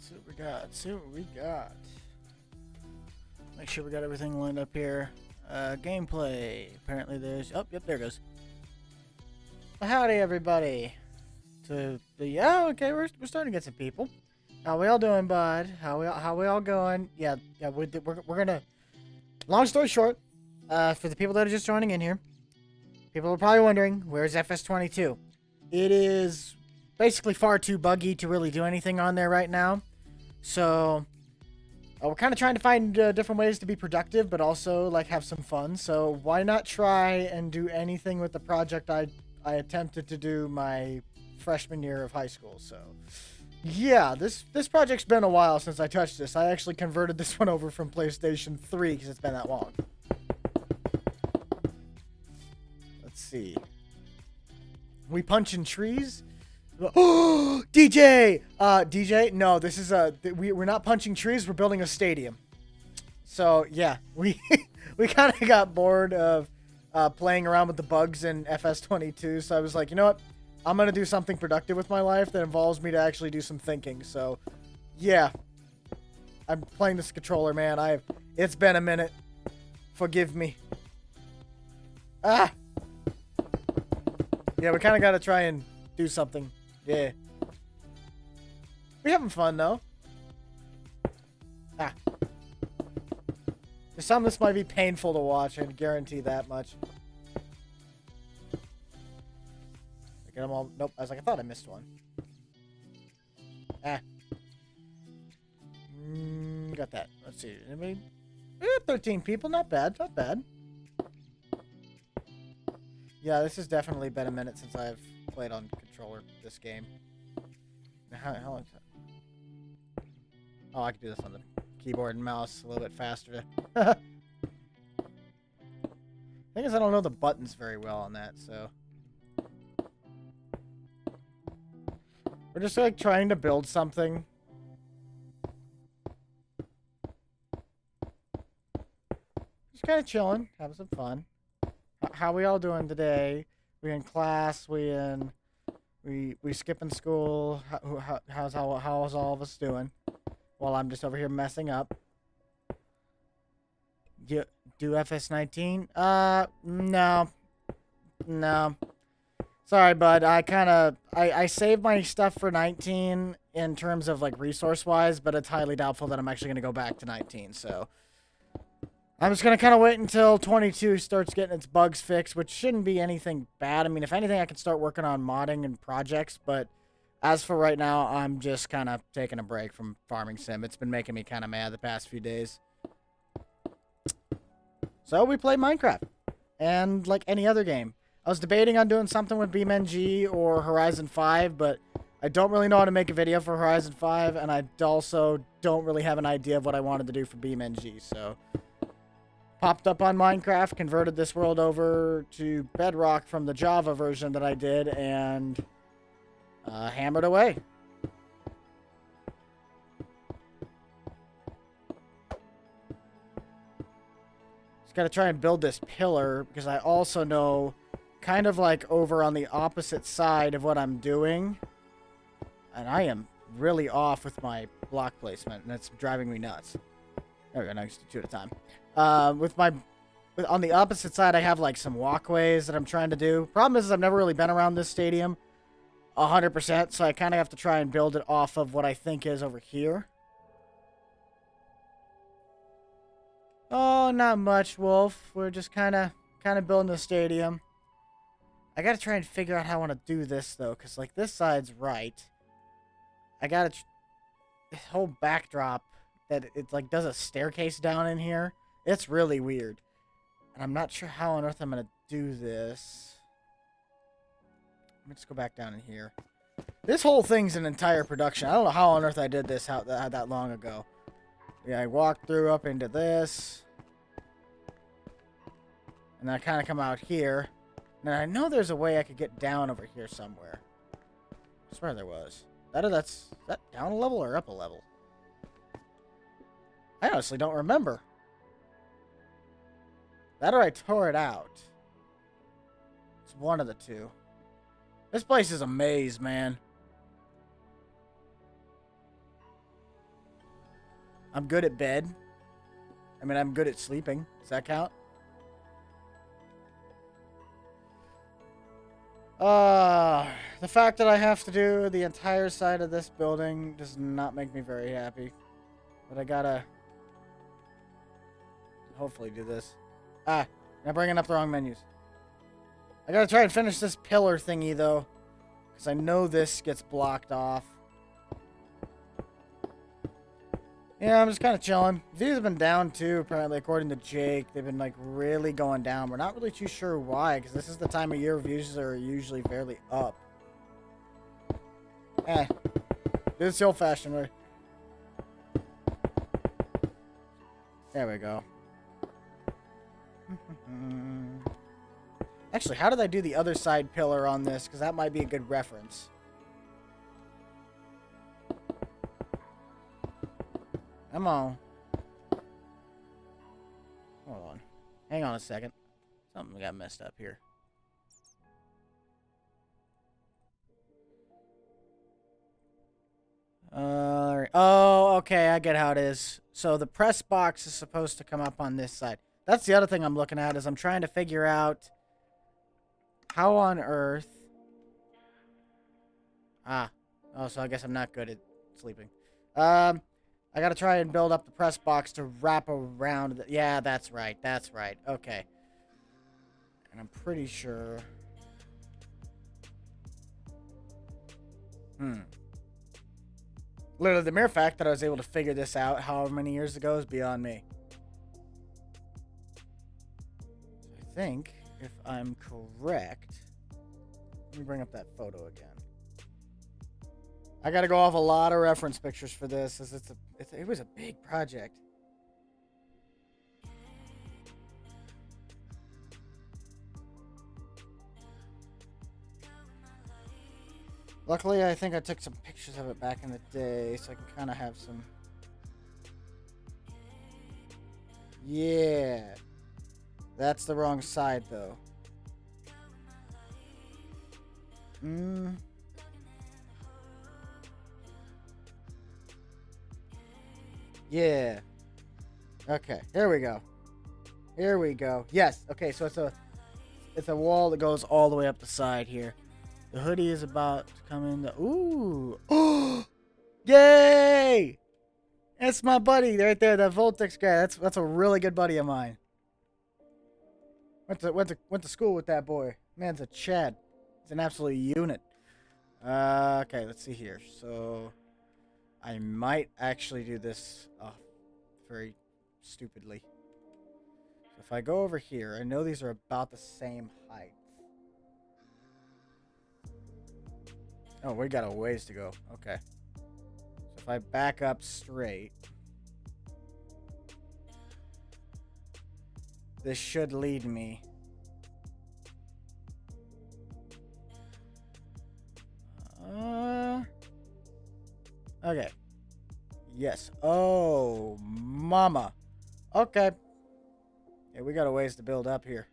see what we got. Let's see what we got. Make sure we got everything lined up here. Gameplay. Apparently there's... Oh, yep, there it goes. Well, howdy, everybody. Yeah, okay, we're starting to get some people. How we all doing, bud? How we all going? Yeah, we're gonna... Long story short, for the people that are just joining in here, people are probably wondering, where's FS22? It is basically far too buggy to really do anything on there right now. So... we're kind of trying to find different ways to be productive, but also like have some fun. So why not try and do anything with the project I attempted to do my freshman year of high school. So yeah, this project's been a while since I touched this. I actually converted this one over from PlayStation 3 because it's been that long. Let's see. We punching trees? Oh, DJ! DJ? No, this is we're not punching trees. We're building a stadium. So yeah, we kind of got bored of playing around with the bugs in FS22. So I was like, you know what? I'm gonna do something productive with my life that involves me to actually do some thinking. So yeah, I'm playing this controller, man. It's been a minute. Forgive me. Ah. Yeah, we kind of got to try and do something. Yeah. We're having fun, though. Ah. For some, this might be painful to watch, I can guarantee that much. Get them all. Nope, I was like, I thought I missed one. Ah. Got that. Let's see. Anybody? 13 people. Not bad. Not bad. Yeah, this has definitely been a minute since I've played on controller this game. How long is that? Oh, I can do this on the keyboard and mouse a little bit faster. Thing is, I don't know the buttons very well on that, so we're just like trying to build something. Just kind of chilling, having some fun. How we all doing today? We in class? We skipping school? How's all of us doing? While I'm just over here messing up. Do FS19? No. No. Sorry, bud. I saved my stuff for 19 in terms of like resource-wise, but it's highly doubtful that I'm actually gonna go back to 19. So I'm just going to kind of wait until 22 starts getting its bugs fixed, which shouldn't be anything bad. I mean, if anything, I can start working on modding and projects, but as for right now, I'm just kind of taking a break from Farming Sim. It's been making me kind of mad the past few days. So we play Minecraft, and like any other game. I was debating on doing something with BeamNG or Horizon 5, but I don't really know how to make a video for Horizon 5, and I also don't really have an idea of what I wanted to do for BeamNG, so popped up on Minecraft, converted this world over to Bedrock from the Java version that I did, and hammered away. Just gotta try and build this pillar, because I also know, kind of like over on the opposite side of what I'm doing, and I am really off with my block placement, and it's driving me nuts. There we go, now I just do two at a time. On the opposite side, I have like some walkways that I'm trying to do. Problem is I've never really been around this stadium 100%, so I kind of have to try and build it off of what I think is over here. Oh, not much, Wolf. We're just kind of building the stadium. I got to try and figure out how I want to do this though, because like this side's right. I got to this whole backdrop that it like does a staircase down in here. It's really weird. And I'm not sure how on earth I'm going to do this. Let me just go back down in here. This whole thing's an entire production. I don't know how on earth I did this that long ago. Yeah, I walked through up into this. And then I kind of come out here. And I know there's a way I could get down over here somewhere. I swear there was. Is that down a level or up a level? I honestly don't remember. That or I tore it out. It's one of the two. This place is a maze, man. I'm good at bed. I mean, I'm good at sleeping. Does that count? The fact that I have to do the entire side of this building does not make me very happy. But I gotta hopefully do this. Ah, I'm bringing up the wrong menus. I gotta try and finish this pillar thingy, though. Because I know this gets blocked off. Yeah, I'm just kind of chilling. Views have been down, too, apparently, according to Jake. They've been, like, really going down. We're not really too sure why, because this is the time of year views are usually fairly up. Do this the old-fashioned way. There we go. Actually, how did I do the other side pillar on this? Because that might be a good reference. Come on. Hold on. Hang on a second. Something got messed up here. Oh, okay. I get how it is. So the press box is supposed to come up on this side. That's the other thing I'm looking at is I'm trying to figure out how on earth... Oh, so I guess I'm not good at sleeping. I gotta try and build up the press box to wrap around... Yeah, that's right. That's right. Okay. And I'm pretty sure... Literally, the mere fact that I was able to figure this out however many years ago is beyond me. I think, if I'm correct... Let me bring up that photo again. I gotta go off a lot of reference pictures for this, as it was a big project. Luckily, I think I took some pictures of it back in the day, so I can kind of have some... Yeah. That's the wrong side, though. Yeah. Okay, here we go. Here we go. Yes, okay, so it's a wall that goes all the way up the side here. The hoodie is about to come in the... Ooh! Oh! Yay! That's my buddy right there, that Voltex guy. That's a really good buddy of mine. Went to school with that boy. Man's a Chad. He's an absolute unit. Okay, let's see here. So, I might actually do this very stupidly. So if I go over here, I know these are about the same height. Oh, we got a ways to go. Okay. So if I back up straight, this should lead me. Okay. Yes. Oh, mama. Okay. Yeah, we got a ways to build up here.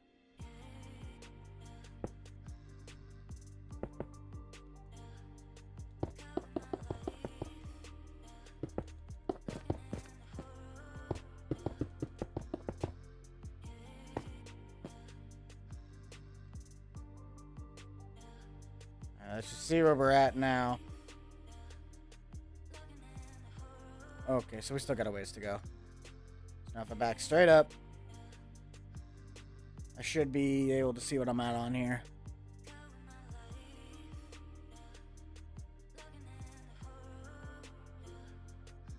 Let's just see where we're at now. Okay, so we still got a ways to go. So now if I back straight up, I should be able to see what I'm at on here.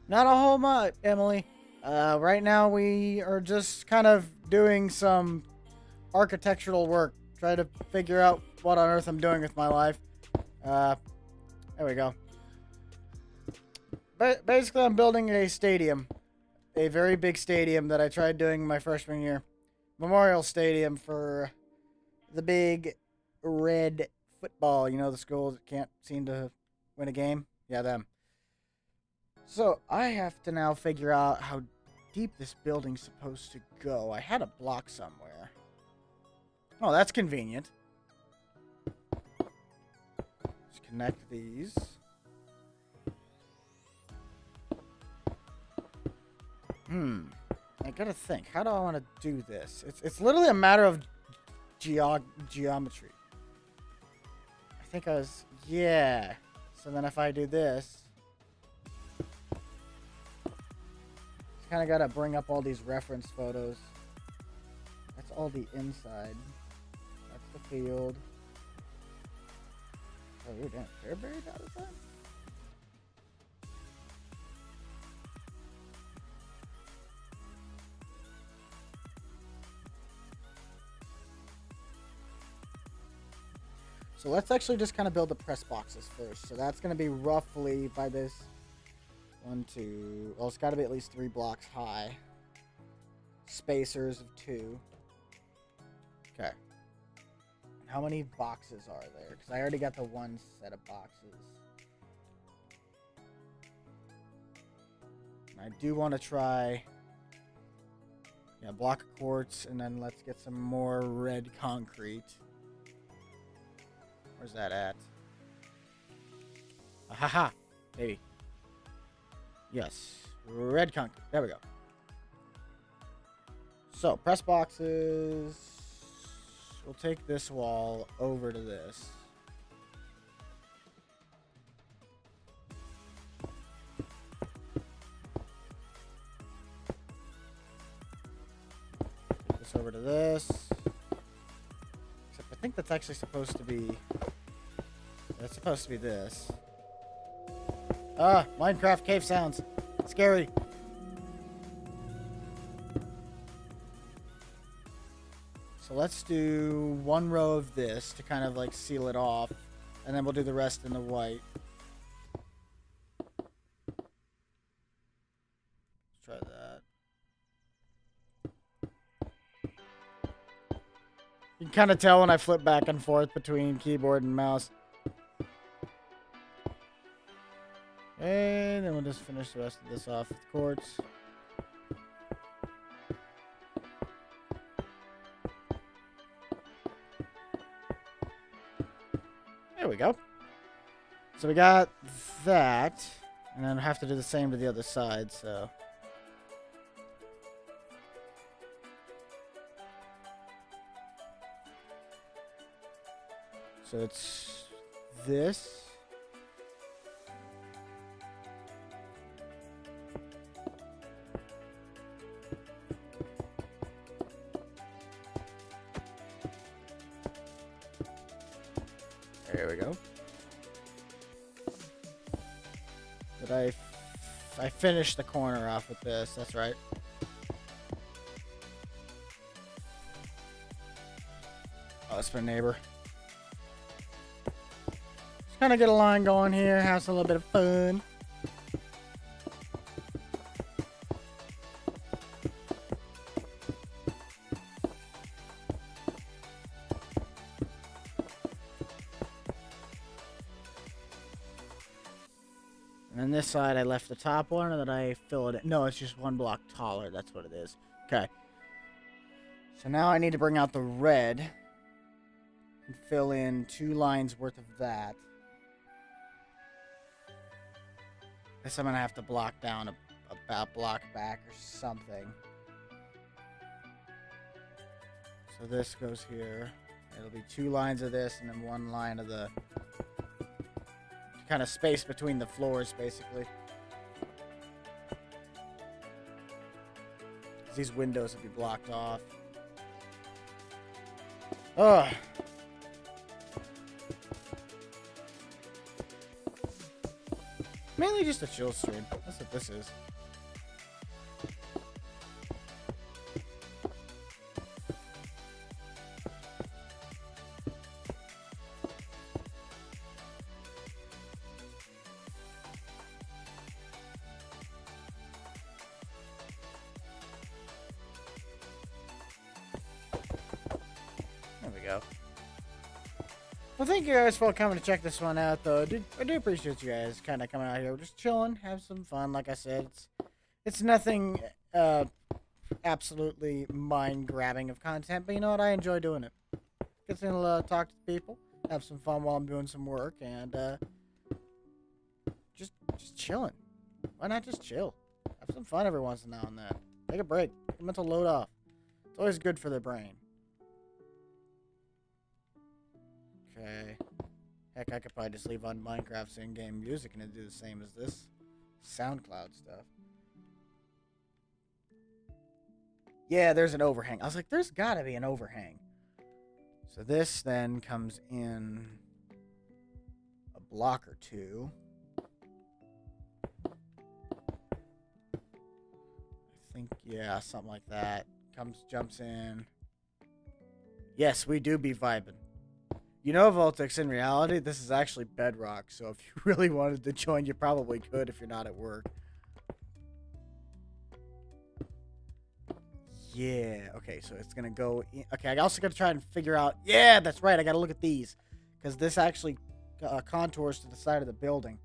Not a whole lot, Emily. Right now we are just kind of doing some architectural work. Try to figure out what on earth I'm doing with my life. There we go. But basically, I'm building a stadium. A very big stadium that I tried doing my freshman year. Memorial Stadium for the big red football. You know, the schools that can't seem to win a game? Yeah, them. So, I have to now figure out how deep this building's supposed to go. I had a block somewhere. Oh, that's convenient. Just connect these. I gotta think. How do I want to do this? It's literally a matter of geometry. I think I was... Yeah. So then if I do this... Just kind of gotta bring up all these reference photos. That's all the inside. That's the field. Oh, you're damn Fairbury all the time? So let's actually just kind of build the press boxes first. So that's going to be roughly by this 1, 2. Well, it's got to be at least 3 blocks high. Spacers of 2. Okay. And how many boxes are there? Because I already got the one set of boxes. And I do want to try... Yeah, block of quartz, and then let's get some more red concrete. Where's that at? Ahaha! Maybe. Yes. Red concrete. There we go. So, press boxes. We'll take this wall over to this. Take this over to this. Except I think that's actually supposed to be... That's supposed to be this. Ah, Minecraft cave sounds. Scary. So let's do 1 row of this to kind of like seal it off. And then we'll do the rest in the white. Let's try that. You can kind of tell when I flip back and forth between keyboard and mouse. And then we'll just finish the rest of this off with quartz. There we go. So we got that. And then I have to do the same to the other side, so... So it's this. There we go. Did I finished the corner off with this, that's right. Oh, it's my neighbor. Just kind of get a line going here, have a little bit of fun. And then this side, I left the top one, and then I fill it in. No, it's just 1 block taller. That's what it is. Okay. So now I need to bring out the red and fill in 2 lines worth of that. Guess I'm going to have to block down a block back or something. So this goes here. It'll be 2 lines of this and then 1 line of the... kind of space between the floors, basically. These windows will be blocked off. Ugh. Mainly just a chill stream. That's what this is. Well, thank you guys for coming to check this one out, though. I do appreciate you guys kind of coming out here. We're just chilling, have some fun. Like I said, it's nothing absolutely mind-grabbing of content, but you know what? I enjoy doing it. Get to talk to people, have some fun while I'm doing some work, and just chilling. Why not just chill? Have some fun every once now and then. Take a break. Take a mental load off. It's always good for the brain. Okay. Heck, I could probably just leave on Minecraft's in-game music and it'd do the same as this SoundCloud stuff. Yeah, there's an overhang. I was like, there's gotta be an overhang. So this then comes in a block or two. I think, yeah, something like that. Jumps in. Yes, we do be vibing. You know, Voltix, in reality, this is actually bedrock, so if you really wanted to join, you probably could if you're not at work. Yeah, okay, so it's gonna go in. Okay, I also gotta try and figure out, yeah, that's right, I gotta look at these, because this actually contours to the side of the building.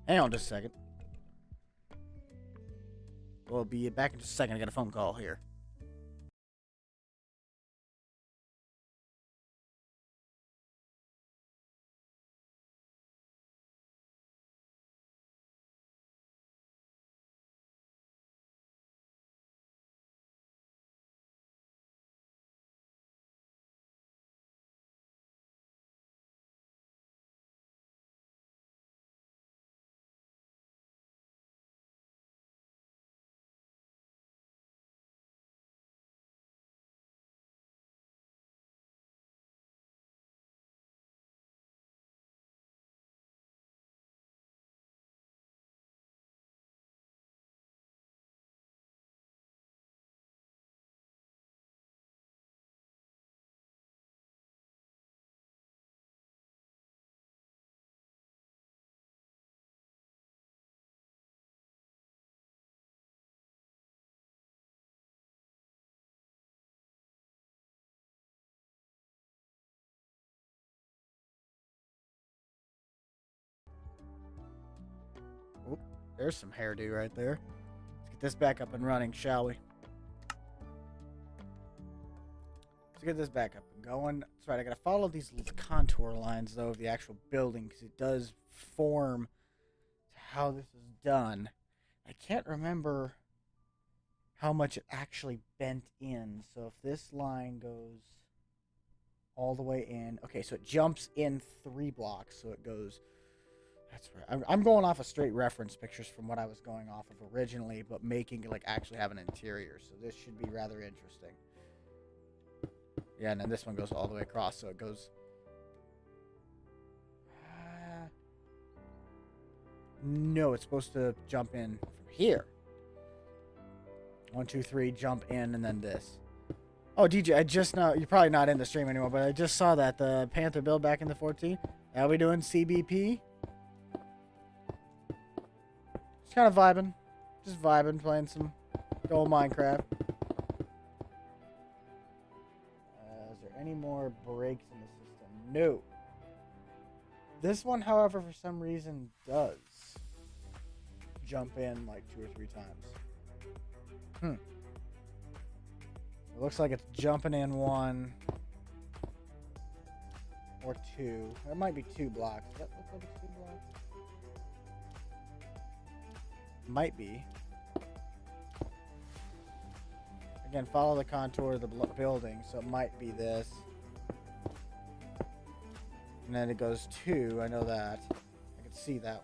Hang on just a second. We'll be back in just a second. I got a phone call here. Oop, there's some hairdo right there. Let's get this back up and running, shall we? Let's get this back up and going. That's right, I gotta follow these contour lines, though, of the actual building, because it does form to how this is done. I can't remember how much it actually bent in. So if this line goes all the way in. Okay, so it jumps in 3 blocks. So it goes... That's right. I'm going off of straight reference pictures from what I was going off of originally, but making it like actually have an interior. So this should be rather interesting. Yeah, and then this one goes all the way across. So it goes... No, it's supposed to jump in from here. 1, 2, 3, jump in, and then this. Oh, DJ, I just know you're probably not in the stream anymore, but I just saw that the Panther build back in the 14. Are we doing CBP? Just kind of vibing, playing some old Minecraft. Is there any more breaks in the system? No. This one, however, for some reason does jump in like 2 or 3 times. It looks like it's jumping in 1 or 2. There might be 2 blocks. Does that look like it's 2 blocks? Might be. Again, follow the contour of the building, so it might be this. And then it goes 2. I know that. I can see that one.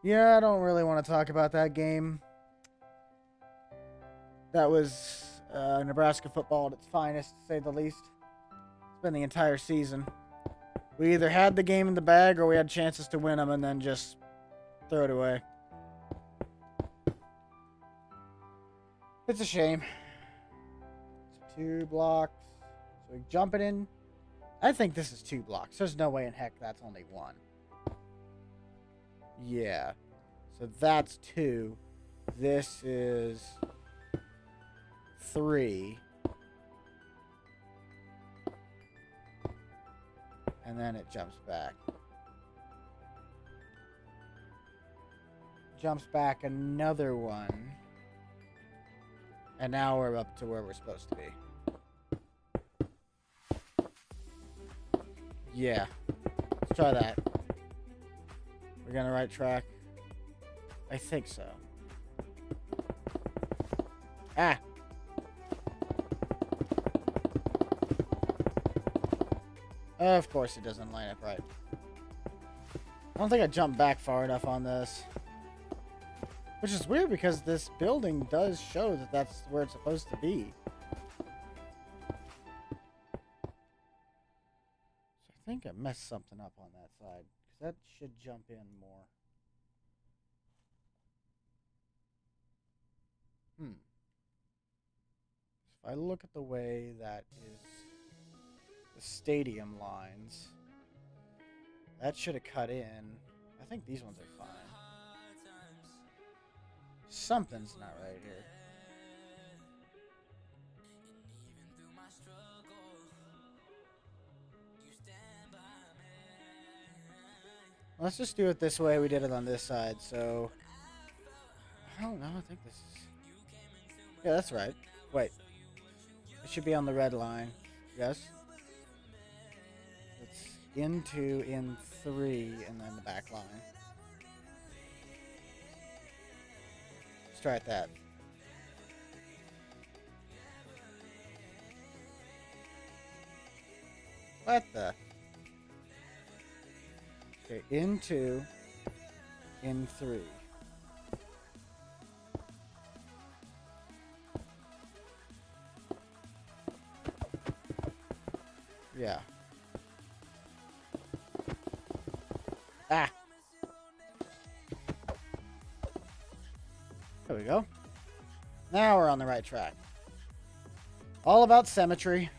Yeah, I don't really want to talk about that game. That was Nebraska football at its finest, to say the least. It's been the entire season. We either had the game in the bag or we had chances to win them and then just throw it away. It's a shame. It's 2 blocks. So we jump it in. I think this is 2 blocks. There's no way in heck that's only 1. Yeah. So that's 2. This is 3. And then it jumps back. Jumps back another 1. And now we're up to where we're supposed to be. Yeah. Let's try that. We're on the right track. I think so. Ah! Of course it doesn't line up right. I don't think I jumped back far enough on this. Which is weird because this building does show that that's where it's supposed to be. So I think I messed something up on that side. Because that should jump in more. If I look at the way that is the stadium lines, that should have cut in. I think these ones are fine. Something's not right here. Let's just do it this way we did it on this side. So, I don't know. I think this is... Yeah, that's right. Wait. It should be on the red line. Yes? It's into in 3 and then the back line. Let's try it that. What the? Okay, in 2, in 3. Yeah. Ah! There we go. Now we're on the right track. All about symmetry.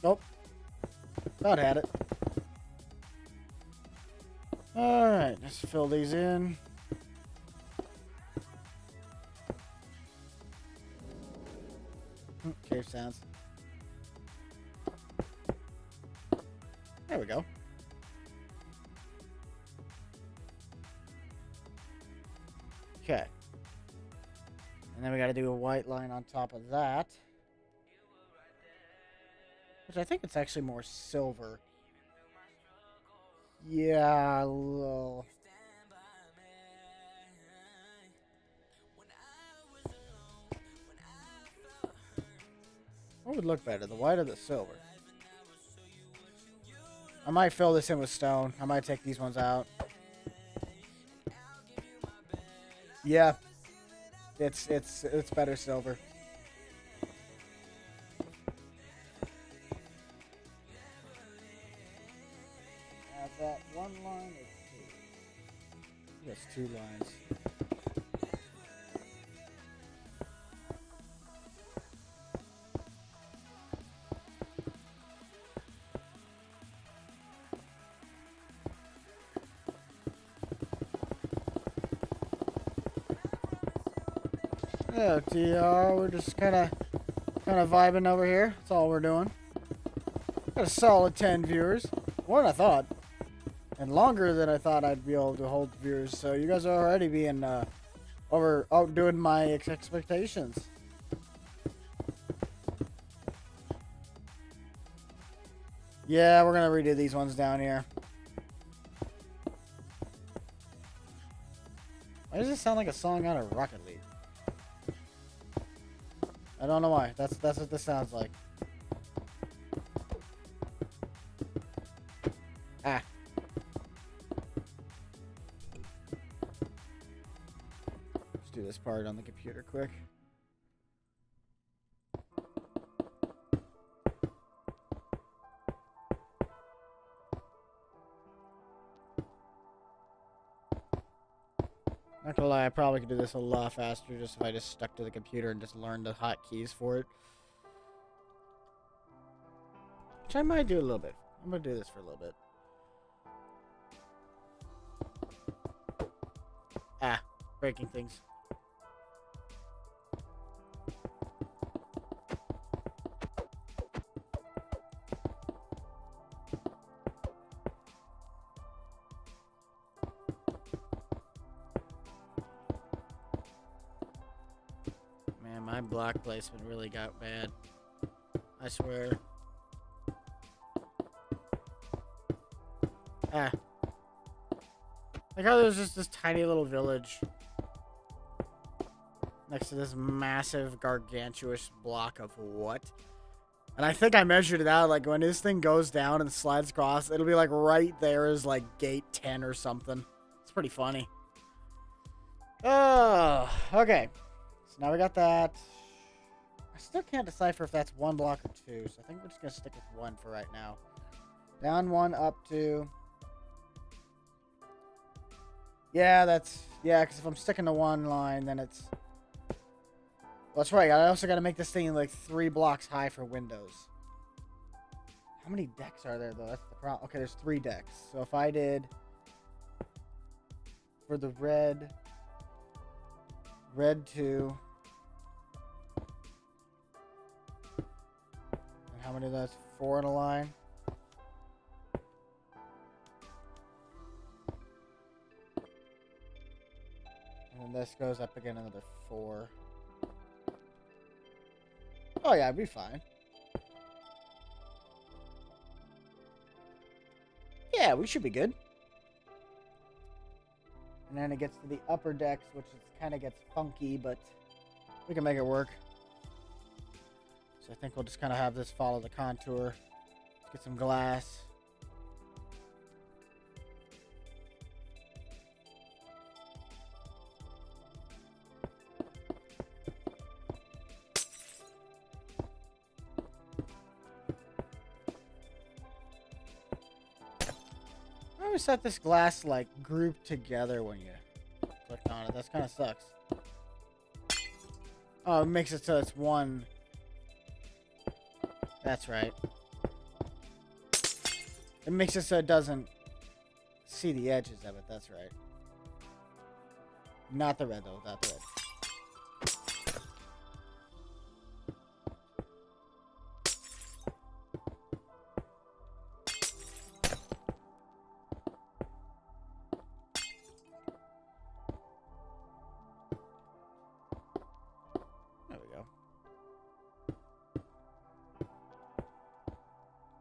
Nope. About had it. Alright, let's fill these in. Cave sounds. There we go. Okay. And then we gotta do a white line on top of that. Which I think it's actually more silver. Yeah, a little. What would look better, the white or the silver? I might fill this in with stone. I might take these ones out. Yeah. It's better silver. That one line or 2? That's 2 lines. Yeah, TR, we're just kind of vibing over here. That's all we're doing. Got a solid 10 viewers. More than I thought. And longer than I thought I'd be able to hold viewers. So you guys are already being outdoing my expectations. Yeah, we're gonna redo these ones down here. Why does this sound like a song out of Rocket League? I don't know why. That's what this sounds like. Ah. Let's do this part on the computer quick. Not gonna lie, I probably could do this a lot faster just if I just stuck to the computer and just learned the hotkeys for it. Which I might do a little bit. I'm gonna do this for a little bit. Ah, breaking things. block placement really got bad. I swear. Ah. Like how there's just this tiny little village next to this massive, gargantuous block of what? And I think I measured it out. Like, when this thing goes down and slides across, it'll be, like, right there is, like, gate 10 or something. It's pretty funny. Oh, okay. So now we got that. I still can't decipher if that's 1 block or 2, so I think we're just going to stick with 1 for right now. Down 1, up 2. Yeah, that's... Yeah, because if I'm sticking to 1 line, then it's... Well, that's right. I also got to make this thing like 3 blocks high for windows. How many decks are there, though? That's the problem. Okay, there's 3 decks. So if I did... For the red... Red 2... And how many of that's 4 in a line? And then this goes up again another 4. Oh yeah, I'd be fine. Yeah, we should be good. And then it gets to the upper decks, which kind of gets funky, but we can make it work. So I think we'll just kind of have this follow the contour. Let's get some glass. I always set this glass like grouped together when you click on it. That kind of sucks. Oh, it makes it so it's 1. That's right. It makes it so it doesn't see the edges of it. That's right. Not the red though. Not the red.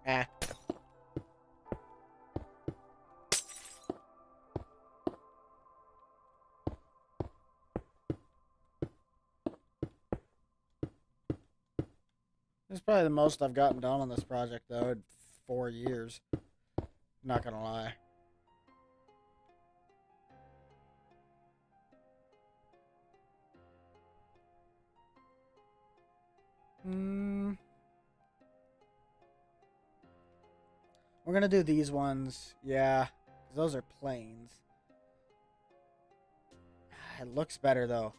Ah. This is probably the most I've gotten done on this project, though, in 4 years. Not gonna lie. We're gonna do these ones, yeah, 'cause those are planes. It looks better though.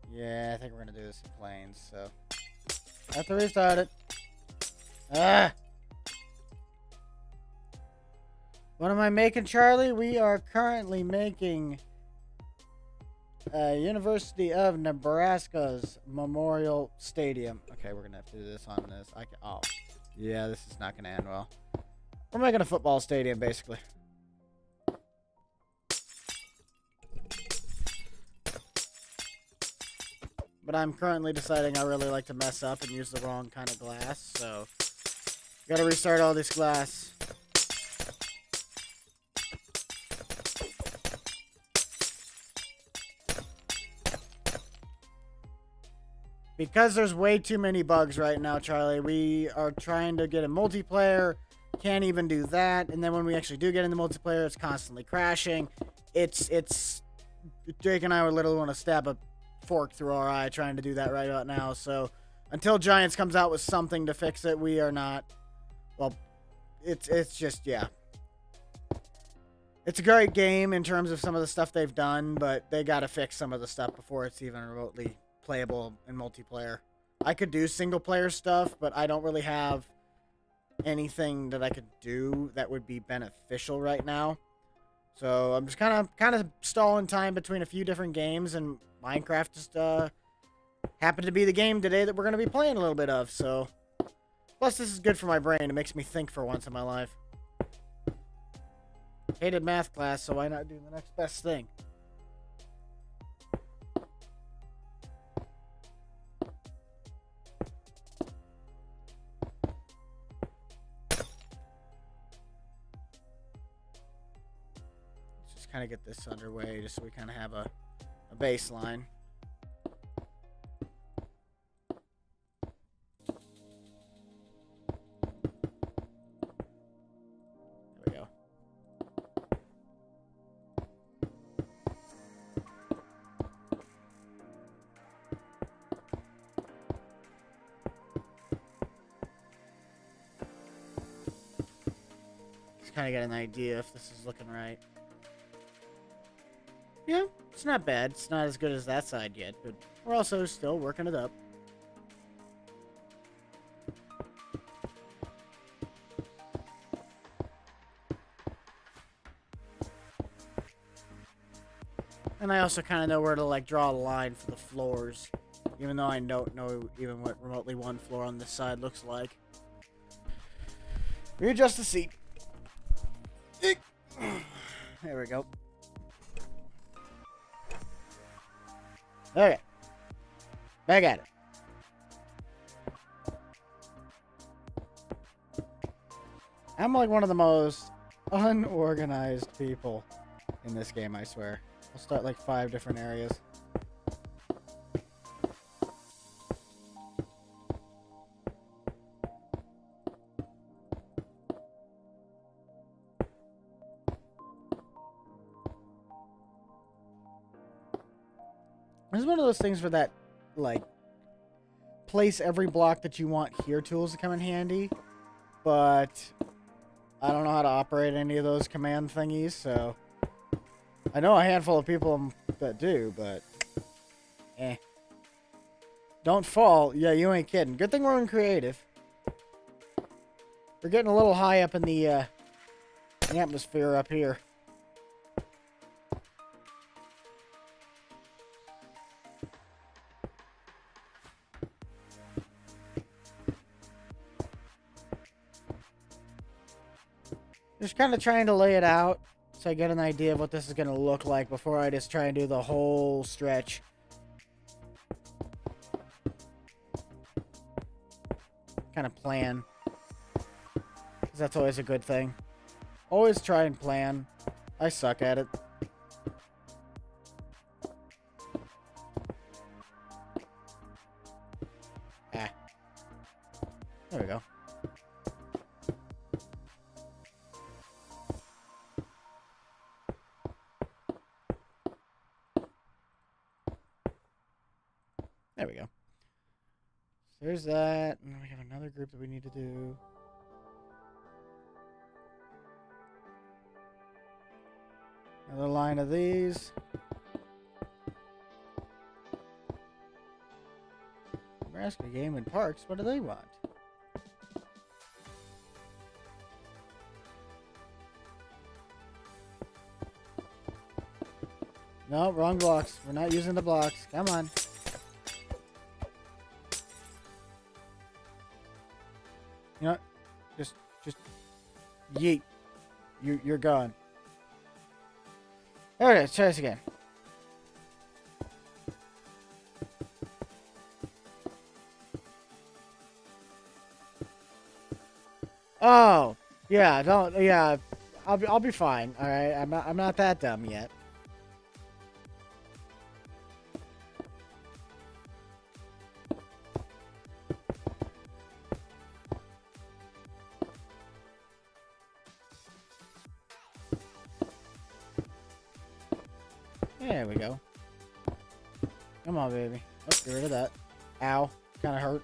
Yeah, I think we're gonna do this in planes. So I have to restart it. Ah. What am I making, Charlie? We are currently making University of Nebraska's Memorial Stadium. Okay, we're gonna have to do this on this. Oh, yeah, this is not gonna end well. We're making a football stadium, basically. But I'm currently deciding I really like to mess up and use the wrong kind of glass, so gotta restart all this glass. Because there's way too many bugs right now, Charlie, we are trying to get a multiplayer, can't even do that, and then when we actually do get in the multiplayer, it's constantly crashing. It's Jake and I would literally want to stab a fork through our eye trying to do that right about now, so until Giants comes out with something to fix it, we are not, well, it's just, yeah. It's a great game in terms of some of the stuff they've done, but they gotta fix some of the stuff before it's even remotely playable in multiplayer. I could do single player stuff, but I don't really have anything that I could do that would be beneficial right now. So I'm just kind of stalling time between a few different games, and Minecraft just happened to be the game today that we're going to be playing a little bit of. So plus this is good for my brain. It makes me think for once in my life. Hated math class, so why not do the next best thing? Let's just kind of get this underway, just so we kind of have a baseline. Kind of get an idea if this is looking right. Yeah, it's not bad. It's not as good as that side yet, but we're also still working it up. And I also kind of know where to like draw the line for the floors, even though I don't know even what remotely one floor on this side looks like. Readjust the seat. There we go. Okay. Back at it. I'm like one of the most unorganized people in this game, I swear. I'll start like 5 different areas. It's one of those things for that, like, place every block that you want here tools to come in handy, but I don't know how to operate any of those command thingies, so I know a handful of people that do, but eh. Don't fall. Yeah, you ain't kidding. Good thing we're in creative. We're getting a little high up in the atmosphere up here. Just kind of trying to lay it out so I get an idea of what this is going to look like before I just try and do the whole stretch. Kind of plan. Because that's always a good thing. Always try and plan. I suck at it. Ah. There we go. There we go. So there's that. And we have another group that we need to do. Another line of these. Nebraska Game and Parks. What do they want? No, wrong blocks. We're not using the blocks. Come on. You know what? Just yeet. You're gone. Okay, let's try this again. Oh, yeah, I'll be fine. All right, I'm not that dumb yet. There we go. Come on, baby. Oh, get rid of that. Ow. Kind of hurt.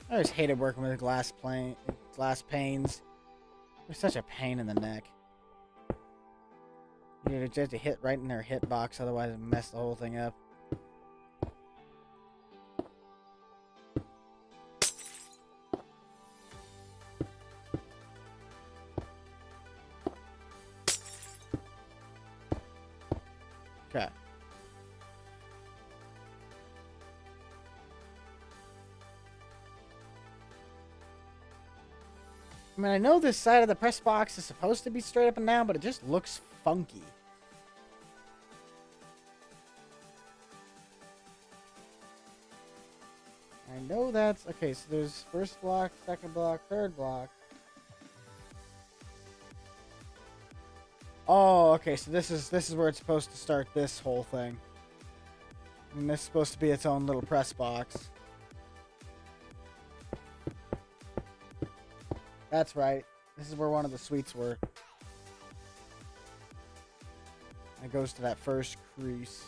I just hated working with glass panes. They're such a pain in the neck. You just have to hit right in their hitbox, otherwise it mess the whole thing up. Okay. I mean, I know this side of the press box is supposed to be straight up and down, but it just looks funky. I know that's... Okay, so there's first block, second block, third block. Oh, okay, so this is where it's supposed to start this whole thing. And this is supposed to be its own little press box. That's right. This is where one of the sweets were. It goes to that first crease.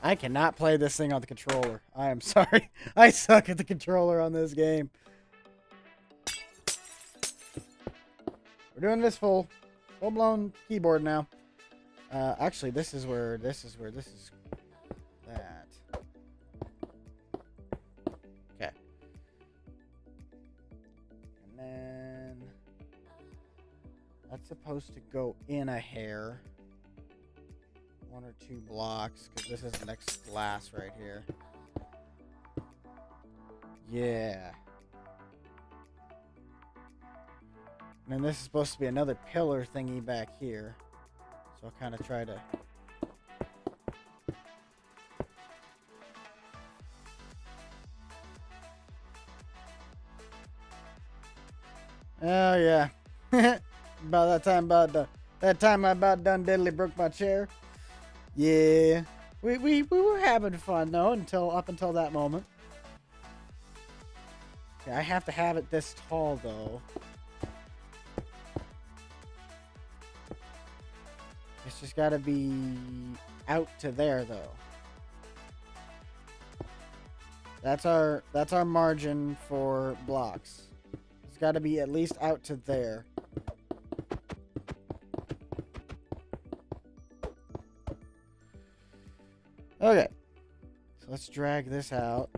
I cannot play this thing on the controller. I am sorry. I suck at the controller on this game. We're doing this full-blown keyboard now. Actually, this is that. Okay. And then that's supposed to go in a hair. 1 or 2 blocks, because this is the next glass right here. Yeah. And then this is supposed to be another pillar thingy back here. So I'll kind of try to... Oh, yeah. About that time I about done deadly broke my chair. Yeah. We were having fun, though, up until that moment. Okay, I have to have it this tall, though. It's just got to be out to there, though. That's our margin for blocks. It's got to be at least out to there. Okay. So let's drag this out.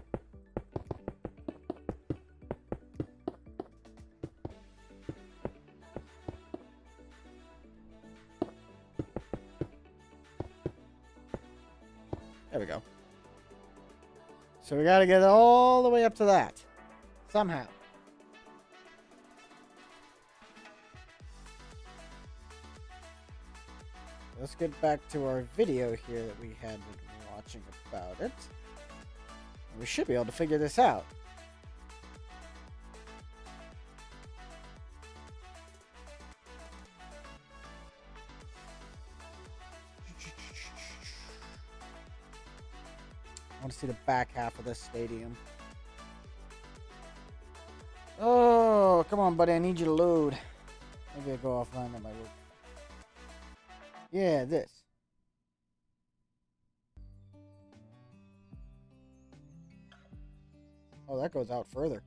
There we go. So we got to get all the way up to that. Somehow. Let's get back to our video here that we had been watching about it. We should be able to figure this out. I want to see the back half of this stadium. Oh, come on, buddy. I need you to load. Maybe I'll go offline. That might work. Yeah, this. Oh, that goes out further.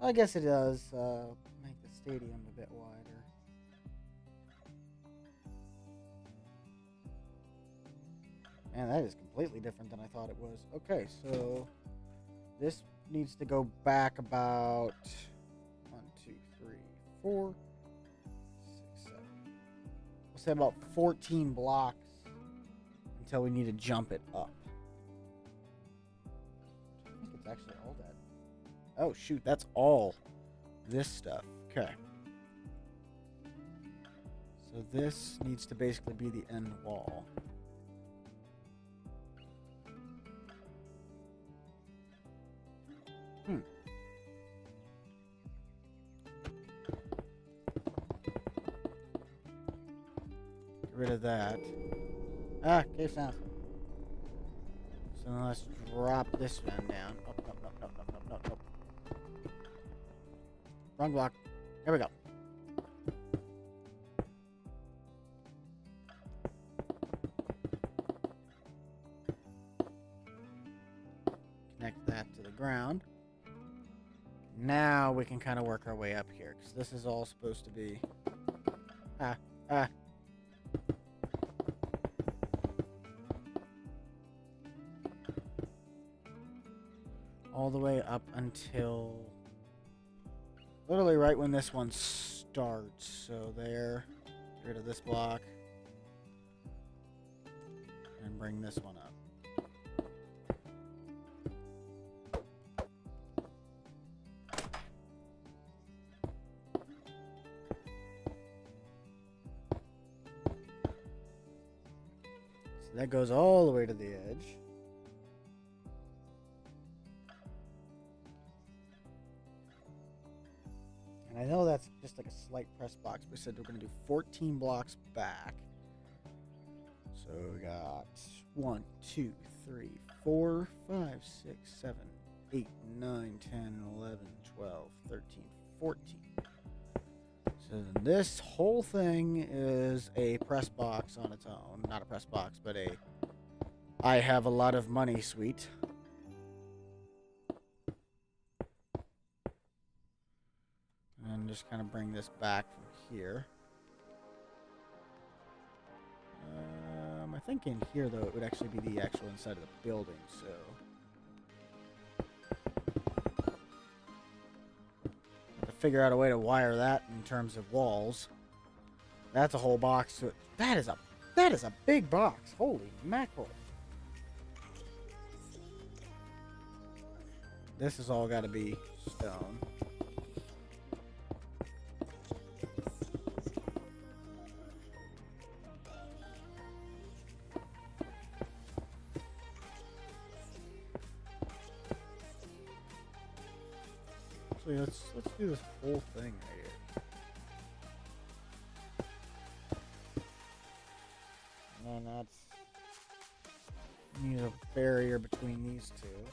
I guess it does make the stadium a bit wider. Man, that is completely different than I thought it was. Okay, so this needs to go back about 1, 2, 3, 4, 6, 7. We'll say about 14 blocks until we need to jump it up. I think it's actually all that. Oh, shoot, that's all this stuff. Okay. So this needs to basically be the end wall. Get rid of that. Ah, cave sound. So now let's drop this one down. Oh, no. Wrong block. There we go. Connect that to the ground. Now we can kind of work our way up here, because this is all supposed to be... all the way up until... literally right when this one starts. So there. Get rid of this block. bring this one up. So that goes all the way to the edge. And I know that's just like a slight press box. We said we're going to do 14 blocks back. So we got 1, 2, 3, 4, 5, 6, 7, 8, 9, 10, 11, 12, 13, 14. So this whole thing is a press box on its own. Not a press box, but a I have a lot of money suite. And just kind of bring this back from here. I think in here, though, it would actually be the actual inside of the building, so... have to figure out a way to wire that in terms of walls. That's a whole box. So that is a big box. Holy mackerel. This has all got to be stone. So let's do this whole thing right here. And then that's need a barrier between these two.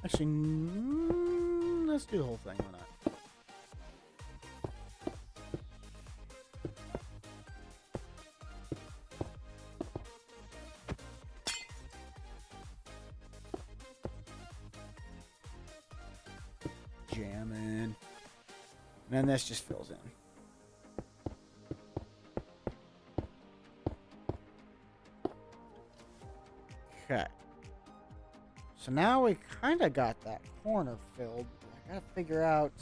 Actually, let's do the whole thing. Why not? Jamming. And then this just fills in. Okay. So now we kind of got that corner filled. I gotta figure out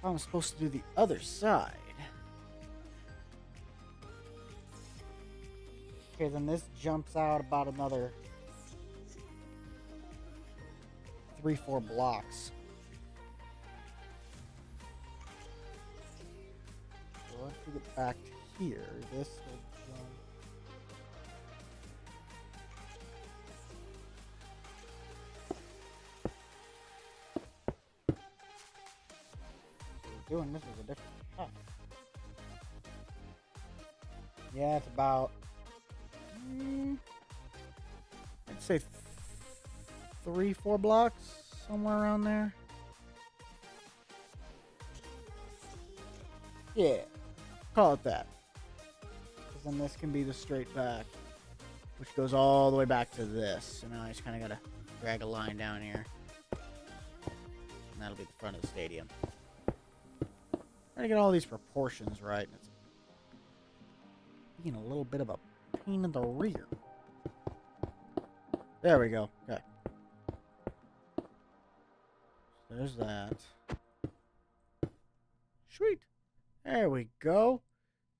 how I'm supposed to do the other side. Okay, then this jumps out about another 3-4 blocks. So once we get back to here, this will jump. So we're doing this as a different shot. Yeah, it's about I'd say 3-4 blocks, somewhere around there. Yeah, call it that. Because then this can be the straight back, which goes all the way back to this. So now I just kind of got to drag a line down here. And that'll be the front of the stadium. Trying to get all these proportions right. It's being a little bit of a pain in the rear. There we go. Okay. There's that. Sweet. There we go.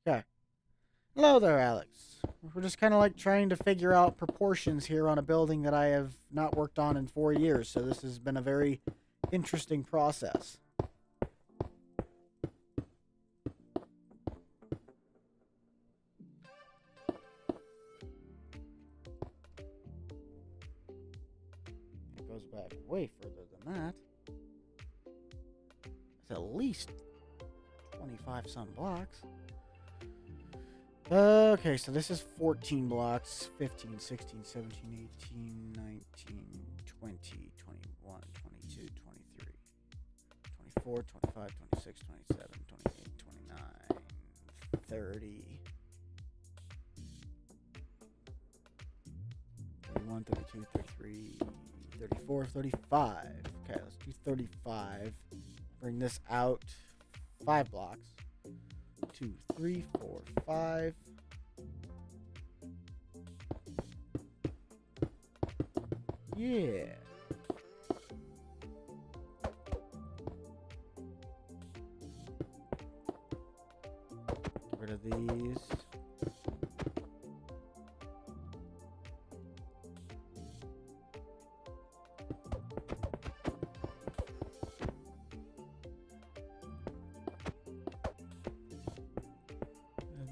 Okay. Hello there, Alex. We're just kind of like trying to figure out proportions here on a building that I have not worked on in 4 years. So this has been a very interesting process. Goes back way further than that. It's at least 25 some blocks. Okay, so this is 14 blocks. 15, 16, 17, 18, 19, 20, 21, 22, 23, 24, 25, 26, 27, 28, 29, 30. 31, 32, 33, 34, 35. Okay, let's do 35. Bring this out 5 blocks. 2, 3, 4, 5. Yeah. of these.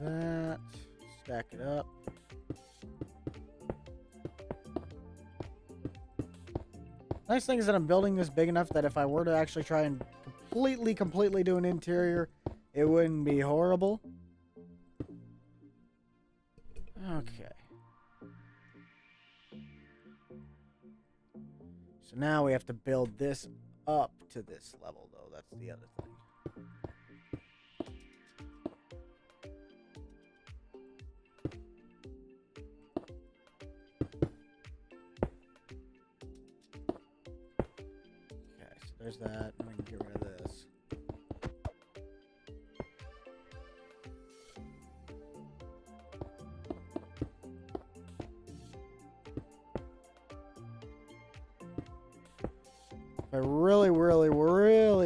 That. Stack it up. Nice thing is that I'm building this big enough that if I were to actually try and completely do an interior, it wouldn't be horrible. Okay. So now we have to build this up to this level, though. That's the other thing. There's that, and we can get rid of this. If I really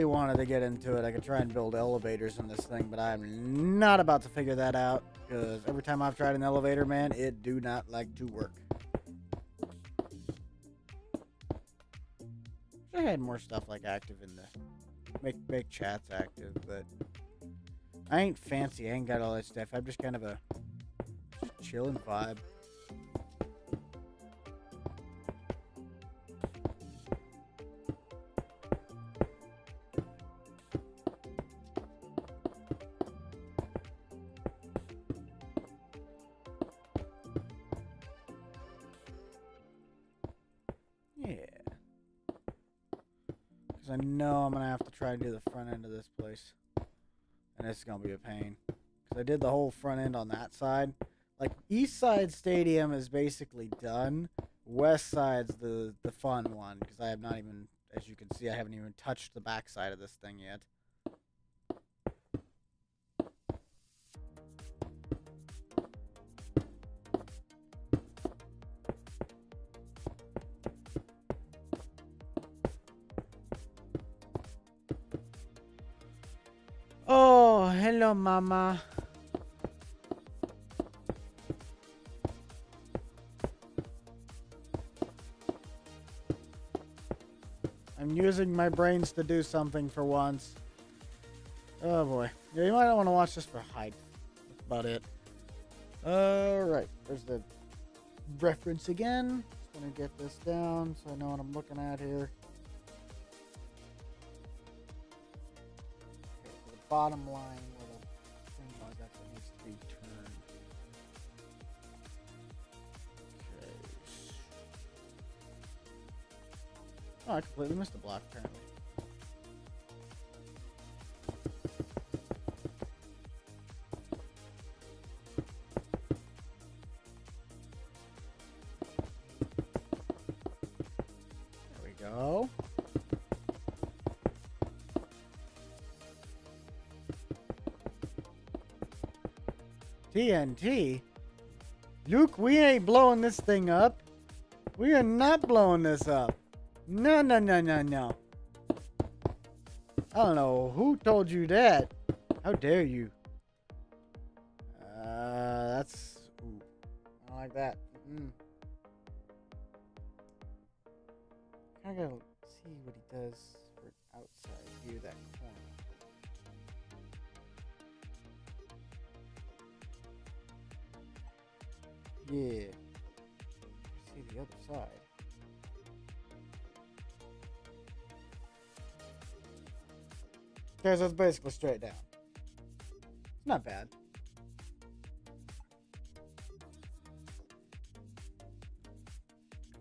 wanted to get into it, I could try and build elevators in this thing, but I'm not about to figure that out, because every time I've tried an elevator, man, it do not like to work. I had more stuff like active in the make chats active, but I ain't fancy. I ain't got all that stuff. I'm just kind of a chilling vibe. I know I'm going to have to try to do the front end of this place. And it's going to be a pain. Because I did the whole front end on that side. Like, east side stadium is basically done. West side's the fun one. Because I have not even, as you can see, I haven't even touched the back side of this thing yet. Oh, hello, Mama. I'm using my brains to do something for once. Oh, boy. Yeah, you might not want to watch this for height. That's about it. Alright. There's the reference again. Just going to get this down so I know what I'm looking at here. Bottom line where the thing was, that's what needs to be turned. Okay. Oh, I completely missed the block, apparently. There we go. TNT? Luke, we ain't blowing this thing up. We are not blowing this up. No, no, no, no, no. I don't know who told you that. How dare you? That's... Ooh, I don't like that. I gotta see what he does for outside view, that corner. Yeah. See the other side. Okay, so it's basically straight down. It's not bad.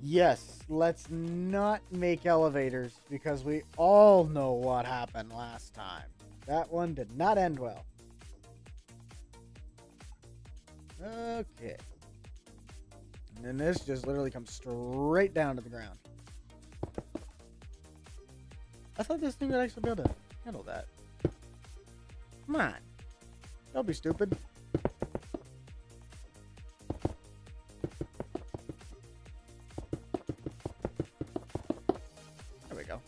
Yes, let's not make elevators because we all know what happened last time. That one did not end well. Okay. And then this just literally comes straight down to the ground. I thought this thing would actually be able to handle that. Come on. Don't be stupid. There we go.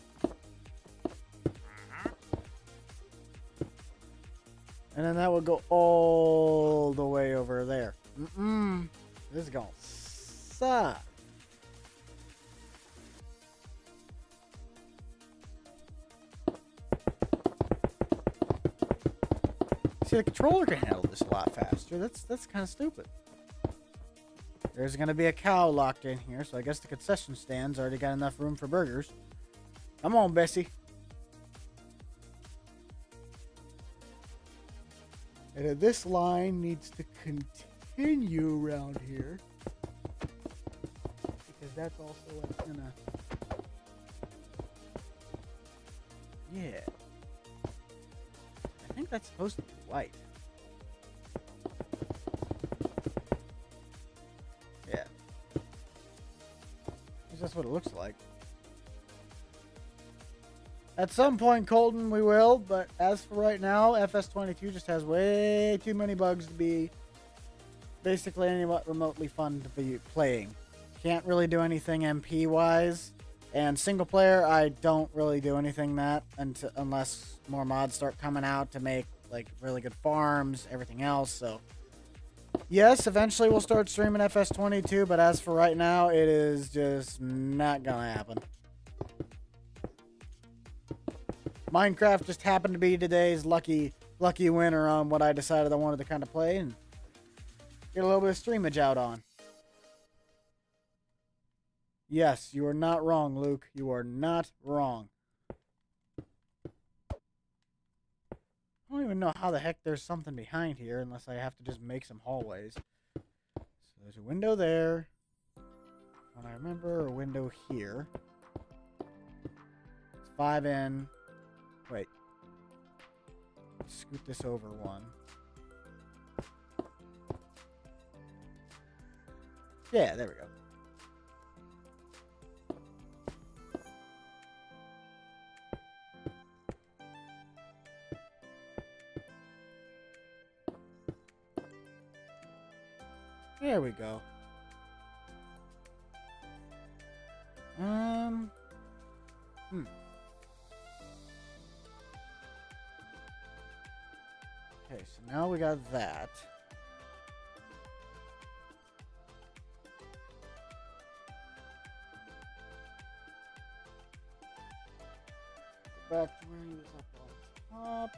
And then that would go all the way over there. This is gonna suck. See, the controller can handle this a lot faster. That's kind of stupid. There's gonna be a cow locked in here, so I guess the concession stand's already got enough room for burgers. Come on, Bessie. And then this line needs to continue around here, because that's also what's gonna... Yeah. I think that's supposed to be white. Yeah. That's what it looks like. At some point, Colton, we will, but as for right now, FS22 just has way too many bugs to be basically anything remotely fun to be playing. Can't really do anything MP-wise, and single player, I don't really do anything that unless more mods start coming out to make like really good farms, everything else. So yes, eventually we'll start streaming FS22, but as for right now, it is just not gonna happen. Minecraft just happened to be today's lucky winner on what I decided I wanted to kind of play and get a little bit of streamage out on. Yes, you are not wrong, Luke. You are not wrong. I don't even know how the heck there's something behind here unless I have to just make some hallways. So there's a window there. When I remember, a window here. It's 5 in. Wait. Scoot this over one. Yeah, there we go. There we go. Okay, so now we got that. Back to where he was up on top.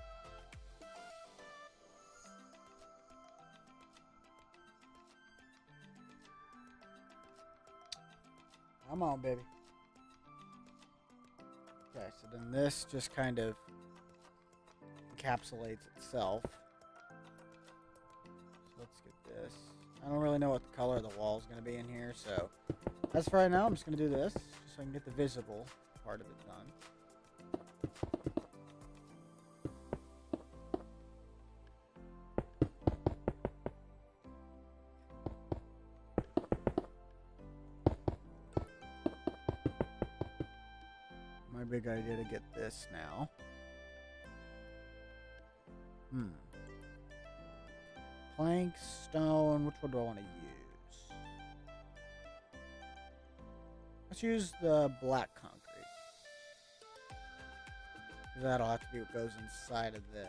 Come on, baby. Okay, so then this just kind of encapsulates itself. So let's get this. I don't really know what the color of the wall is going to be in here, so as for right now, I'm just going to do this, just so I can get the visible part of it done. Big idea to get this now. Plank, stone, which one do I want to use? Let's use the black concrete. That'll have to be what goes inside of this.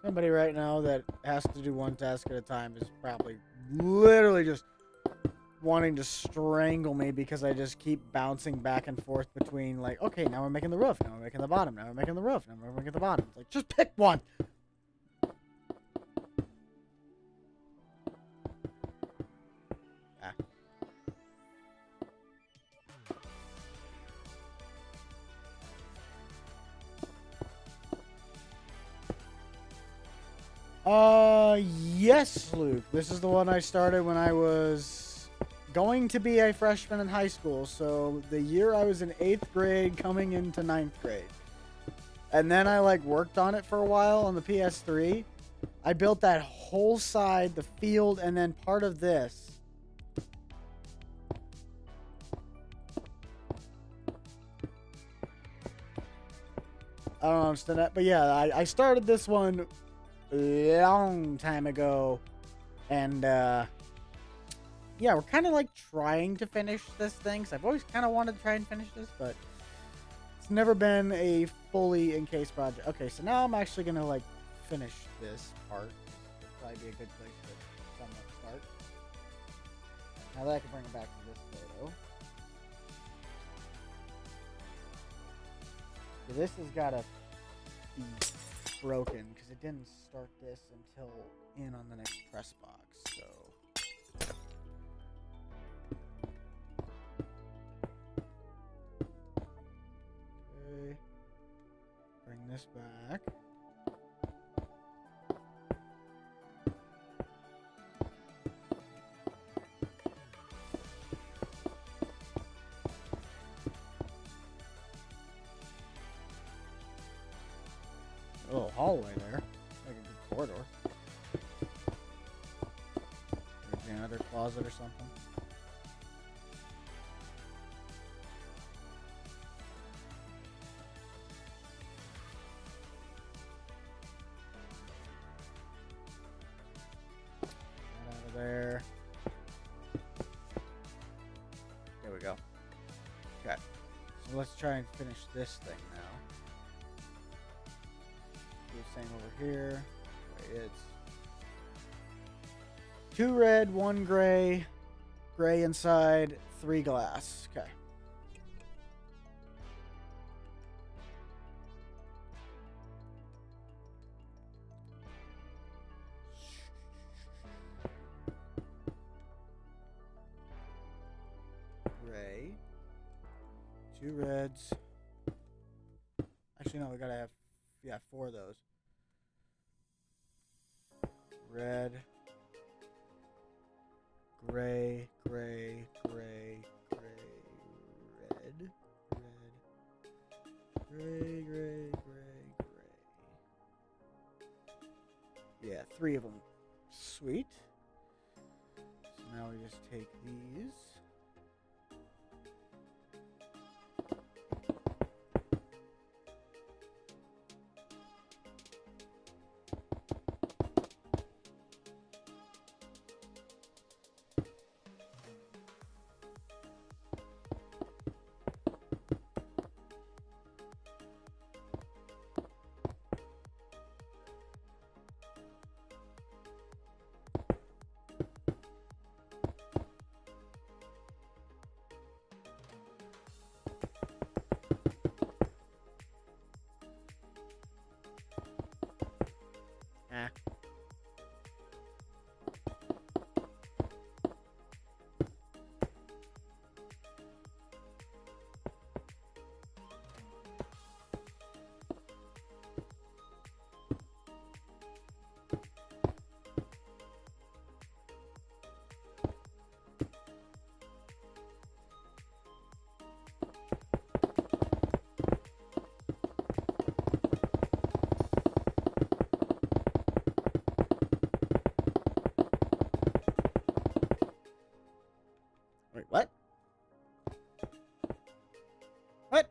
Somebody right now that has to do one task at a time is probably literally just wanting to strangle me because I just keep bouncing back and forth between like, okay, now we're making the roof, now we're making the bottom, now we're making the roof, now we're making the bottom. It's like, just pick one. Yes, Luke. This is the one I started when I was going to be a freshman in high school. So the year I was in 8th grade coming into 9th grade. And then I like worked on it for a while on the PS3. I built that whole side, the field, and then part of this. I don't understand that. But yeah, I started this one a long time ago. And, yeah, we're kind of like trying to finish this thing. Cause I've always kind of wanted to try and finish this, but it's never been a fully encased project. Okay, so now I'm actually going to like finish this part. It'll probably be a good place to somewhat start. Now that I can bring it back to this photo. So this has got to be broken because it didn't start this until in on the next press box. So okay, bring this back. A little hallway there, like a good corridor. Maybe another closet or something. Get out of there. There we go. Okay, so let's try and finish this thing now. Do the same over here. It's 2 red, 1 gray, gray inside, 3 glass. Okay. Gray, 2 reds. Actually, no, we gotta have, yeah, 4 of those. Red, gray, gray, gray, gray, red, red, gray, gray, gray, gray. Yeah, 3 of them. Sweet. So now we just take these. Wait, what? What?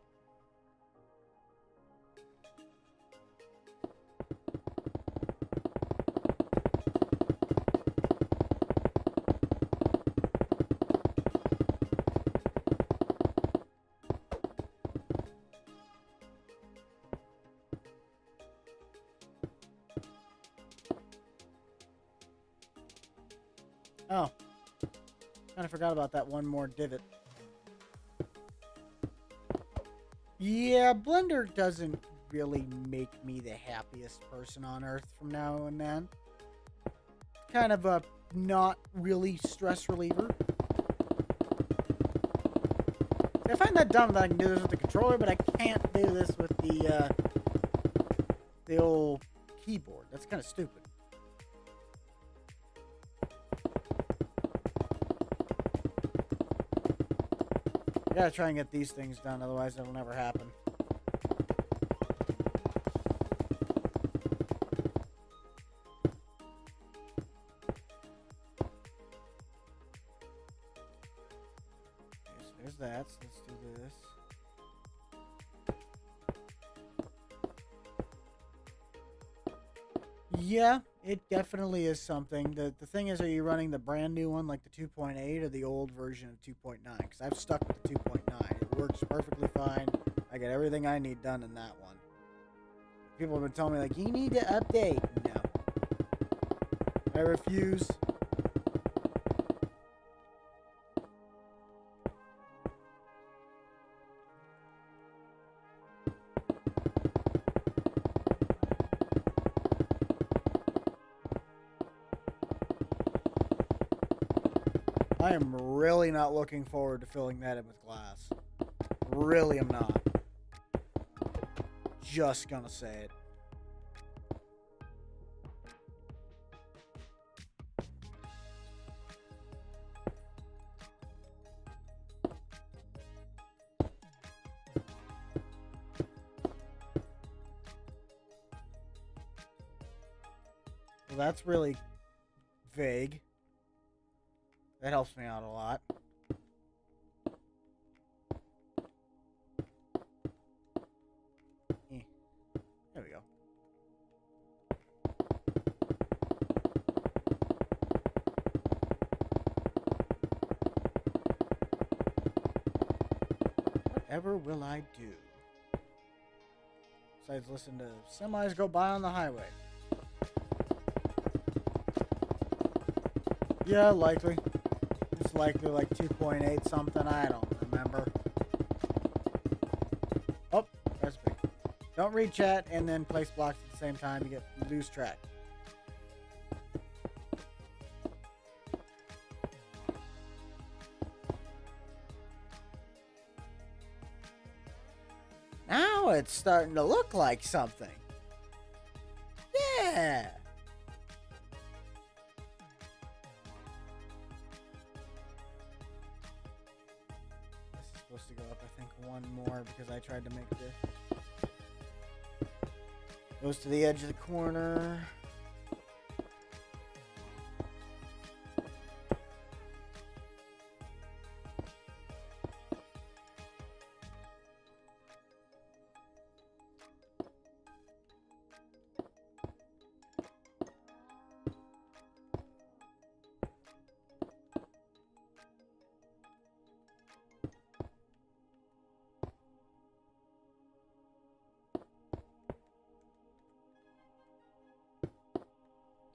Oh. Kind of forgot about that one more divot. Yeah, Blender doesn't really make me the happiest person on earth from now and then. Kind of a not really stress reliever. I find that dumb that I can do this with the controller, but I can't do this with the old keyboard. That's kind of stupid. I gotta try and get these things done, otherwise it'll never happen. Okay, so there's that. So let's do this. Yeah, it definitely is something. The thing is, are you running the brand new one, like the 2.8, or the old version of 2.9? Because I've stuck with the 2.9. It works perfectly fine. I get everything I need done in that one. People have been telling me, like, you need to update. No. I refuse. I am really not looking forward to filling that in with glass. Really am not. Just gonna say it. Well, that's really vague. That helps me out a lot. There we go. Whatever will I do? Besides listen to semis go by on the highway. Yeah, likely. It's likely like 2.8 something. I don't remember. Oh, that's big. Don't read chat and then place blocks at the same time. You lose track. Now it's starting to look like something. Yeah. Supposed to go up, I think, one more because I tried to make the goes to the edge of the corner.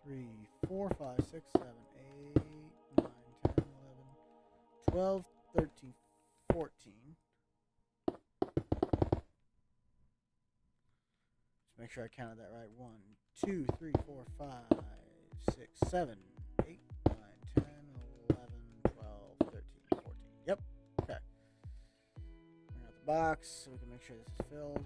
Three, 4, 5, 6, 7, 8, 9, 10, 11, 12, 13, 14. Just make sure I counted that right. 1, 2, 3, 4, 5, 6, 7, 8, 9, 10, 11, 12, 13, 14. Yep. Okay. Bring out the box so we can make sure this is filled.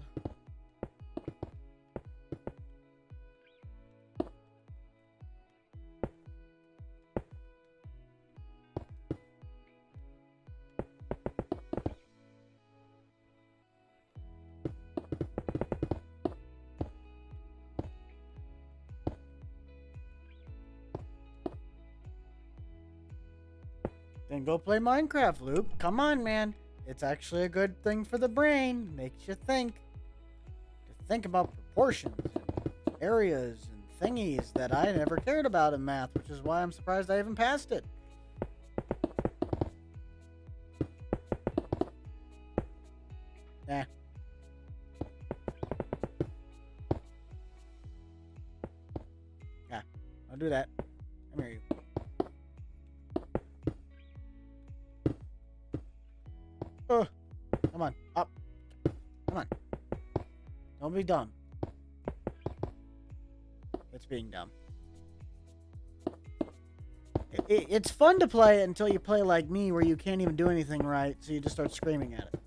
Then go play Minecraft, Luke. Come on, man. It's actually a good thing for the brain. Makes you think. To think about proportions, and areas, and thingies that I never cared about in math, which is why I'm surprised I even passed it. Nah. Yeah, I'll do that. Come here, you. Oh, come on, up. Come on. Don't be dumb. It's being dumb. It's fun to play until you play like me, where you can't even do anything right, so you just start screaming at it.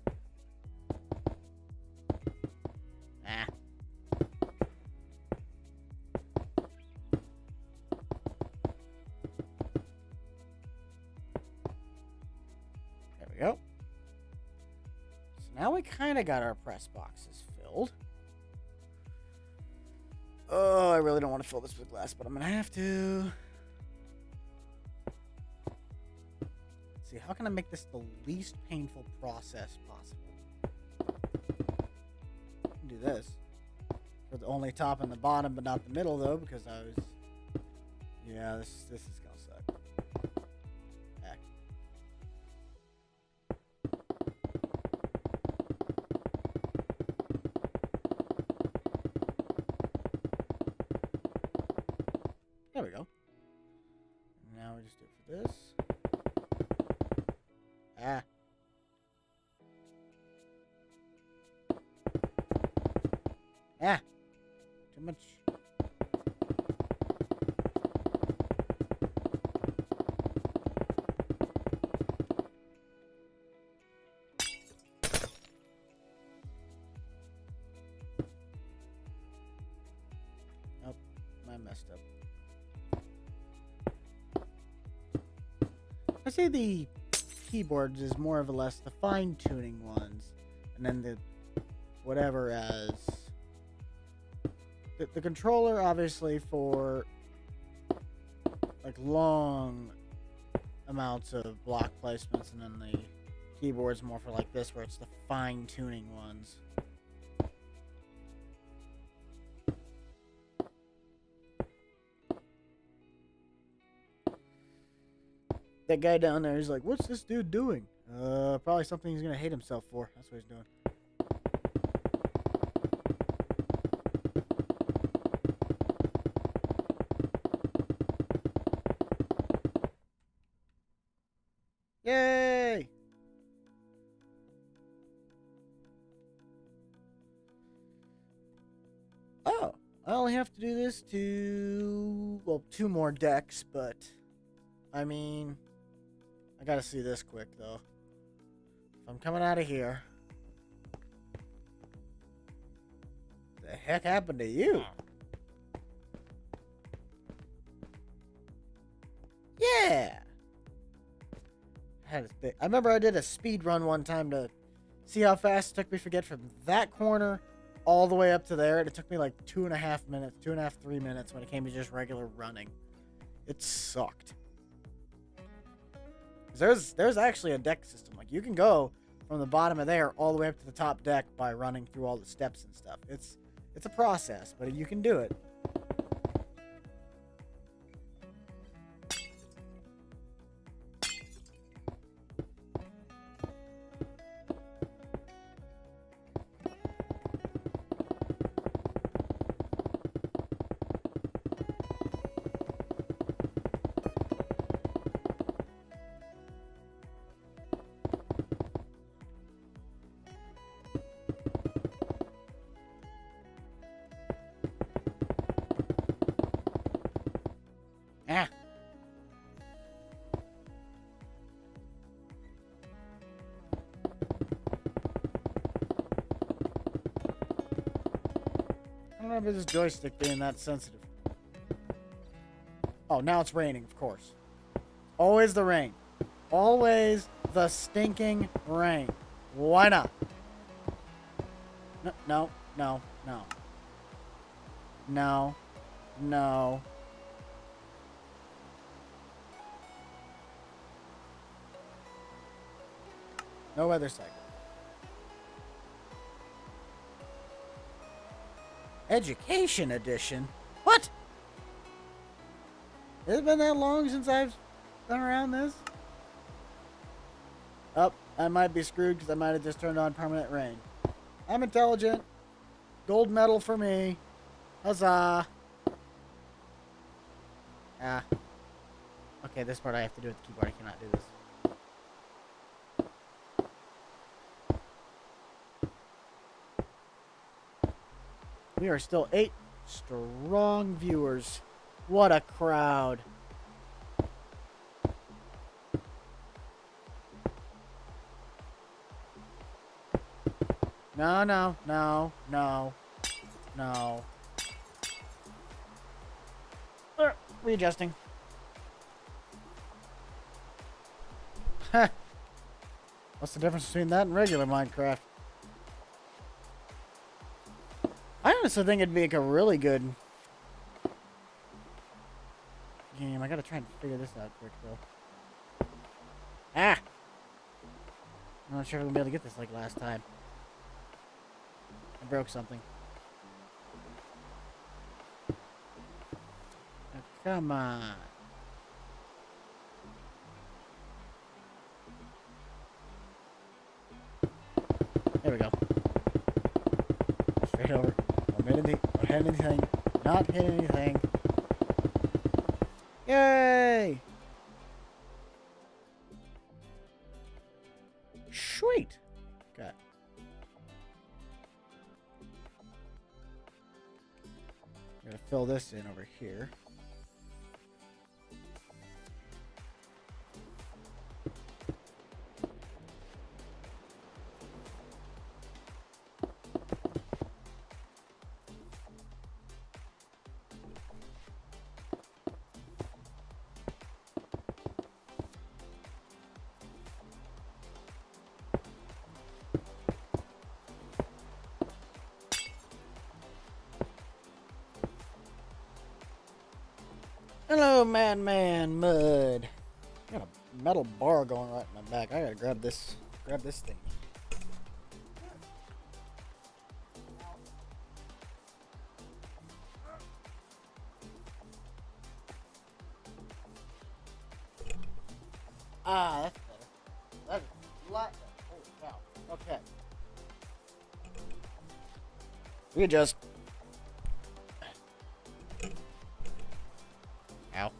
There we go. So now we kind of got our press boxes filled. Oh, I really don't want to fill this with glass, but I'm going to have to. Let's see, how can I make this the least painful process possible? Do this. for the only top and the bottom, but not the middle though, because I was. Yeah, this is gonna suck. Heck. There we go. Now we just do it for this. Ah. Ah. Too much. Nope. I messed up. I say the keyboards is more or less the fine-tuning ones, and then the whatever as the controller obviously for like long amounts of block placements, and then the keyboard's more for like this where it's the fine-tuning ones. That guy down there is like, what's this dude doing? Probably something he's gonna hate himself for. That's what he's doing. Yay! Oh, I only have to do this to, well, 2 more decks, but I mean, I gotta see this quick, though. If I'm coming out of here... What the heck happened to you? Yeah! I remember I did a speed run one time to see how fast it took me to get from that corner all the way up to there. And it took me like 2.5 minutes, 2.5, 3 minutes when it came to just regular running. It sucked. There's actually a deck system. Like, you can go from the bottom of there all the way up to the top deck by running through all the steps and stuff. It's a process, but you can do it. Ah. I don't know if it's this joystick being that sensitive. Oh, now it's raining, of course. Always the rain. Always the stinking rain. Why not? No, no, no, no. No. No. No weather cycle. Education edition? What? Has it been that long since I've been around this? Oh, I might be screwed because I might have just turned on permanent rain. I'm intelligent. Gold medal for me. Huzzah. Ah. Okay, this part I have to do with the keyboard. I cannot do this. We are still 8 strong viewers. What a crowd. No, no, no, no, no. Readjusting. What's the difference between that and regular Minecraft? I honestly think it'd be like a really good game. I gotta try and figure this out quick, though. Ah! I'm not sure if I'm gonna be able to get this like last time. I broke something. Come on. There we go. Straight over. Don't hit anything. Not hit anything. Yay! Sweet. Okay. I'm gonna fill this in over here. Hello, Madman Mud. I got a metal bar going right in my back. I gotta grab this thing. Ah, that's better. That is a lot better. Holy cow. Okay. Readjust. Ow.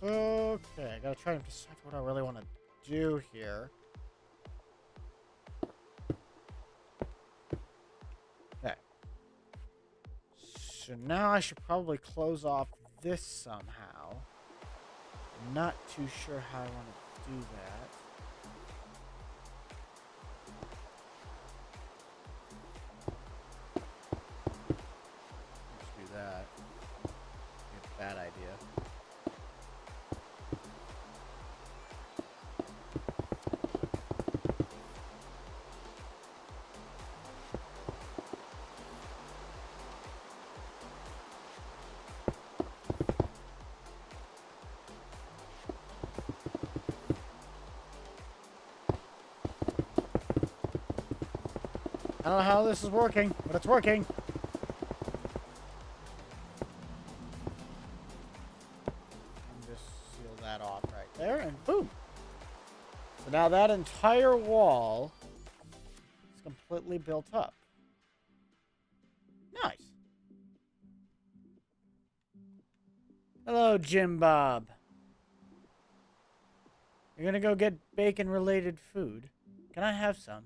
Okay, I gotta try to decide what I really want to do here. Okay. So now I should probably close off this somehow. I'm not too sure how I want to do that. Let's do that. It's a bad idea. I don't know how this is working, but it's working. And just seal that off right there, and boom. So now that entire wall is completely built up. Nice. Hello, Jim Bob. You're gonna go get bacon-related food. Can I have some?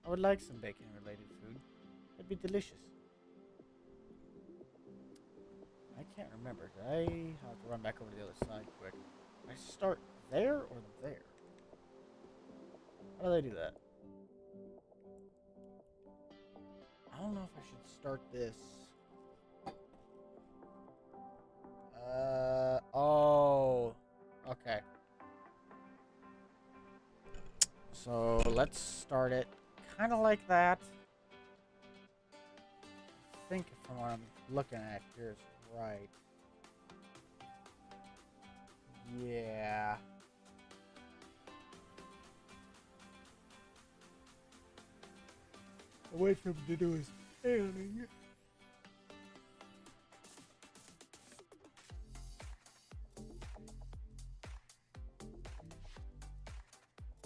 I would like some bacon-related food. That'd be delicious. I can't remember. Did I have to run back over to the other side quick? Did I start there or there? How do they do that? I don't know if I should start this. Oh. Okay. So let's start it kind of like that. I think from what I'm looking at here is right. Yeah. The way for him to do is standing.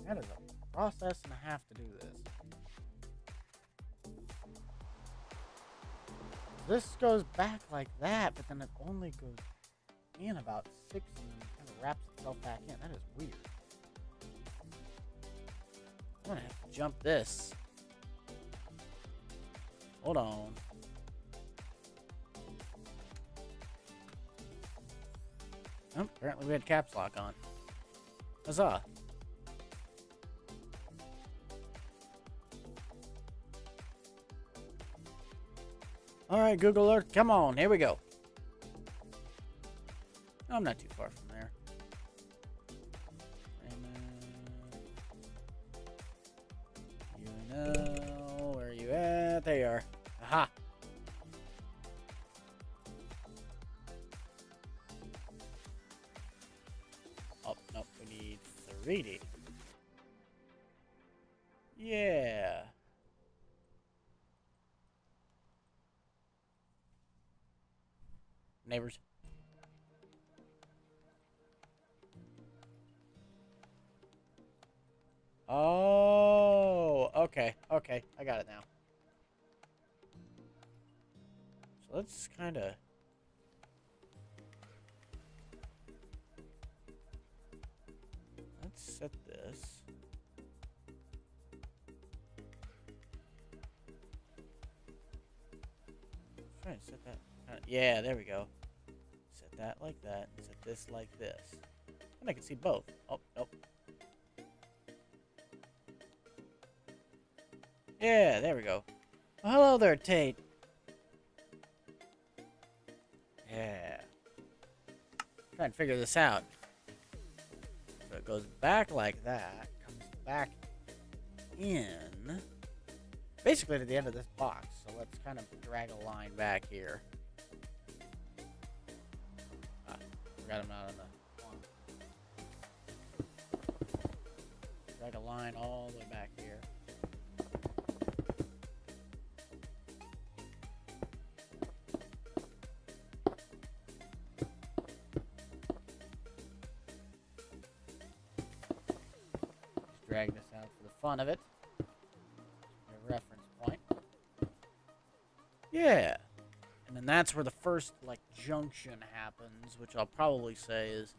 That is a process and a half to do this. This goes back like that, but then it only goes in about 6 and kind of wraps itself back in. That is weird. I'm gonna have to jump this. Hold on. Oh, apparently we had caps lock on. Huzzah. Alright, Google Earth, come on, here we go. I'm not too far from there. You know, where are you at? There you are. Aha! Oh, no, we need 3D. Yeah. neighbors. Oh, okay, okay, I got it now. So let's kind of... Let's set this. Try and set that. Yeah, there we go. Set that like that, and set this like this. And I can see both. Oh, nope. Yeah, there we go. Oh, hello there, Tate. Yeah. Try and figure this out. So it goes back like that, comes back in, basically to the end of this box. So let's kind of drag a line back here. Forgot I'm not on the one. Drag a line all the way back here. Drag this out for the fun of it. A reference point. Yeah. And then that's where the first, like, junction happens, which I'll probably say is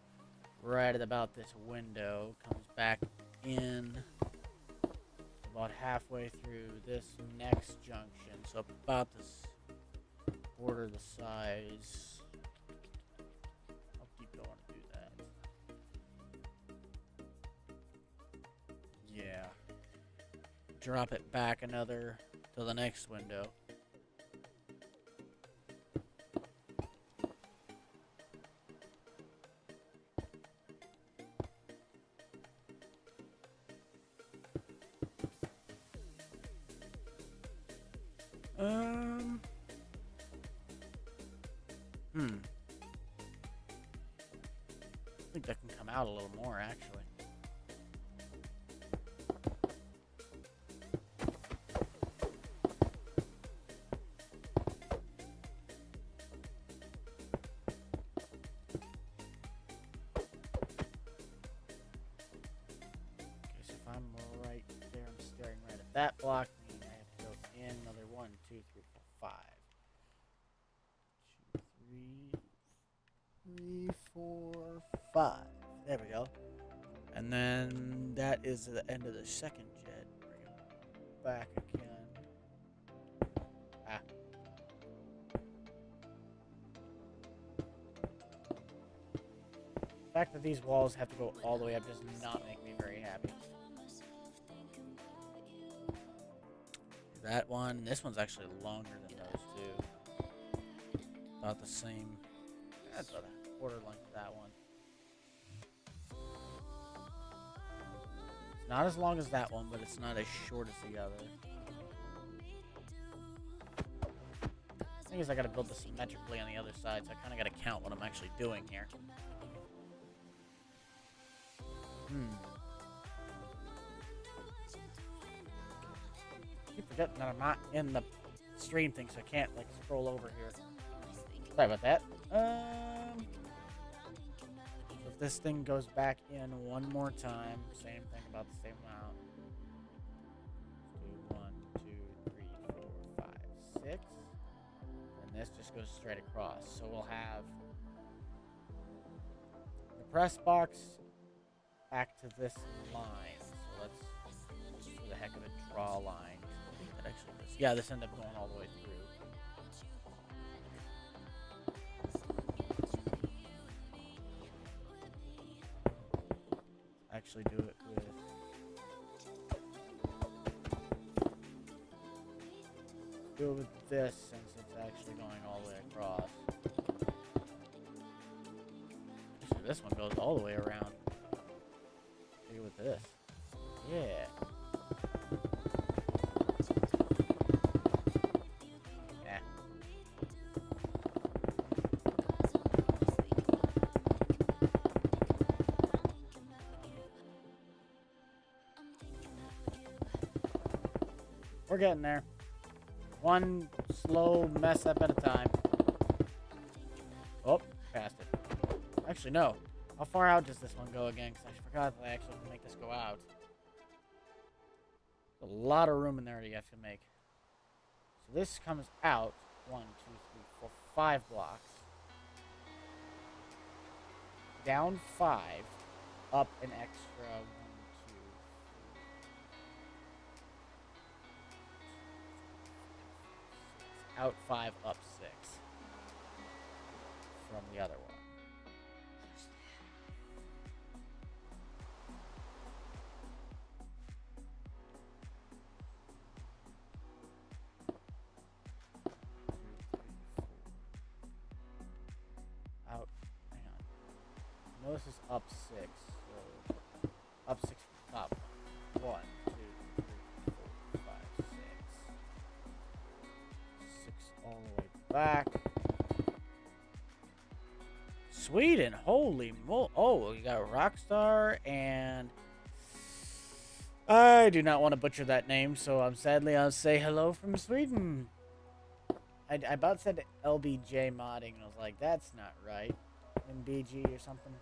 right at about this window. Comes back in about halfway through this next junction. So about this quarter the size. I'll keep going to do that. Yeah. Drop it back another to the next window. I think that can come out a little more, actually. Okay, so if I'm right there, I'm staring right at that block, meaning I have to go in another 1, 2, 3, 4, 5. 2, 3, 4, 5. There we go. And then that is the end of the second jet. Bring it back again. Ah. The fact that these walls have to go all the way up does not make me very happy. That one, this one's actually longer than those two. About the same. That's about a quarter length of that one. It's not as long as that one, but it's not as short as the other. The thing is, I gotta build this symmetrically on the other side, so I kinda gotta count what I'm actually doing here. I keep forgetting that I'm not in the stream thing, so I can't, like, scroll over here. Sorry about that. So if this thing goes back in one more time, same thing, about the same amount. Let's do 1, 2, 3, 4, 5, 6. And this just goes straight across. So we'll have the press box back to this line. So let's, just for the heck of it, draw a line. I think that actually does. Yeah, this ended up going all the way through. Actually do it with this, since it's actually going all the way across. Actually, this one goes all the way around. Do with this. Yeah. Yeah. We're getting there. One slow mess up at a time. Oh, Actually, no. How far out does this one go again? Because I forgot that I actually have to make this go out. A lot of room in there you have to make. So this comes out 1, 2, 3, 4, 5 blocks. Down 5. Up an extra 1, 2, 3, out 5, up 6. From the other one. Out. Hang on. No, this is up 6. So up 6 from the top. 1, 2, 3, 4, 5, 6. 6 all the way back. Sweden, holy mo! Oh, you got Rockstar, and I do not want to butcher that name, so I'll say hello from Sweden. I about said LBJ modding, and I was like, that's not right. MBG or something.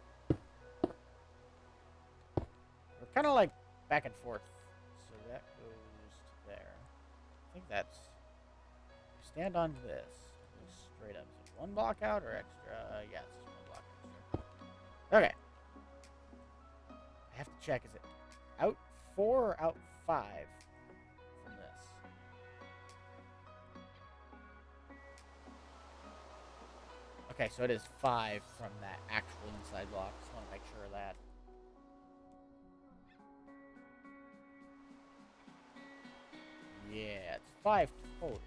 We're kind of like back and forth, so that goes to there. I think that's. Stand on this. Straight up. Is it 1 block out or extra? Yeah, it's just 1 block extra. Okay. I have to check. Is it out 4 or out 5 from this? Okay, so it is 5 from that actual inside block. Just want to make sure of that. Yeah, it's 5 total.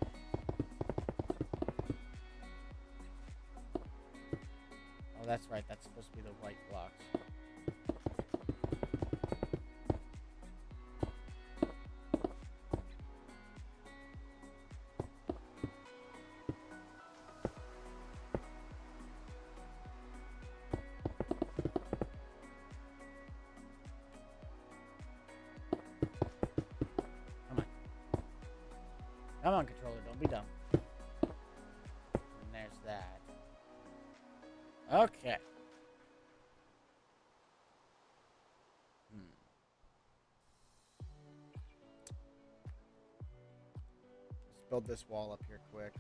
Oh, that's right. That's supposed to be the white blocks. Come on. Come on, controller. Don't be dumb. And there's that. Okay. Let's build this wall up here quick.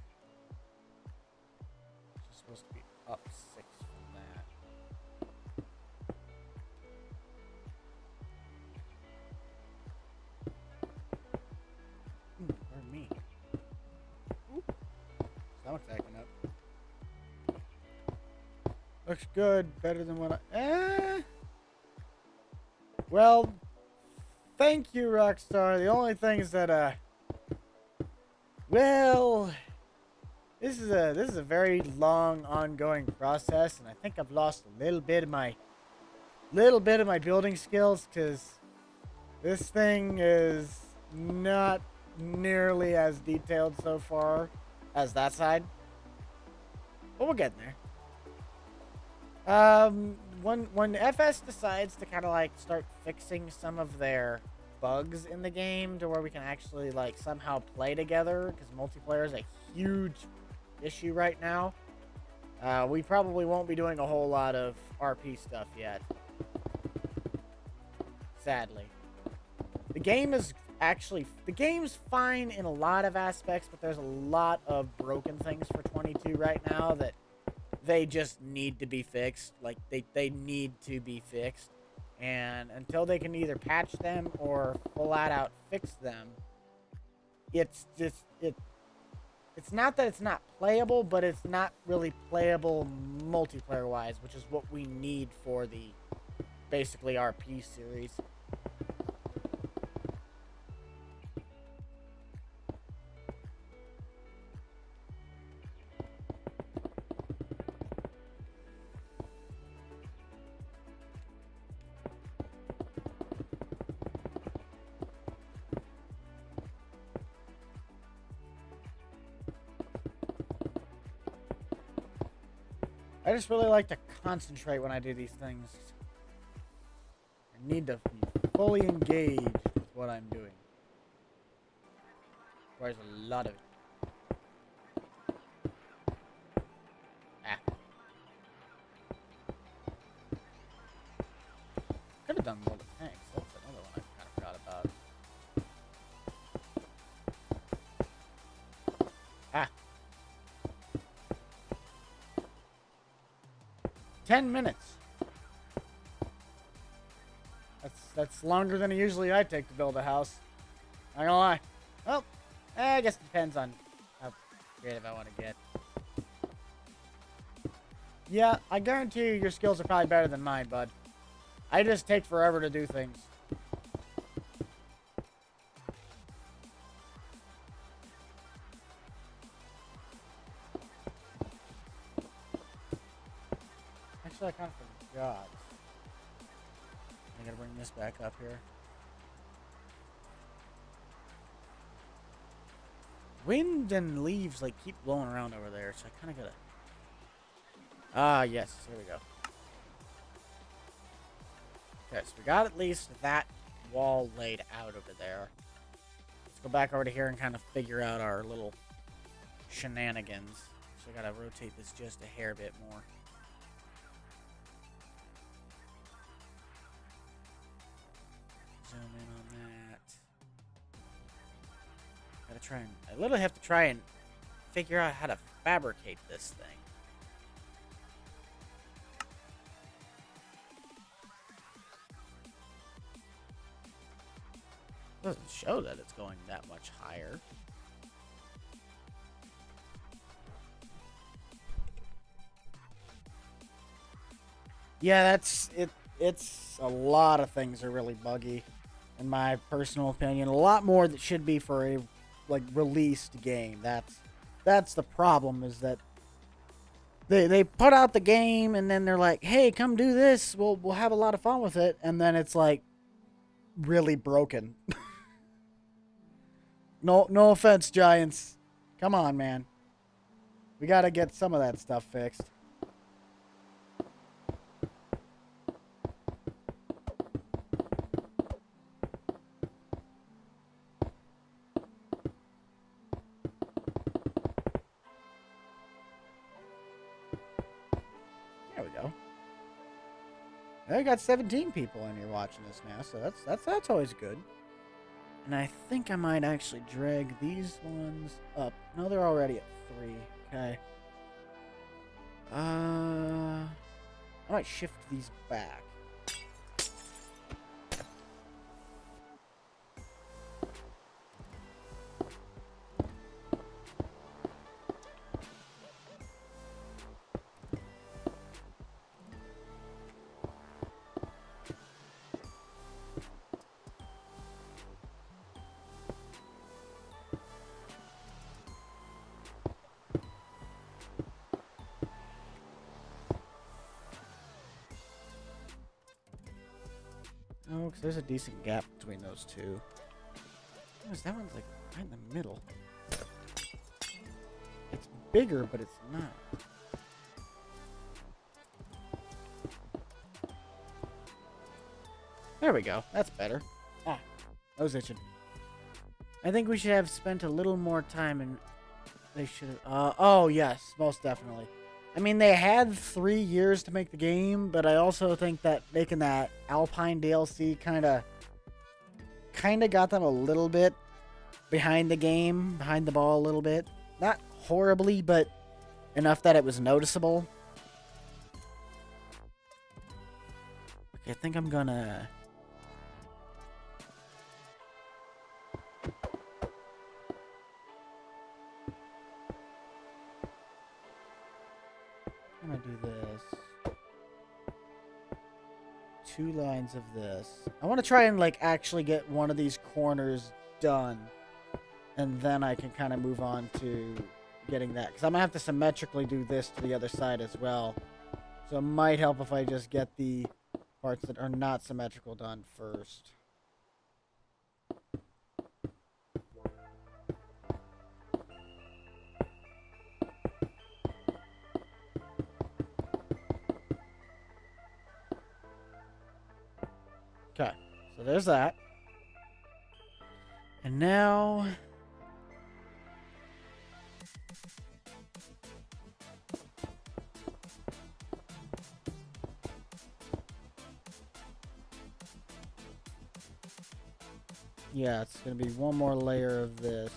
It's supposed to be up 6 from that. Pardon me. Ooh. Stomach's acting up. Looks good. Better than what I... Well, thank you, Rockstar. The only thing is that, well, this is a very long, ongoing process, and I think I've lost a little bit of my building skills, because this thing is not nearly as detailed so far as that side. But we're getting there. When FS decides to kind of like start fixing some of their bugs in the game to where we can actually like somehow play together, because multiplayer is a huge issue right now, we probably won't be doing a whole lot of RP stuff yet. Sadly. The game's fine in a lot of aspects, but there's a lot of broken things for 22 right now that they just need to be fixed. Like, they need to be fixed. And until they can either patch them or flat out fix them, it's just, it's not that it's not playable, but it's not really playable multiplayer-wise, which is what we need for the, basically, RP series. I just really like to concentrate when I do these things. I need to be fully engaged with what I'm doing. Requires a lot of it. Ah. have done more with tanks. That's another one I kind of forgot about. Ah. 10 minutes. That's longer than usually I take to build a house. Not gonna lie. Well, I guess it depends on how creative I want to get. Yeah, I guarantee you your skills are probably better than mine, bud. I just take forever to do things. Actually, I kind of forgot. I gotta bring this back up here. Wind and leaves like keep blowing around over there, so I kind of gotta. Ah, yes, here we go. Okay, so we got at least that wall laid out over there. Let's go back over to here and kind of figure out our little shenanigans. So I gotta rotate this just a hair bit more. Zoom in on that. Gotta try and... I literally have to try and figure out how to fabricate this thing. Doesn't show that it's going that much higher. Yeah, that's it. It's a lot of things are really buggy, in my personal opinion. A lot more that should be for a like released game. That's the problem, is that they put out the game and then they're like, "Hey, come do this. We'll have a lot of fun with it," and then it's like really broken. No offense, Giants. Come on, man. We gotta get some of that stuff fixed. There we go. I got 17 people in here watching this now, so that's always good. And I think I might actually drag these ones up. No, they're already at 3. Okay. I might shift these back. Oh, because there's a decent gap between those two. That one's like right in the middle. It's bigger, but it's not. There we go. That's better. Ah, I was itching. I think we should have spent a little more time and they should have... oh, yes, most definitely. I mean, they had 3 years to make the game, but I also think that making that Alpine DLC kind of got them a little bit behind the game, behind the ball a little bit. Not horribly, but enough that it was noticeable. Okay, I think I'm gonna... I'm gonna do this. 2 lines of this. I want to try and like actually get one of these corners done, and then I can kind of move on to getting that, because I'm gonna have to symmetrically do this to the other side as well. So it might help if I just get the parts that are not symmetrical done first. Okay, so there's that. And now... Yeah, it's gonna be one more layer of this.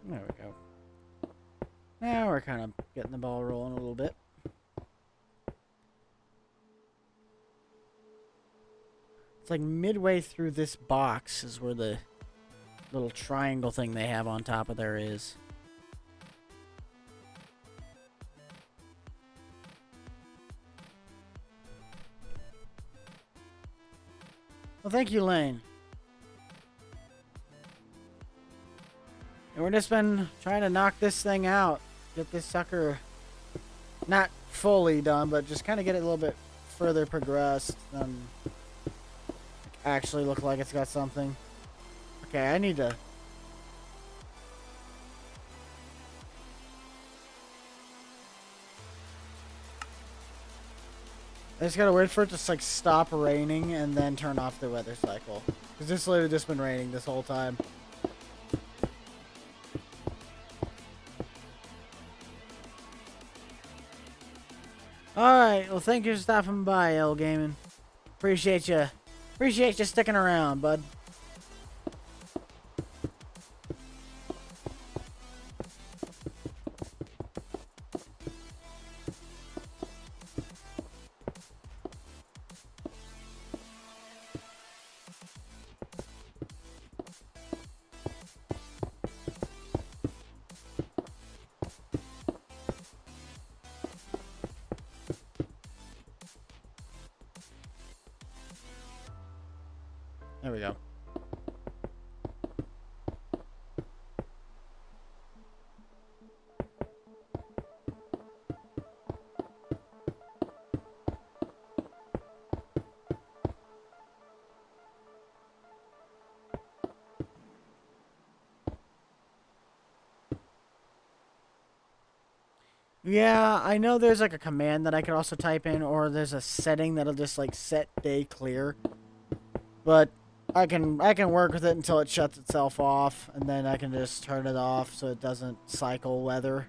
There we go. Now we're kind of getting the ball rolling a little bit. It's like midway through this box is where the little triangle thing they have on top of there is. Well, thank you, Lane. And we're just been trying to knock this thing out. Get this sucker not fully done, but just kind of get it a little bit further progressed than actually look like it's got something. Okay, I need to... I just gotta wait for it to like stop raining and then turn off the weather cycle. Because it's literally just been raining this whole time. Alright, well thank you for stopping by, L Gaming. Appreciate you. Appreciate you sticking around, bud. There we go. Yeah, I know there's like a command that I could also type in, or there's a setting that'll just like set day clear. But I can work with it until it shuts itself off, and then I can just turn it off so it doesn't cycle weather.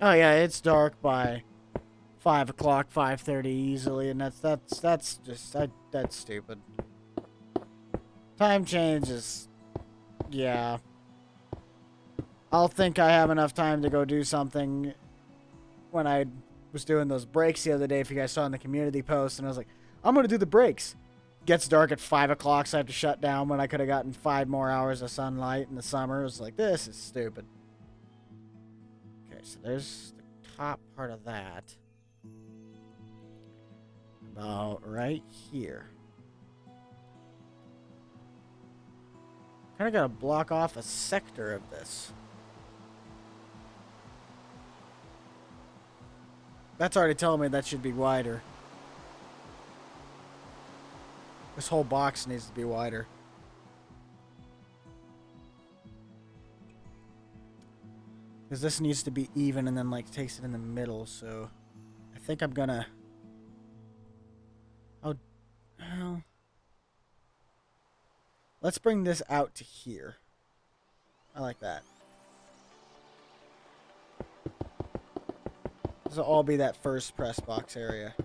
Oh yeah, it's dark by 5 o'clock, 5:30 easily, and that's just that's stupid. Time change is, yeah. I'll think I have enough time to go do something when I was doing those breaks the other day, if you guys saw in the community post, and I was like, I'm gonna do the breaks. Gets dark at 5 o'clock, so I have to shut down when I could have gotten 5 more hours of sunlight in the summer. It was like, this is stupid. So there's the top part of that. About right here. Kind of got to block off a sector of this. That's already telling me that should be wider. This whole box needs to be wider. Because this needs to be even and then like takes it in the middle, so I think I'm gonna... Oh, well... Let's bring this out to here. I like that. This will all be that first press box area.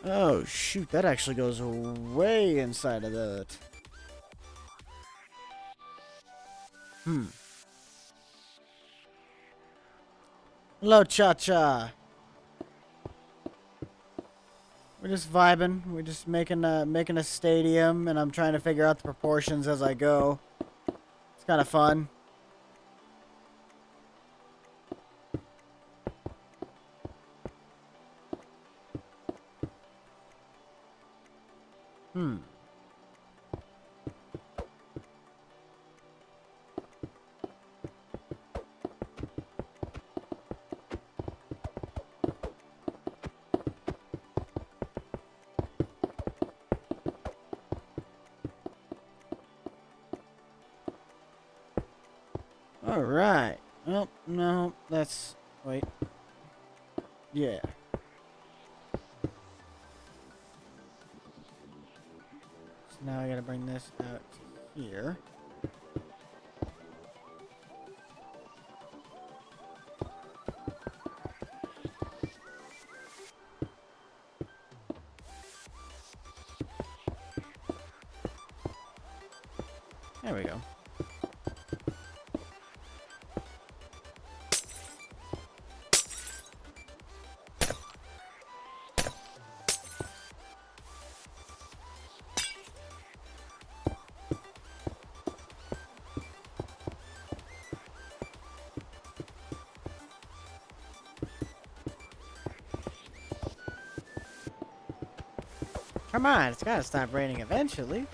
Oh, shoot. That actually goes way inside of that. Hello, Cha-Cha. We're just vibing. We're just making a stadium, and I'm trying to figure out the proportions as I go. It's kind of fun. Alright. Oh, no, that's... Wait. Yeah. So now I gotta bring this out here. There we go. Come on, it's gotta stop raining eventually.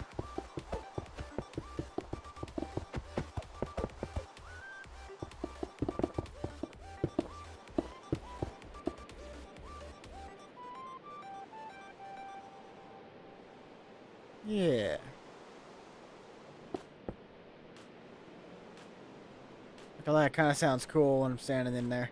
Yeah. Well, that kind of sounds cool when I'm standing in there.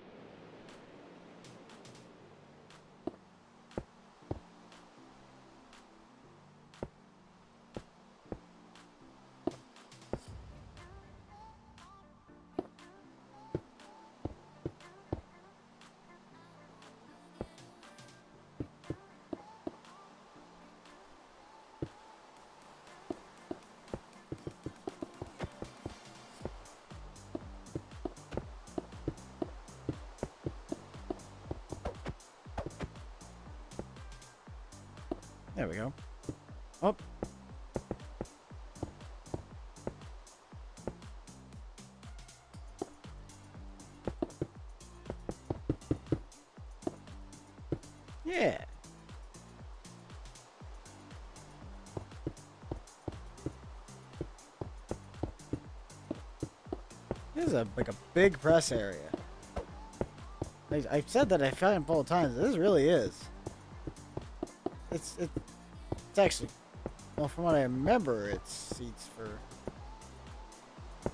There we go. Oh. Yeah. This is like a big press area. I've said that a handful of times. This really is. It's actually, well, from what I remember, it's seats for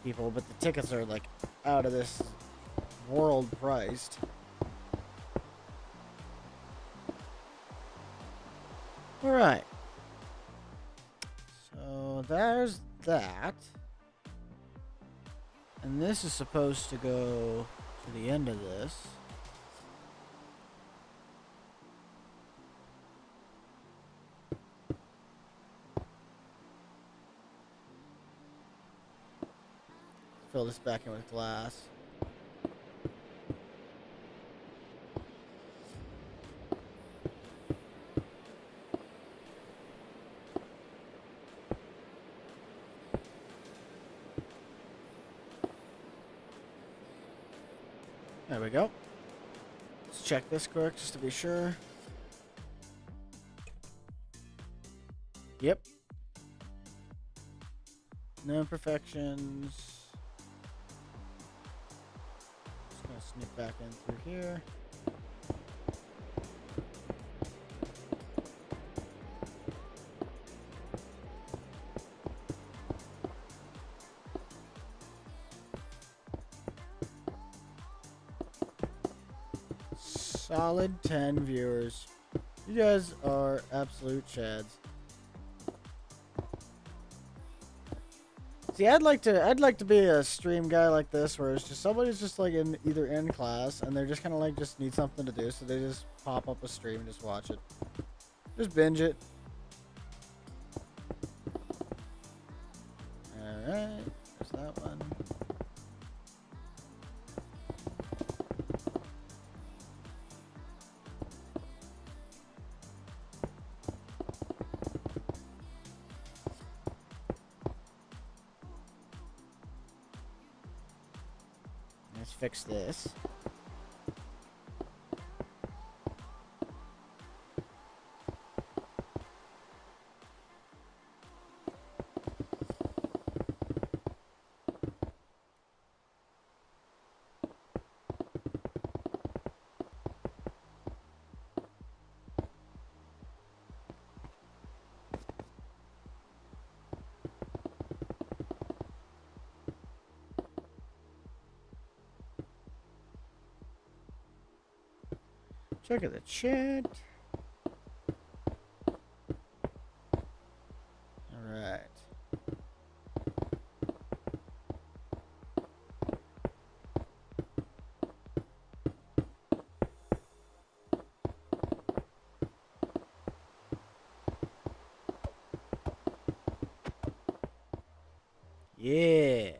people, but the tickets are like out of this world priced. All right. So there's that. And this is supposed to go to the end of this. Fill this back in with glass. There we go. check this quick just to be sure. Yep. No imperfections. Just gonna sneak back in through here. Solid 10 viewers. You guys are absolute chads. See, I'd like to be a stream guy like this, where it's just somebody's just like either in class and they're just kind of like just need something to do, so they just pop up a stream and just watch it, just binge it. All right, there's that one. Let's fix this. Check out the chat. All right. Yeah.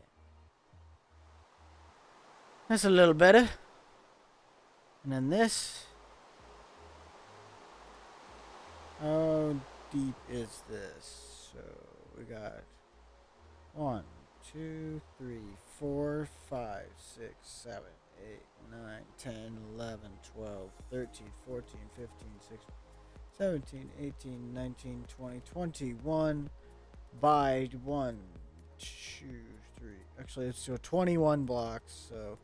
That's a little better. And then this. How deep is this? So we got 1, 2, 3, 4, 5, 6, 7, 8, 9, 10, 11, 12, 13, 14, 15, 16, 17, 18, 19, 20, 21 by 1, 2, 3. Actually, it's 21 blocks. So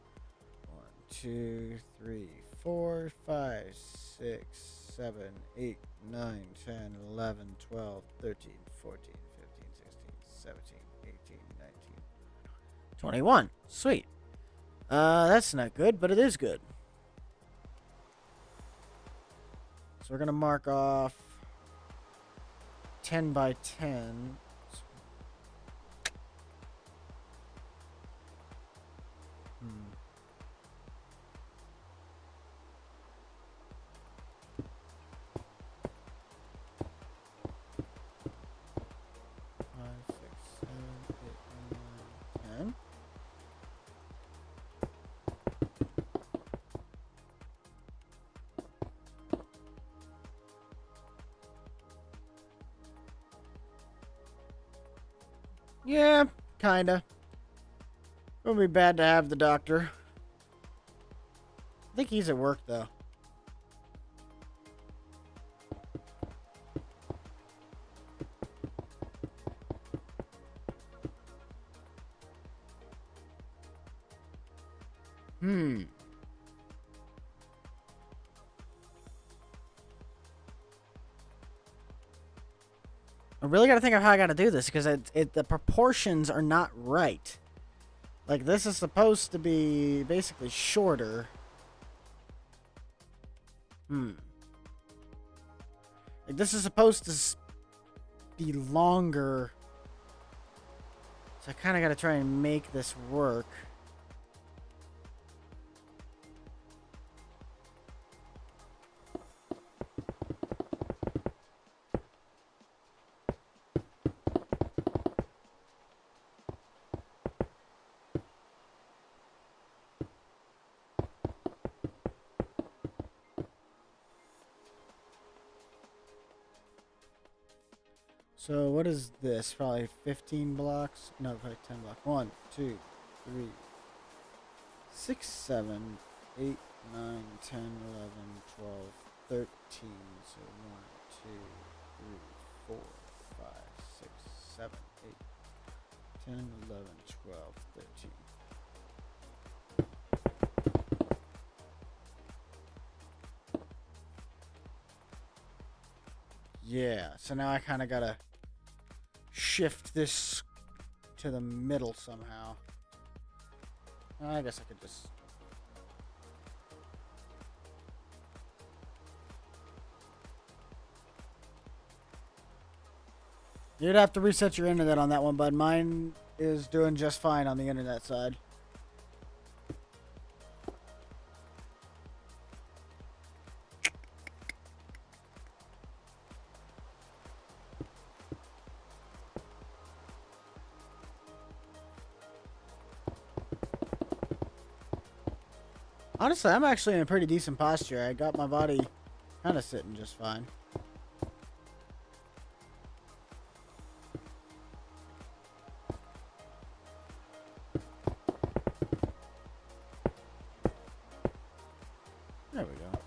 1, 2, 3, 4, 5, 6, 7, 8, 9, 10, 11, 12, 13, 14, 15, 16, 17, 18, 19, 21. Sweet. That's not good, but it is good. So we're going to mark off 10 by 10. Yeah, kinda. It would be bad to have the doctor. I think he's at work, though. I really gotta think of how I gotta do this, because the proportions are not right. Like, this is supposed to be basically shorter. Like, this is supposed to be longer. So I kind of gotta try and make this work. So what is this? Probably 15 blocks? No, probably 10 blocks. 1, 2, 3, 6, 7, 8, 9, 10, 11, 12, 13. So 1, 2, 3, 4, 5, 6, 7, 8, 10, 11, 12, 13. Yeah, so now I kind of gotta shift this to the middle somehow. I guess I could just... You'd have to reset your internet on that one, bud. Mine is doing just fine on the internet side. Honestly, I'm actually in a pretty decent posture. I got my body kind of sitting just fine. There we go.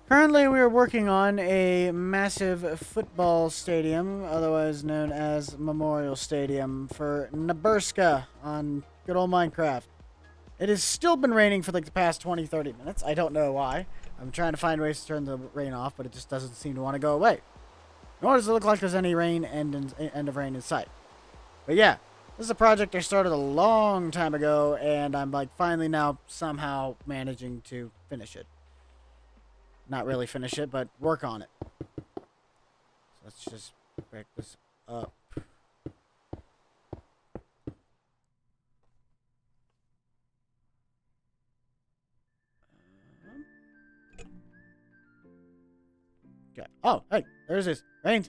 Currently, we are working on a massive football stadium, otherwise known as Memorial Stadium, for Nebraska on good old Minecraft. It has still been raining for like the past 20-30 minutes. I don't know why. I'm trying to find ways to turn the rain off, but it just doesn't seem to want to go away. Nor does it look like there's any end of rain in sight. But yeah, this is a project I started a long time ago, and I'm like finally now somehow managing to finish it. Not really finish it, but work on it. So let's just back this up. Okay. Oh, hey, there's this. Rains.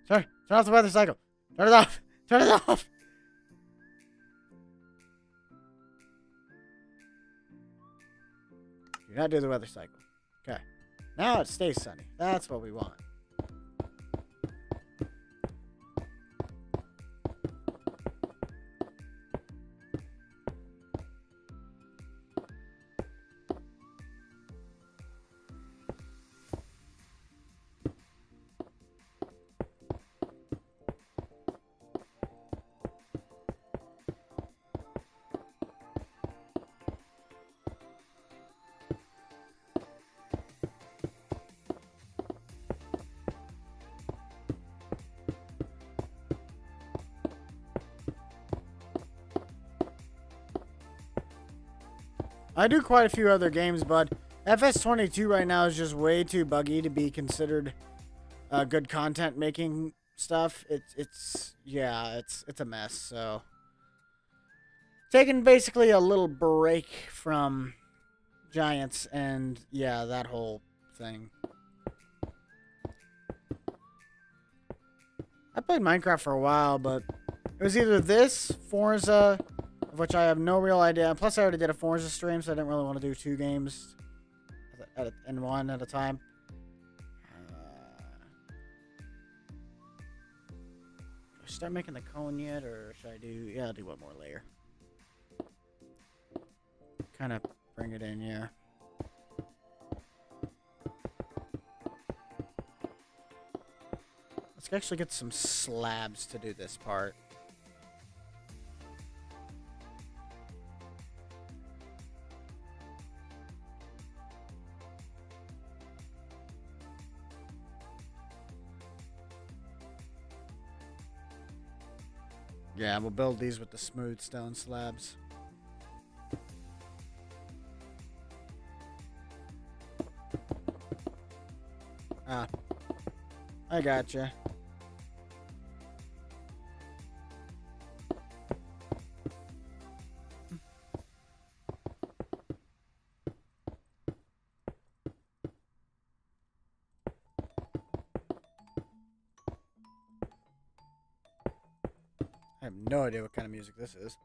Sorry, turn off the weather cycle. Turn it off. Turn it off. Do not do the weather cycle. Okay. Now it stays sunny. That's what we want. I do quite a few other games, but FS22 right now is just way too buggy to be considered good content making stuff. It's a mess. So taking basically a little break from Giants and yeah, that whole thing. I played Minecraft for a while, but it was either this, Forza, of which I have no real idea. Plus, I already did a Forza stream, so I didn't really want to do 2 games in one at a time. Should I start making the cone yet, or should I do... Yeah, I'll do one more layer. Kind of bring it in, yeah. Let's actually get some slabs to do this part. Yeah, we'll build these with the smooth stone slabs. Ah, I gotcha. I have no idea what kind of music this is.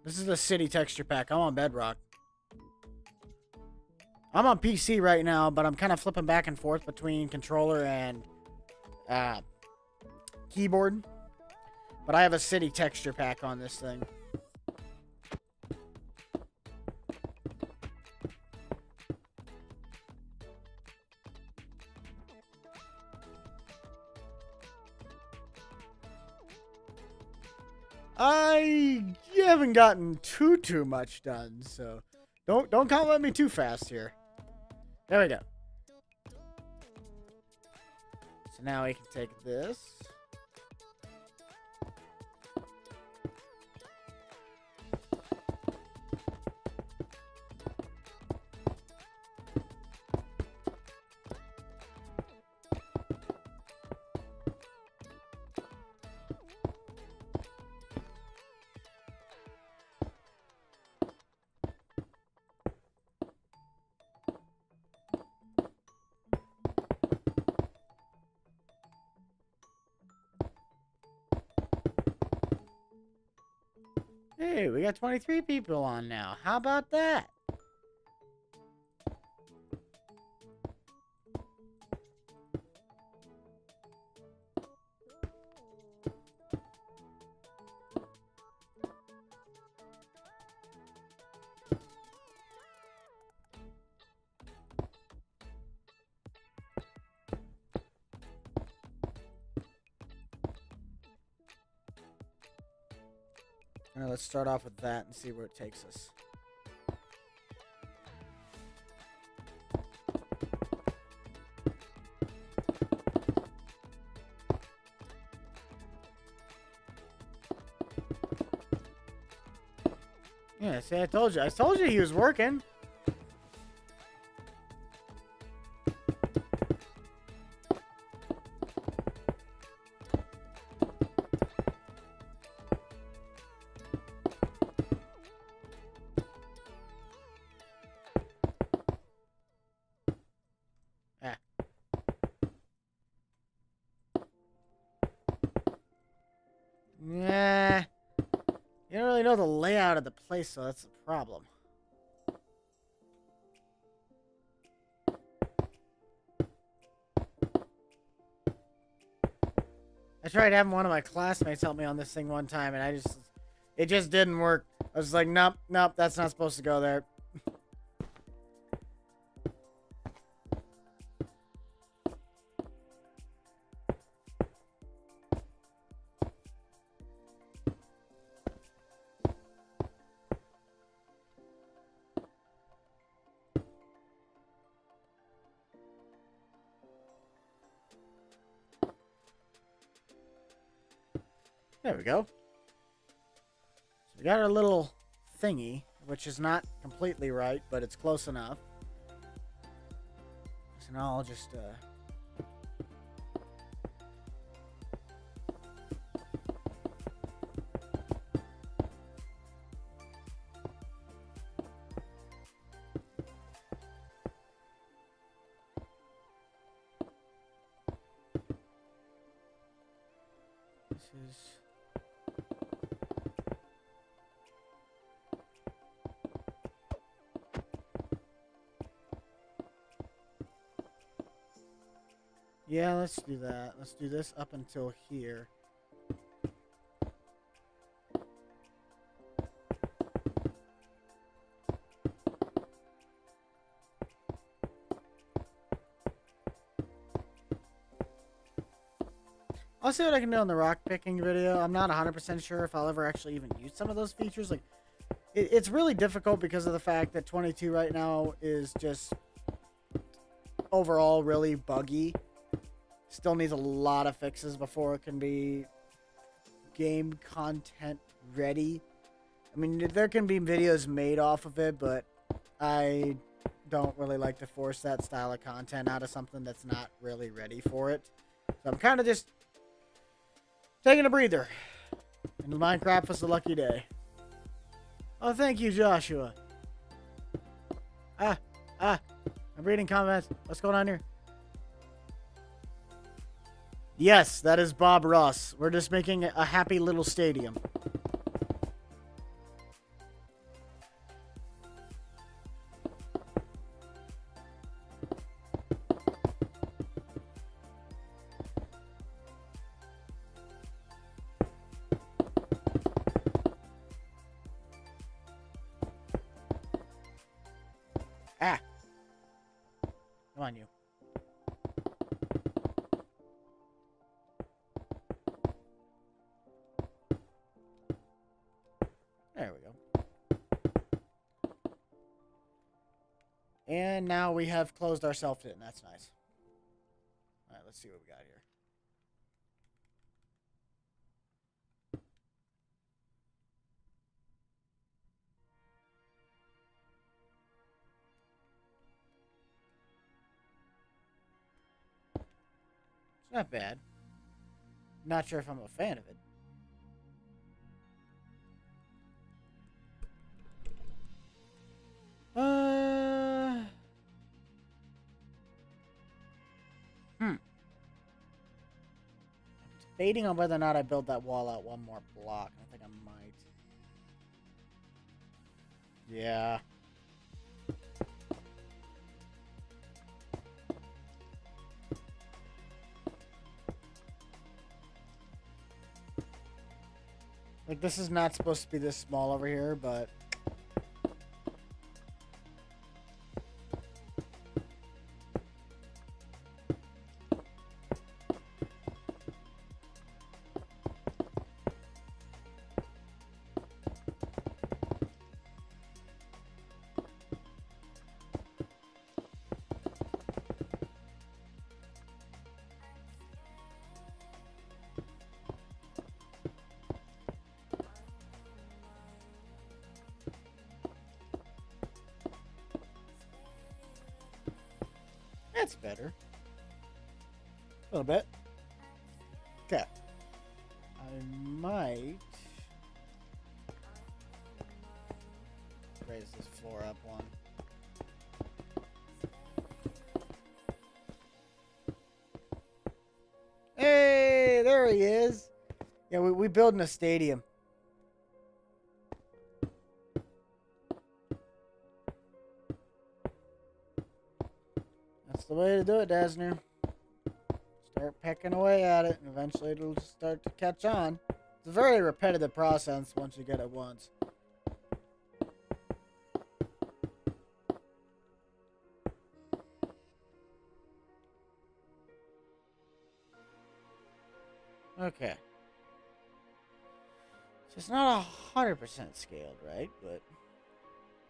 This is the city texture pack. I'm on Bedrock. I'm on PC right now, but I'm kind of flipping back and forth between controller and keyboard. But I have a city texture pack on this thing. I haven't gotten too much done, so don't compliment me too fast here. There we go. So now we can take this. Hey, we got 23 people on now. How about that? All right, let's start off with that and see where it takes us. Yeah, see, I told you. I told you he was working. Nah. You don't really know the layout of the place, so that's the problem. I tried having one of my classmates help me on this thing one time, and it just didn't work. I was like, nope, that's not supposed to go there. There we go. So we got our little thingy, which is not completely right, but it's close enough. So now I'll just this is yeah, let's do that. Let's do this up until here. I'll see what I can do on the rock picking video. I'm not 100% sure if I'll ever actually even use some of those features. Like, it's really difficult because of the fact that 22 right now is just overall really buggy. Still needs a lot of fixes before it can be game content ready. I mean, there can be videos made off of it, but I don't really like to force that style of content out of something that's not really ready for it. So I'm kind of just taking a breather. And Minecraft was a lucky day. Oh, thank you, Joshua. I'm reading comments. What's going on here? Yes, that is Bob Ross. We're just making a happy little stadium. Ah. Come on, you. There we go. And now we have closed ourselves in. That's nice. Alright, let's see what we got here. It's not bad. Not sure if I'm a fan of it. Debating on whether or not I build that wall out one more block. I think I might. Yeah. Like, this is not supposed to be this small over here, but... That's better. A little bit. Okay. I might raise this floor up one. Hey, there he is. Yeah, we building a stadium. That's the way to do it, Dasner. Start pecking away at it, and eventually it'll start to catch on. It's a very repetitive process once you get it once. Okay. So it's not 100% scaled, right? But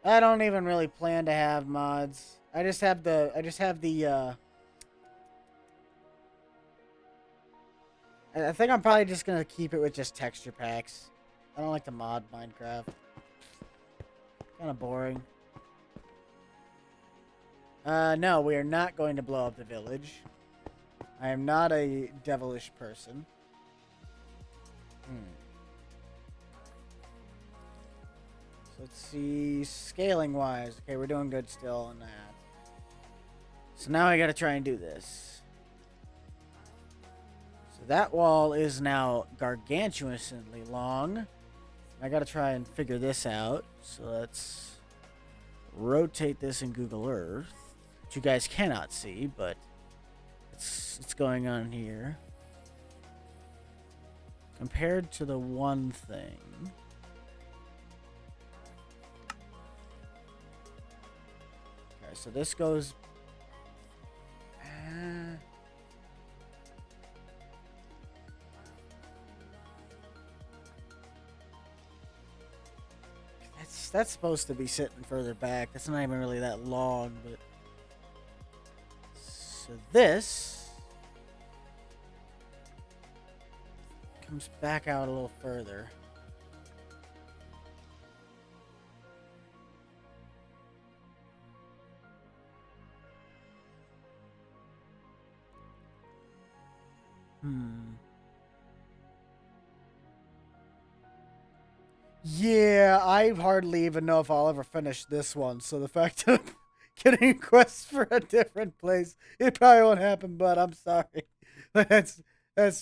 I don't even really plan to have mods. I just have the I think I'm probably just gonna keep it with just texture packs. I don't like to mod Minecraft. Kinda boring. No, we are not going to blow up the village. I am not a devilish person. So let's see, scaling wise. Okay, we're doing good still on that. So now I gotta try and do this. So that wall is now gargantuously long. I gotta try and figure this out. So let's rotate this in Google Earth, which you guys cannot see, but it's going on here. Compared to the one thing. Okay, so this goes... That's supposed to be sitting further back. That's not even really that long, but... So this... comes back out a little further. Yeah, I hardly even know if I'll ever finish this one. So the fact of getting requests for a different place. It probably won't happen, but I'm sorry. That's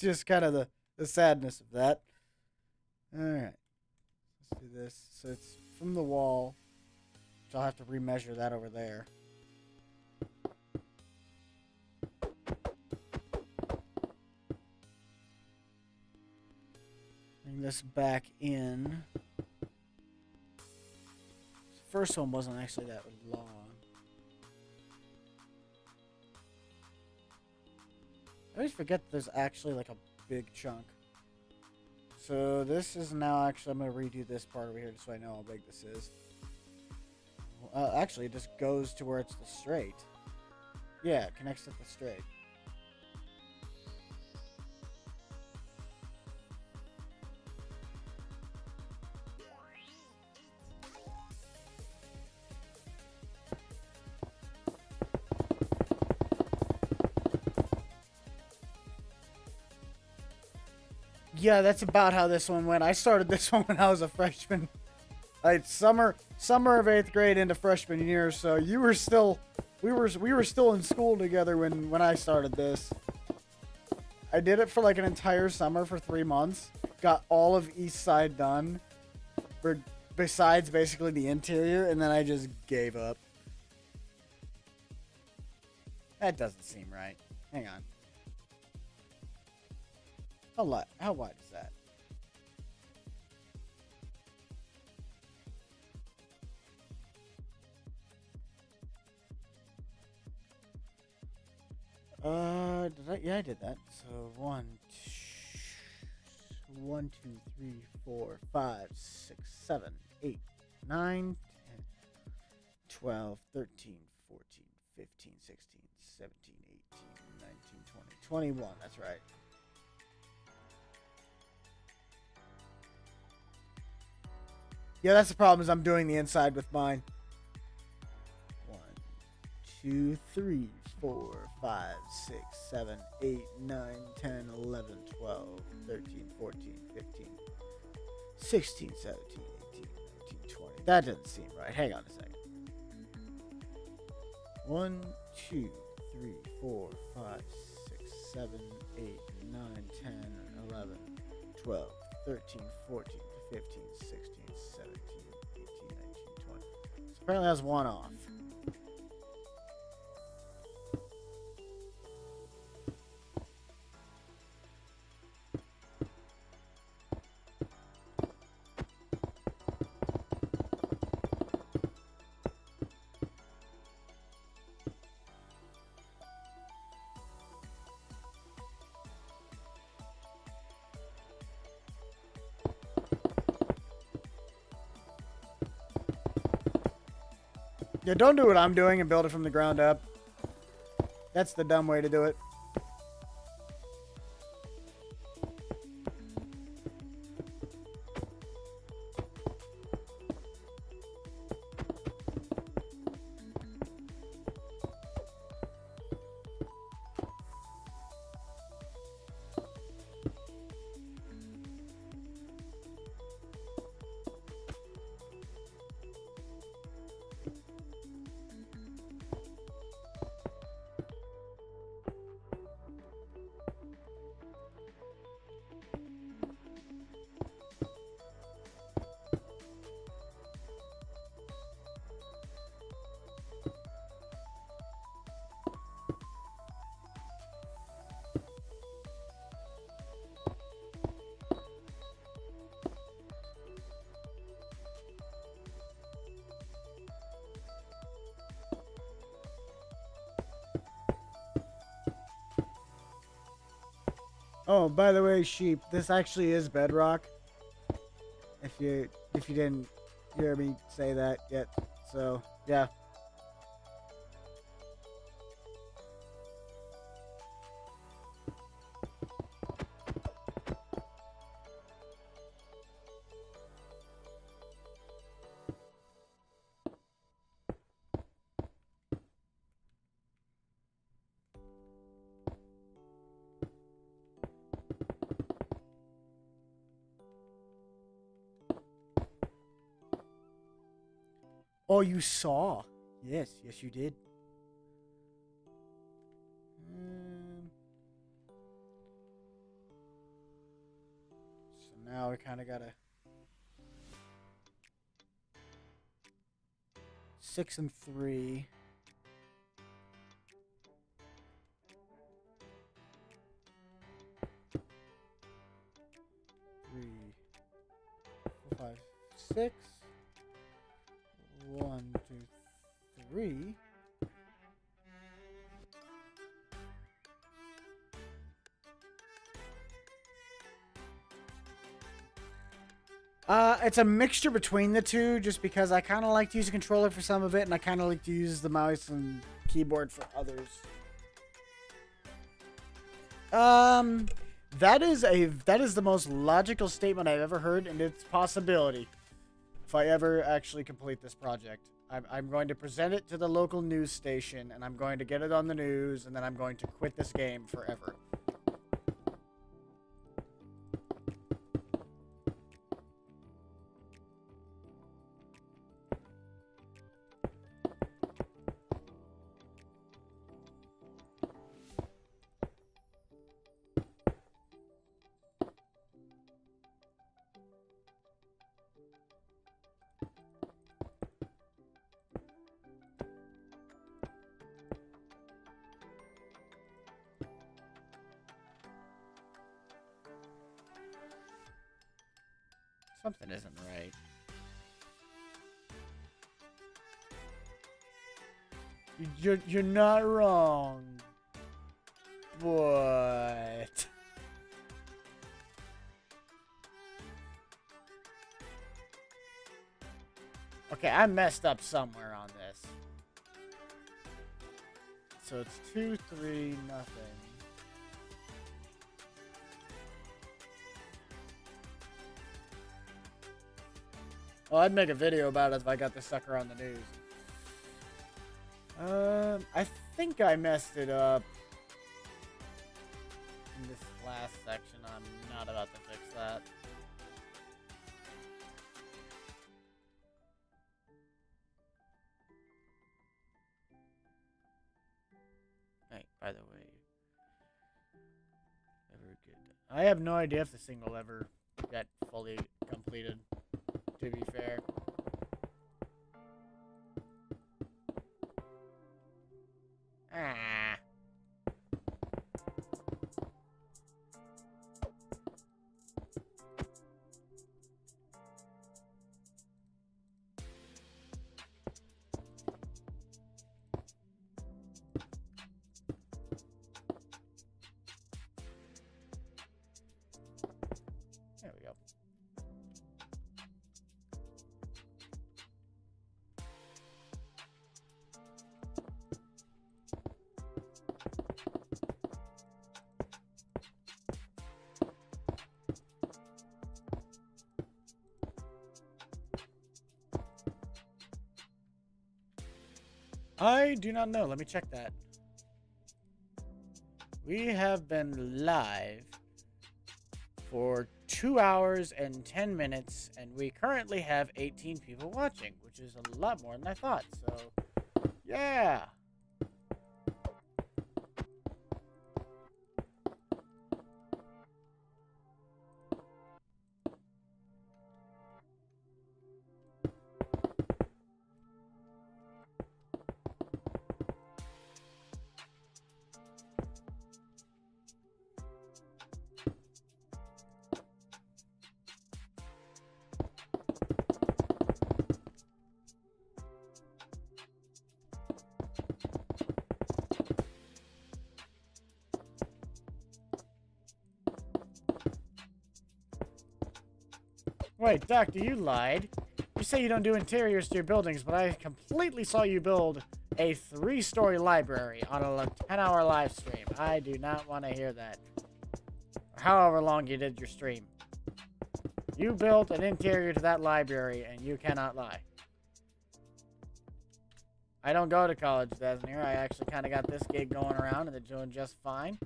just kind of the sadness of that. All right, let's do this. So it's from the wall, so I'll have to remeasure that over there. Bring this back in. The first one wasn't actually that long. I always forget that there's actually like a big chunk. So this is now actually, I'm going to redo this part over here just so I know how big this is. Actually, it just goes to where it's the straight. Yeah, it connects to the straight. Yeah, that's about how this one went. I started this one when I was a freshman. Like summer of 8th grade into freshman year, so you were still we were still in school together when I started this. I did it for like an entire summer for 3 months. Got all of East Side done. Besides basically the interior, and then I just gave up. That doesn't seem right. Hang on. How wide is that? Yeah, I did that. So 1, 2, 3, 4, 5, 6, 7, 8, 9, 10, 12, 13, 14, 15, 16, 17, 18, 19, 20, 21. That's right. Yeah, that's the problem is I'm doing the inside with mine. 1, 2, 3, 4, 5, 6, 7, 8, 9, 10, 11, 12, 13, 14, 15, 16, 17, 18, 19, 20. That doesn't seem right. Hang on a second. 1, 2, 3, 4, 5, 6, 7, 8, 9, 10, 11, 12, 13, 14, 15, 16, 17, 18, 19, 20. So apparently that's one off. Yeah, don't do what I'm doing and build it from the ground up. That's the dumb way to do it. Oh, by the way, sheep, this actually is bedrock. If you didn't hear me say that yet. So, yeah. Oh, you saw. Yes, yes you did. So now we kind of got to 6 and 3. 3, 4, 5, 6. 1, 2, 3. It's a mixture between the two, just because I kind of like to use a controller for some of it, and I kind of like to use the mouse and keyboard for others. That is the most logical statement I've ever heard, and it's a possibility. If I ever actually complete this project, I'm going to present it to the local news station, and I'm going to get it on the news, and then I'm going to quit this game forever. Something isn't right. You're not wrong. What? Okay, I messed up somewhere on this. So it's 2, 3, nothing. Well, I'd make a video about it if I got this sucker on the news. I think I messed it up in this last section. I'm not about to fix that. Hey, by the way, ever good. I have no idea if this thing will ever get fully completed, to be fair. Ah. There we go. I do not know. Let me check that. We have been live for 2 hours and 10 minutes, and we currently have 18 people watching, which is a lot more than I thought. So, yeah. Wait, Doctor, you lied. You say you don't do interiors to your buildings, but I completely saw you build a 3-story library on a 10-hour live stream. I do not want to hear that. However long you did your stream. You built an interior to that library, and you cannot lie. I don't go to college, Desnir. I actually kind of got this gig going around, and they're doing just fine.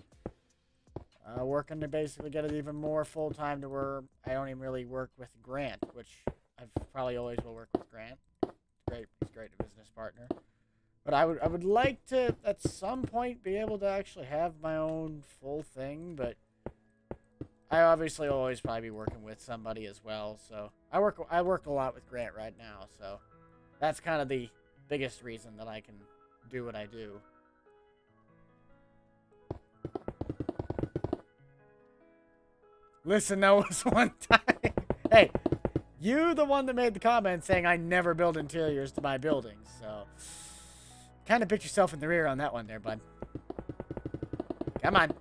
Working to basically get it even more full-time to where I don't even really work with Grant, which I probably always will work with Grant. Great, he's a great business partner. But I would like to at some point be able to actually have my own full thing, but I obviously will always probably be working with somebody as well. So I work a lot with Grant right now, so that's kind of the biggest reason that I can do what I do. Listen, that was one time. Hey, you the one that made the comment saying I never build interiors to my buildings, so kind of picked yourself in the rear on that one there, bud. Come on.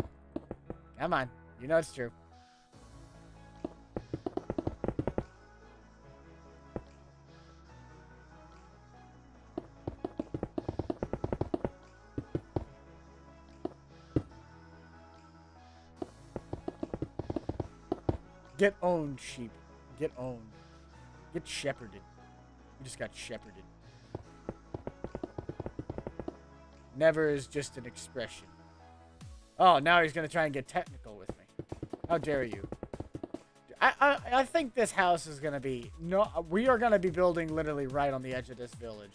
Come on. You know it's true. Get owned, sheep. Get owned. Get shepherded. You just got shepherded. Never is just an expression. Oh, now he's going to try and get technical with me. How dare you. I think this house is going to be... No, we are going to be building literally right on the edge of this village.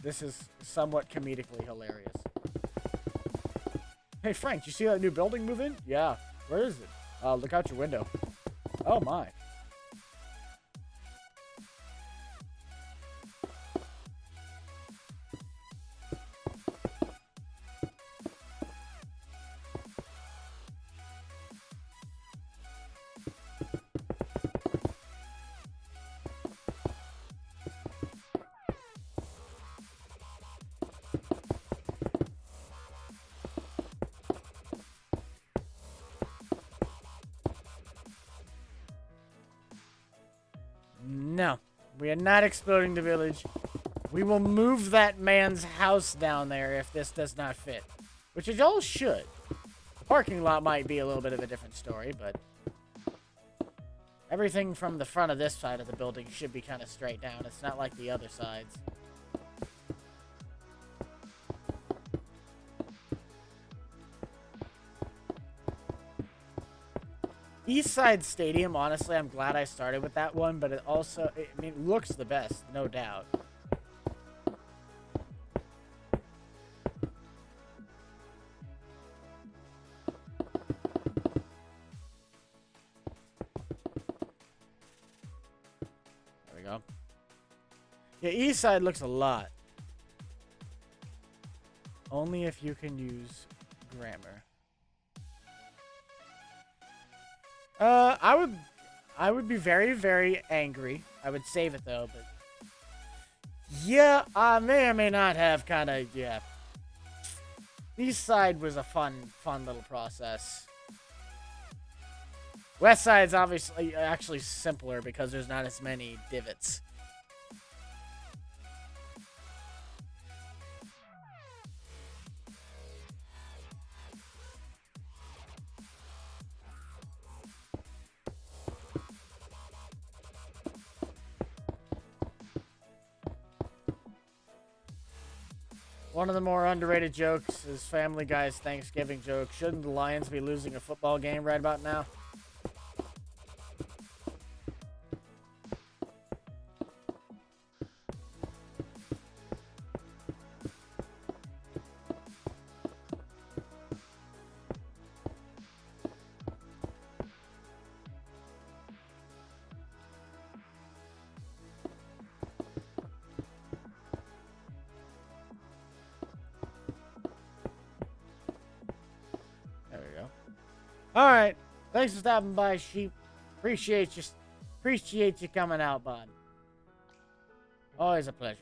This is somewhat comedically hilarious. Hey, Frank, you see that new building move in? Yeah. Where is it? Look out your window. Oh, my. No, we are not exploding the village. We will move that man's house down there if this does not fit. Which it all should. The parking lot might be a little bit of a different story, but... everything from the front of this side of the building should be kind of straight down. It's not like the other sides. East Side Stadium, honestly, I'm glad I started with that one, but it also, I mean, it looks the best, no doubt. There we go. Yeah, East Side looks a lot. Only if you can use grammar. I would be very, very angry. I would save it though, but yeah, I may or may not have kind of, yeah. East Side was a fun little process. West Side's obviously actually simpler because there's not as many divots. One of the more underrated jokes is Family Guy's Thanksgiving joke. Shouldn't the Lions be losing a football game right about now? Alright. Thanks for stopping by, sheep. Appreciate you coming out, bud. Always a pleasure.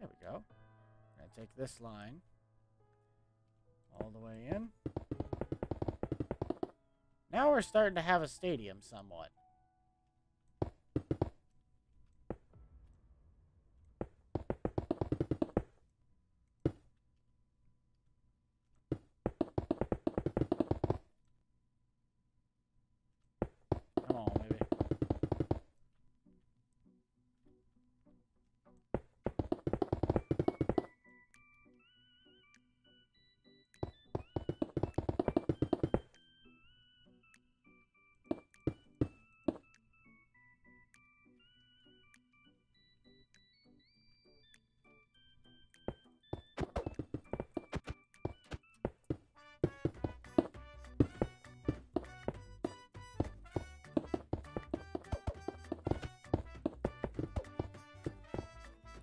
There we go. I take this line all the way in. Now we're starting to have a stadium somewhat. Come on, baby.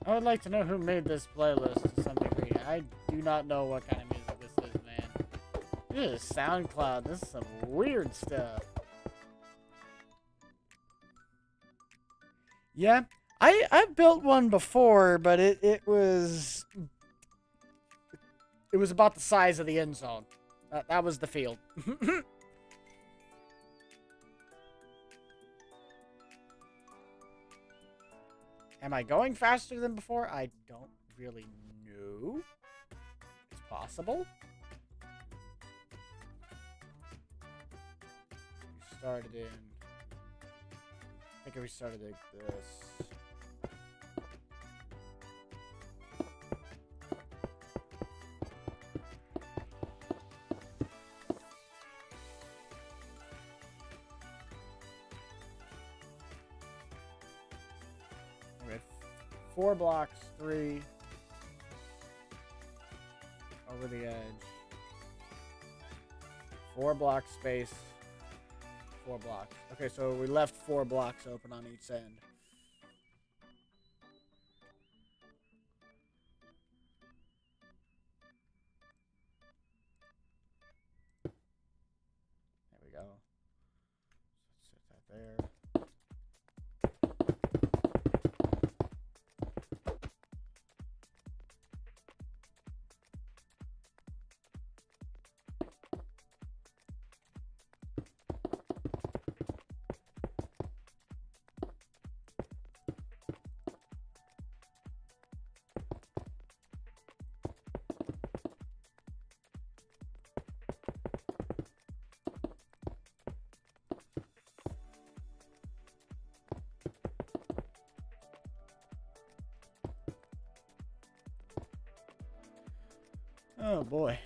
I would like to know who made this playlist to some degree. I do not know what kind of music this is, man. This is SoundCloud. This is some weird stuff. Yeah, I've built one before, but it was about the size of the end zone. That was the field. Am I going faster than before? I don't really know. It's possible. We started in... I think we started like this. Okay, 4 blocks, 3 over the edge, 4 block space, 4 blocks. Okay, so we left 4 blocks open on each end. There we go. Let's set that there. Oh boy.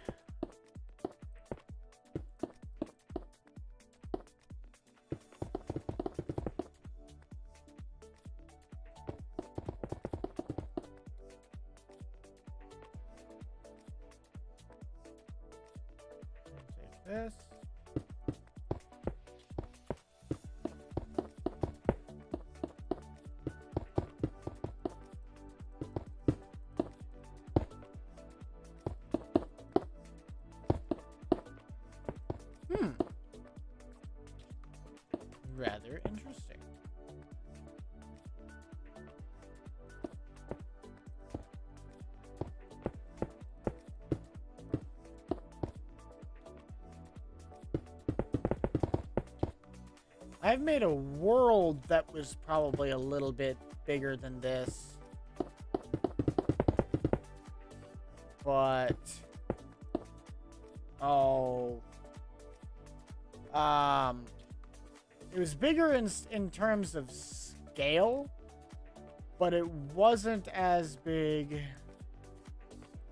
Take this. Rather interesting. I've made a world that was probably a little bit bigger than this. But... oh... it was bigger in terms of scale, but it wasn't as big,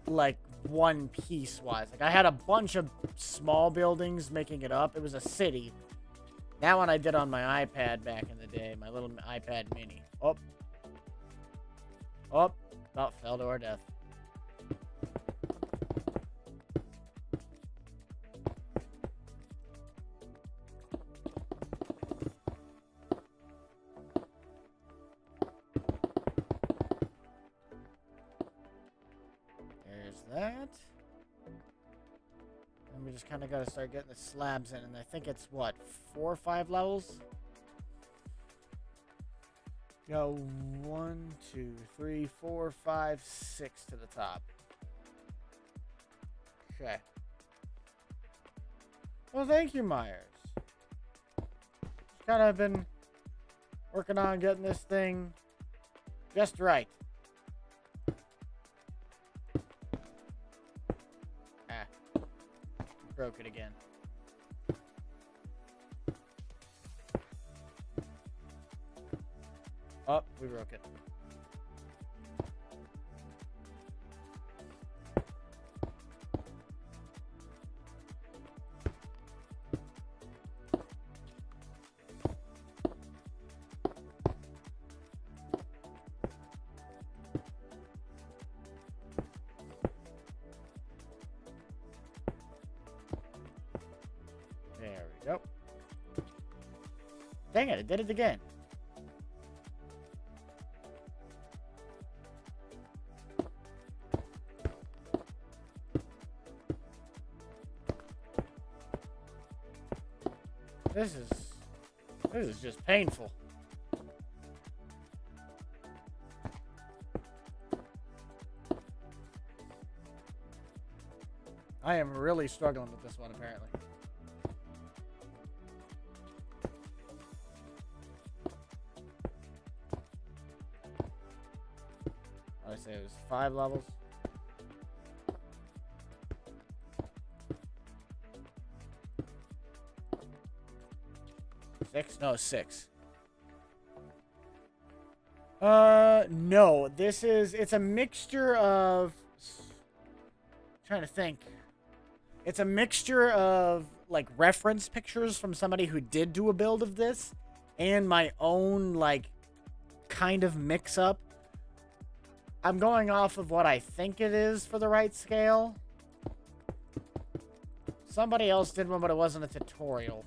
like, one piece-wise. Like, I had a bunch of small buildings making it up. It was a city. That one I did on my iPad back in the day, my little iPad mini. Oh. Oh. Oh, fell to our death. That. And we just kind of got to start getting the slabs in. And I think it's, what, 4 or 5 levels? Go 1, 2, 3, 4, 5, 6 to the top. Okay. Well, thank you, Myers. Just kind of been working on getting this thing just right. Broke it again. Oh, we broke it. There we go. Dang it, I did it again. This is just painful. I am really struggling with this one, apparently. I say it was 5 levels. Six? No, 6. No. It's a mixture of... trying to think. It's a mixture of, like, reference pictures from somebody who did do a build of this, and my own, like, kind of mix-up. I'm going off of what I think it is for the right scale. Somebody else did one, but it wasn't a tutorial.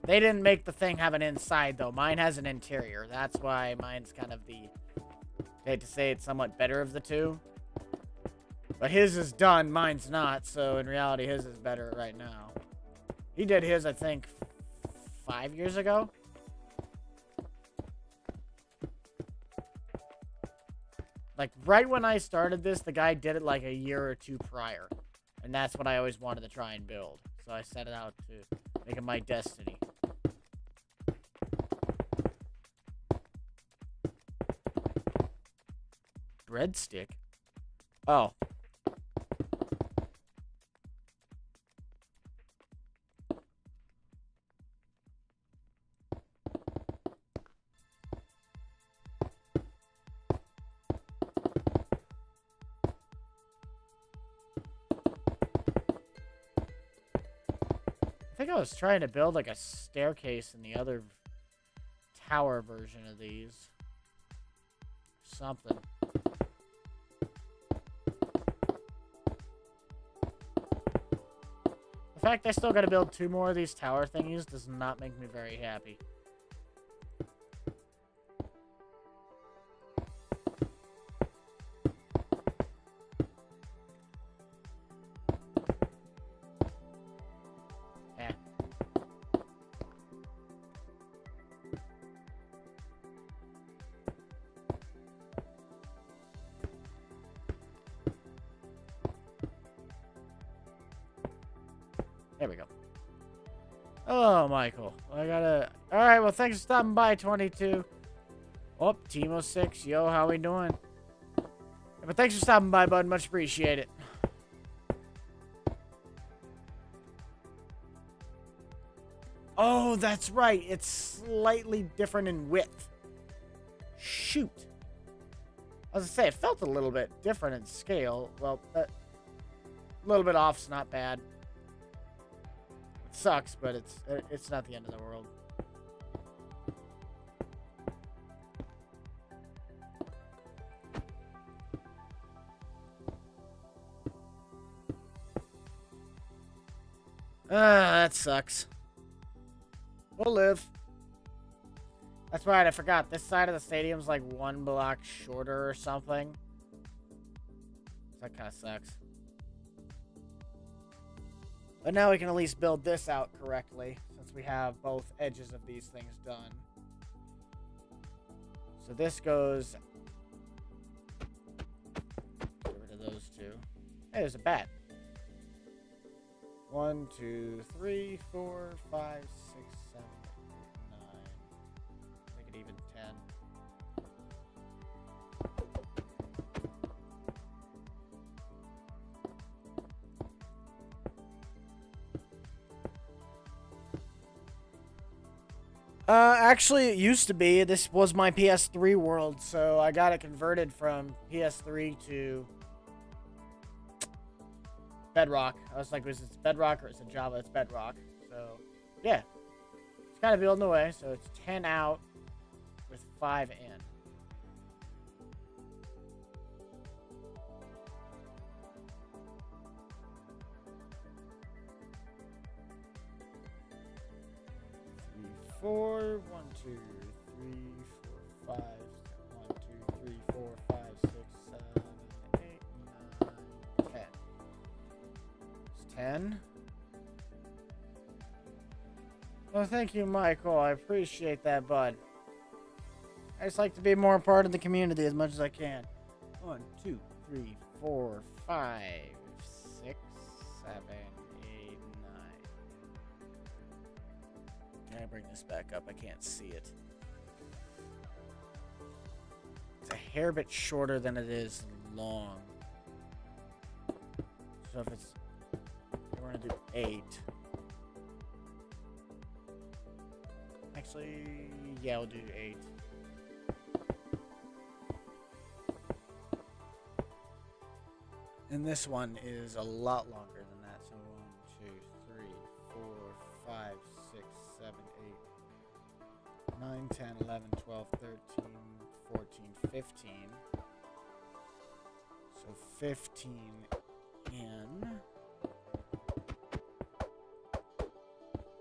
They didn't make the thing have an inside, though. Mine has an interior. That's why mine's kind of the... I hate to say it's somewhat better of the two. But his is done, mine's not, so in reality his is better right now. He did his, I think, 5 years ago? Like, right when I started this, the guy did it like a year or 2 prior. And that's what I always wanted to try and build. So I set it out to make it my destiny. Breadstick? Oh. I think I was trying to build like a staircase in the other tower version of these. Something. The fact I still gotta build 2 more of these tower thingies does not make me very happy. There we go. Oh, Michael. I gotta... Alright, well, thanks for stopping by, 22. Oh, Timo 6. Yo, how we doing? Yeah, but thanks for stopping by, bud. Much appreciate it. Oh, that's right. It's slightly different in width. Shoot. I was gonna say, it felt a little bit different in scale. Well, a little bit off's not bad. Sucks, but it's not the end of the world. That sucks. We'll live. That's right, I forgot. This side of the stadium's like 1 block shorter or something. That kind of sucks. But now we can at least build this out correctly, since we have both edges of these things done. So this goes... Get rid of those 2. Hey, there's a bat. 1, 2, 3, 4, 5, 6, 7, 8, 9. Make it even 10. Actually, it used to be. This was my PS3 world, so I got it converted from PS3 to Bedrock. I was like, was it Bedrock or is it Java? It's Bedrock. So, yeah. It's kind of building away. So, it's 10 out with 5 in. Four, 1, 2, 3, 4, 5, 1, 2, 3, 4, 5, 6, 7, 8, 9, 10. It's 10. Well, thank you, Michael. I appreciate that, bud. I just like to be more a part of the community as much as I can. 1, 2, 3, 4, 5, 6, 7, 8, 9. Can I bring this back up? I can't see it. It's a hair bit shorter than it is long. So if it's... we're going to do 8. Actually, yeah, we'll do 8. And this one is a lot longer than that. So 1, 2, 3, 4, 5, 6, 7, 8, 9, 10, 11, 12, 13, 14, 15. So 15 in.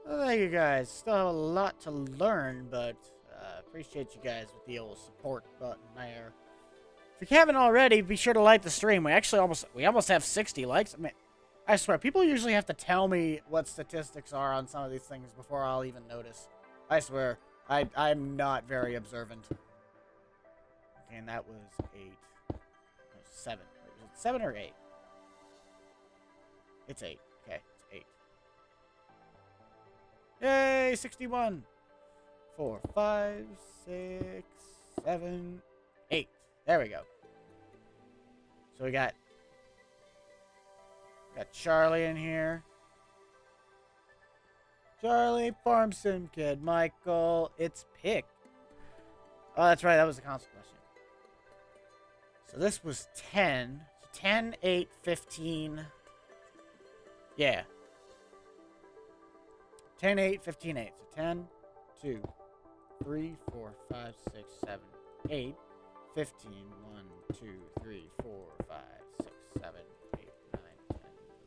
Well, thank you guys. Still have a lot to learn, but appreciate you guys with the old support button there. If you haven't already, be sure to like the stream. We almost have 60 likes. I mean, I swear, people usually have to tell me what statistics are on some of these things before I'll even notice. I swear, I'm not very observant. Okay, and that was 8. No, 7. Was it 7 or 8? It's 8. Okay, it's 8. Yay, 61. 4, 5, 6, 7, 8. There we go. So we got Charlie in here. Charlie, Farm Sim Kid, Michael, it's Pick. Oh, that's right, that was the console question. So this was 10. 10, 8, 15. Yeah. 10, 8, 15, 8. So 10, 2, 3, 4, 5, 6, 7, 8. 15, 1, 2, 3, 4, 5, 6, 7, 8, 9, 10,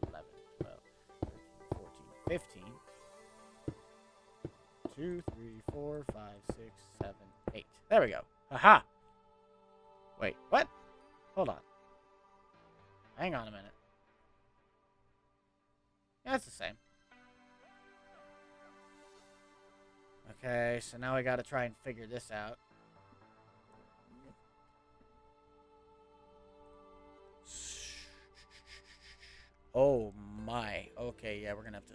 11, 12, 13, 14, 15. 2, 3, 4, 5, 6, 7, 8. There we go. Aha! Wait, what? Hold on. Hang on a minute. Yeah, it's the same. Okay, so now we gotta try and figure this out. Oh my. Okay, yeah, we're gonna have to.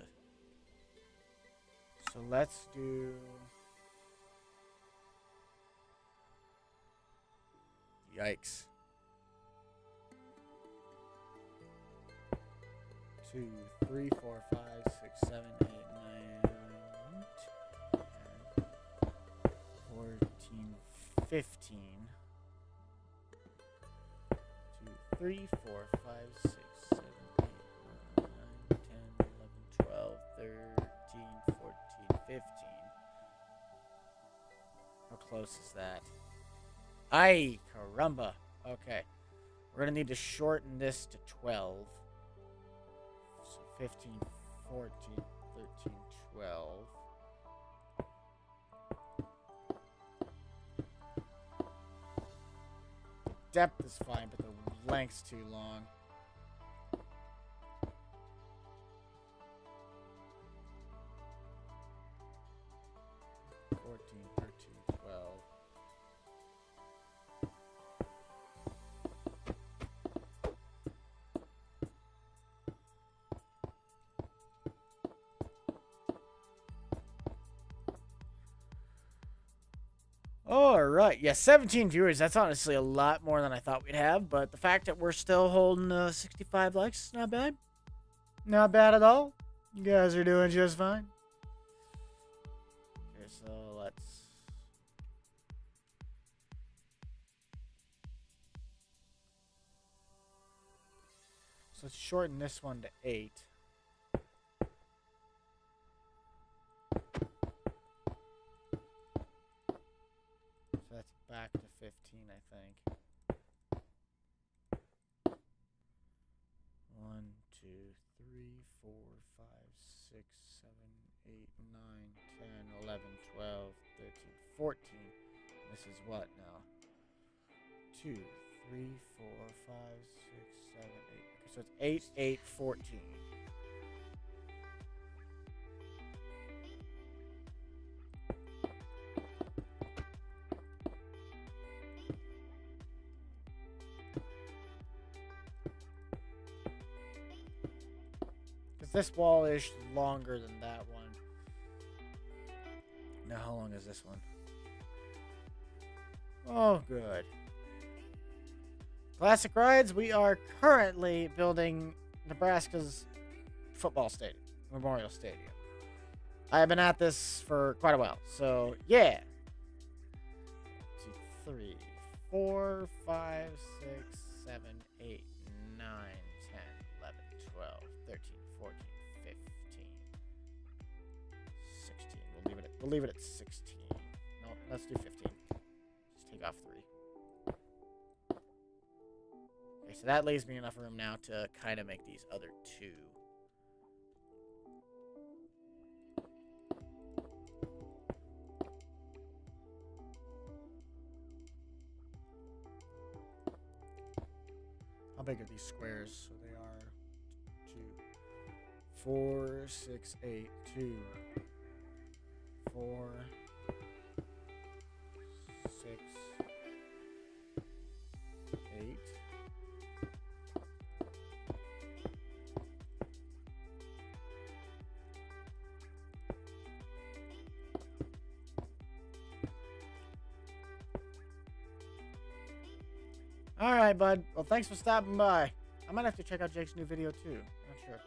So let's do. Yikes. 2, 3, 4, 5, 6, 7, 8, 9, 10, 14, 15. 2, 3, 4, 5, 6, 7, 8, 9, 10, 11, 12, 13, 14, 15. How close is that? Ay, caramba. Okay. We're going to need to shorten this to 12. So 15, 14, 13, 12. Depth is fine, but the length's too long. Alright, yeah, 17 viewers. That's honestly a lot more than I thought we'd have, but the fact that we're still holding 65 likes is not bad. Not bad at all. You guys are doing just fine. Okay, so let's... So let's shorten this one to 8. Back to 15, I think. 1, 2, 3, 4, 5, 6, 7, 8, 9, 10, 11, 12, 13, 14. This is what now? 2, 3, 4, 5, 6, 7, 8. Okay, so it's 8, 8, 14. this wall is longer than that one. Now, how long is this one? Oh, good. Classic Rides, we are currently building Nebraska's football stadium, Memorial Stadium. I have been at this for quite a while, so yeah. 1, 2, 3, 4, 5, 6, 7, 8, 9, 10, 11, 12, 13, 14, 15, 16. We'll leave it at 16. No, let's do 15. Just take off 3. Okay, so that leaves me enough room now to kind of make these other 2. How big are these squares? So they are 2, 4, 6, 8, 2, 4, 6, 8. All right, bud. Well, thanks for stopping by. I might have to check out Jake's new video too. Not sure.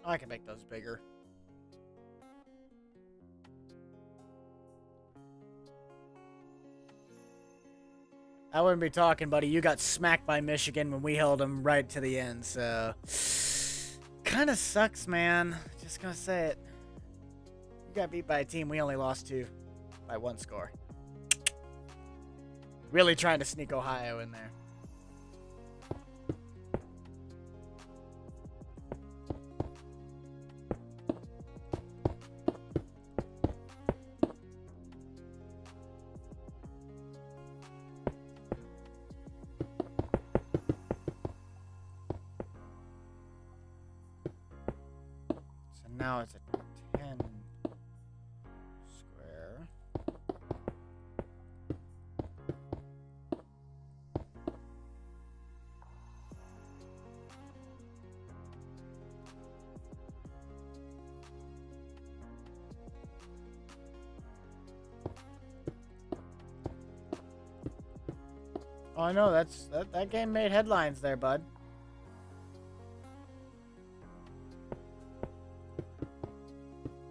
I can make those bigger. I wouldn't be talking, buddy. You got smacked by Michigan when we held them right to the end, so... Kind of sucks, man. Just gonna say it. You got beat by a team we only lost to by 1 score. Really trying to sneak Ohio in there. Now it's a 10 square. Oh, I know that game made headlines there, bud.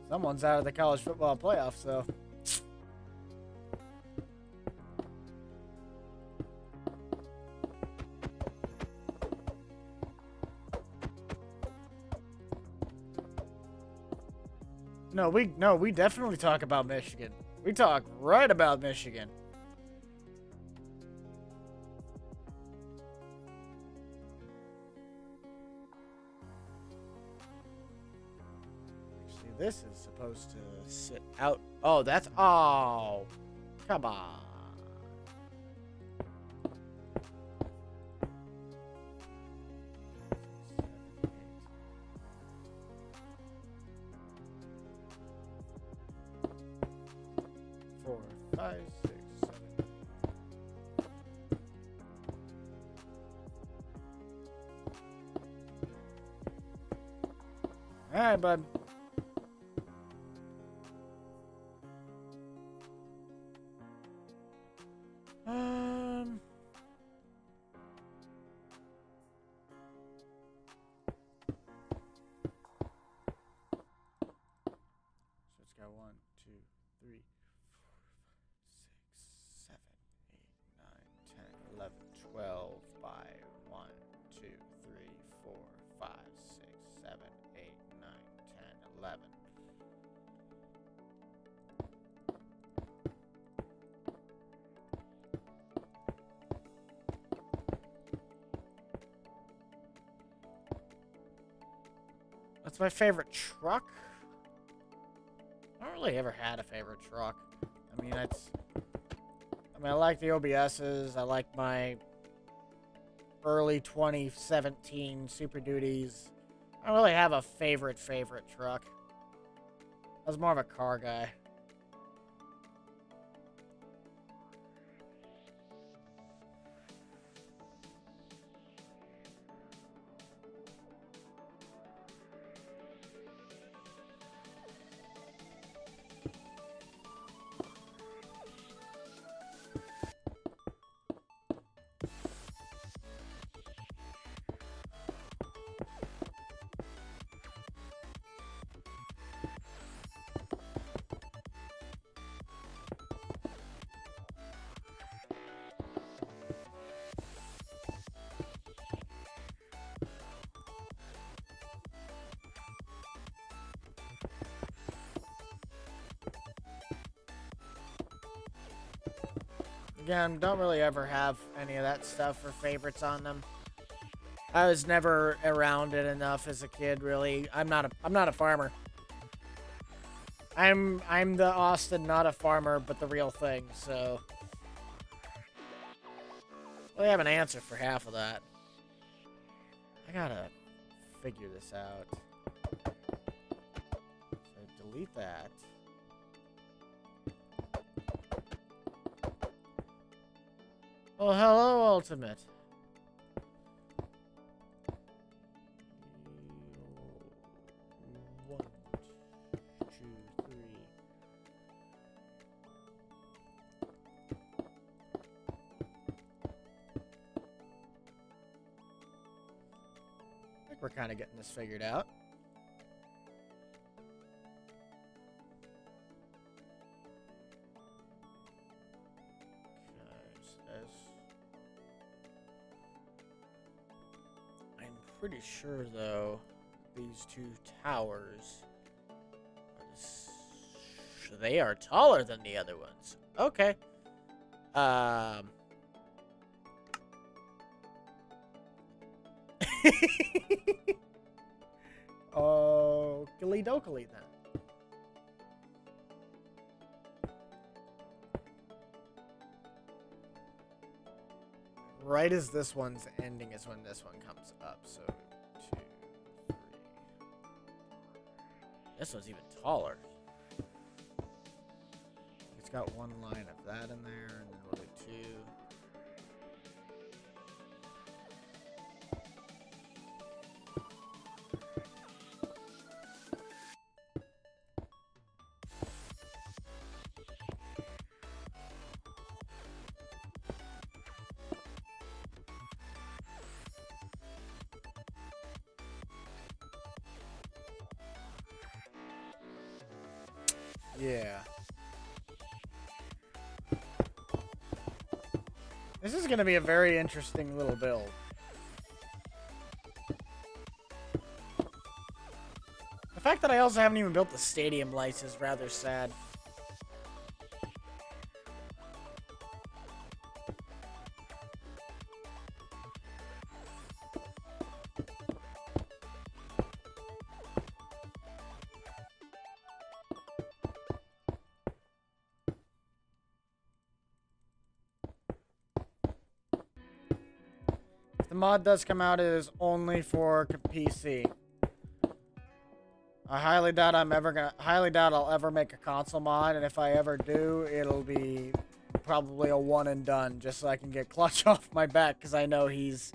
Someone's out of the college football playoff, so. No, we definitely talk about Michigan. We talk right about Michigan. This is supposed to sit out. Oh, that's... Oh. Come on. Four, 5, 6, 7. All right, bud. So it's got 1, 2, 3, 4, 5, 6, 7, 8, 9, 10, 11, 12 by 1, 2, 3, 4, 5, 6, 7, 8, 9, 10, 11. What's my favorite truck? I don't really ever had a favorite truck. I mean, I like the OBSs. I like my early 2017 Super Duties. I don't really have a favorite truck. I was more of a car guy. Again, don't really ever have any of that stuff or favorites on them. I was never around it enough as a kid, really. I'm not a farmer. I'm the Austin, not a farmer, but the real thing, so well, I have an answer for half of that. I gotta figure this out. So delete that. Oh, hello, Ultimate. One, two, three. I think we're kind of getting this figured out. Pretty sure, though, these two towers, they are taller than the other ones. Okay. Oh, dokily then. Right as this one's ending is when this one comes up. So, 2, 3. This one's even taller. It's got one line of that in there, and then we'll do 2. Yeah. This is going to be a very interesting little build. The fact that I also haven't even built the stadium lights is rather sad. The mod does come out, it is only for PC. I highly doubt I'll ever make a console mod, and if I ever do, it'll be probably a one and done, just so I can get Clutch off my back, because I know he's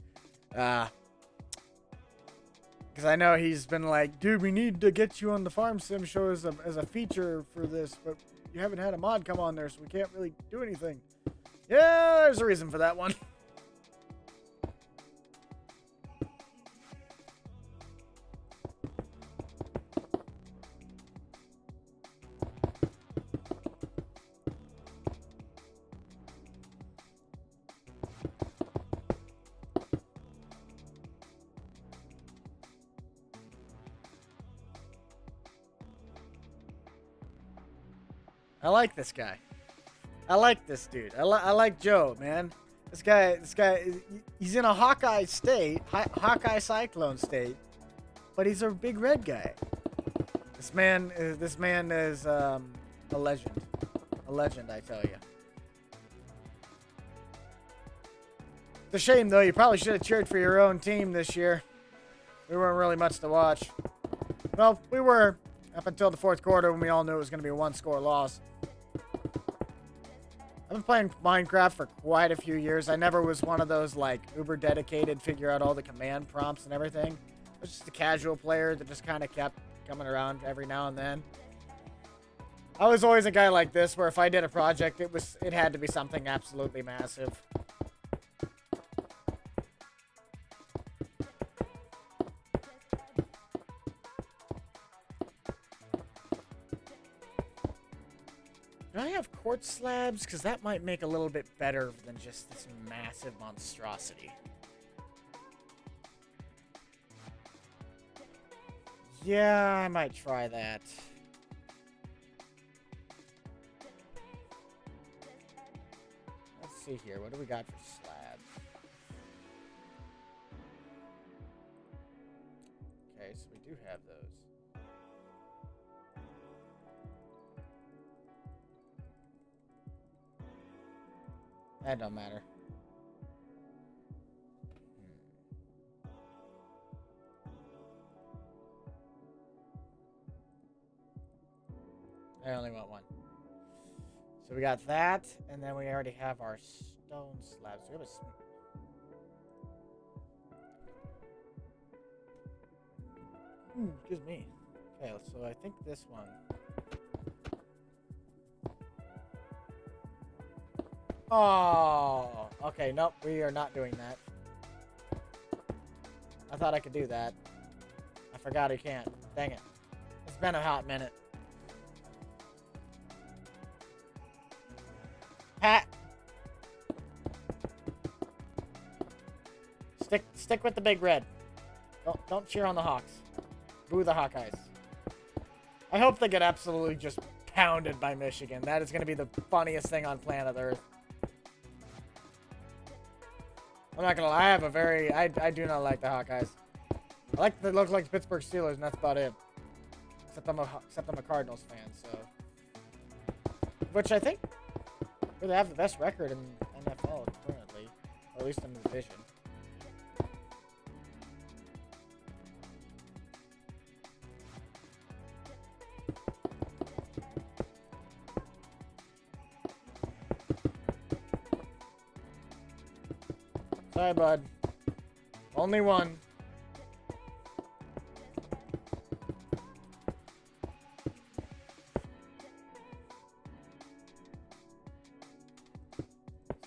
been like, dude, we need to get you on the Farm Sim show as a feature for this, but you haven't had a mod come on there, so we can't really do anything. Yeah, there's a reason for that one. I like this guy. I like this dude. I like Joe, man. This guy, he's in a Hawkeye state, Hawkeye Cyclone state, but he's a big red guy. This man is a legend. A legend, I tell you. It's a shame, though. You probably should have cheered for your own team this year. We weren't really much to watch. Well, we were up until the fourth quarter when we all knew it was going to be a one-score loss. I've been playing Minecraft for quite a few years. I never was one of those, like, uber dedicated, figure out all the command prompts and everything. I was just a casual player that just kind of kept coming around every now and then. I was always a guy like this, where if I did a project, it had to be something absolutely massive. Do I have quartz slabs? Because that might make a little bit better than just this massive monstrosity. Yeah, I might try that. Let's see here. What do we got for slabs? Okay, so we do have those. That don't matter. I only want one. So we got that, and then we already have our stone slabs. We have a... excuse me. Okay, so I think this one... Oh, okay, nope, we are not doing that. I thought I could do that. I forgot I can't. Dang it. It's been a hot minute. Pat! Stick with the big red. Don't cheer on the Hawks. Boo the Hawkeyes. I hope they get absolutely just pounded by Michigan. That is going to be the funniest thing on planet Earth. I'm not gonna lie, I have a very... I do not like the Hawkeyes. I like they look like the Pittsburgh Steelers, and that's about it. Except I'm a Cardinals fan, so... Which I think really have the best record in NFL currently. Or at least in the division. Sorry, bud. Only one.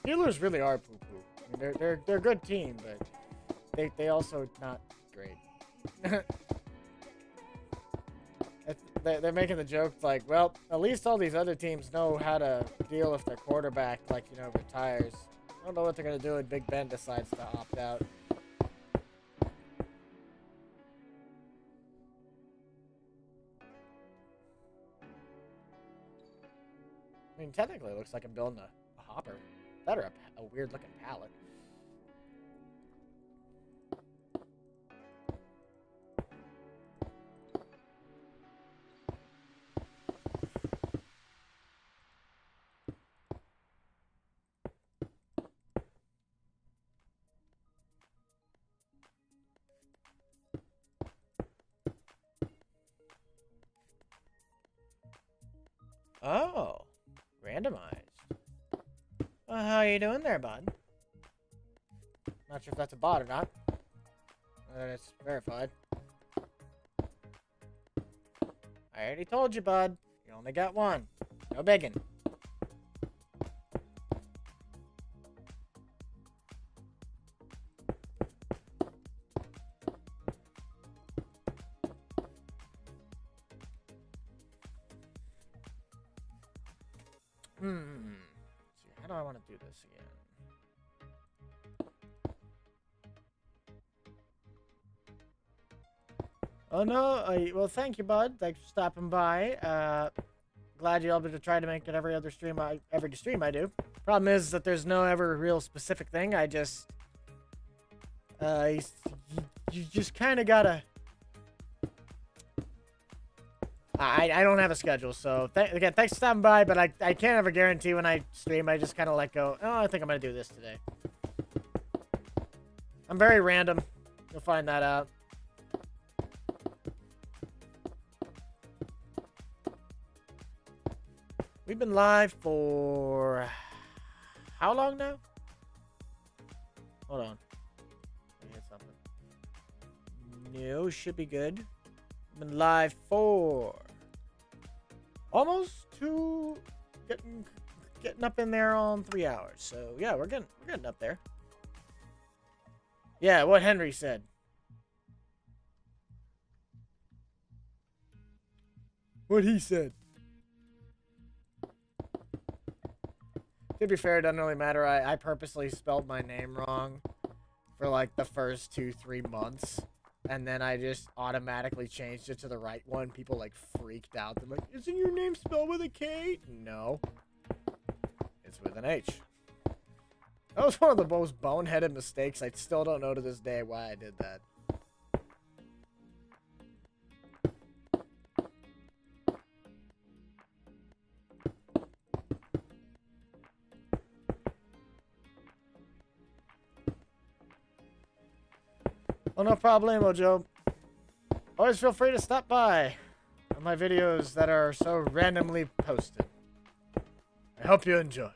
Steelers really are poo-poo. I mean, they're a good team, but they also not great. They're making the joke like, well, at least all these other teams know how to deal with their quarterback, like, you know, retires. I don't know what they're going to do when Big Ben decides to opt out. I mean, technically it looks like I'm building a hopper. That or a weird-looking pallet. Oh, randomized. Well, how you doing there, bud? Not sure if that's a bot or not. It's verified. I already told you, bud. You only got one. No begging. Let's see, how do I want to do this again? Oh no, well thank you, bud. Thanks for stopping by. Glad you're able to try to make it every stream I do. Problem is that there's no ever real specific thing. I just you just kind of gotta I don't have a schedule, so again, thanks for stopping by, but I can't ever guarantee when I stream. I just kind of like go, oh, I think I'm going to do this today. I'm very random. You'll find that out. We've been live for how long now? Hold on. Let me hit something. No, should be good. We've been live for almost getting up in there on 3 hours. So yeah, we're getting up there. Yeah, what Henry said. What he said. To be fair, it doesn't really matter. I purposely spelled my name wrong for like the first 2-3 months. And then I just automatically changed it to the right one. People like freaked out. They're like, isn't your name spelled with a K? No. It's with an H. That was one of the most boneheaded mistakes. I still don't know to this day why I did that. Oh, no problemo, Joe. Always feel free to stop by on my videos that are so randomly posted. I hope you enjoy.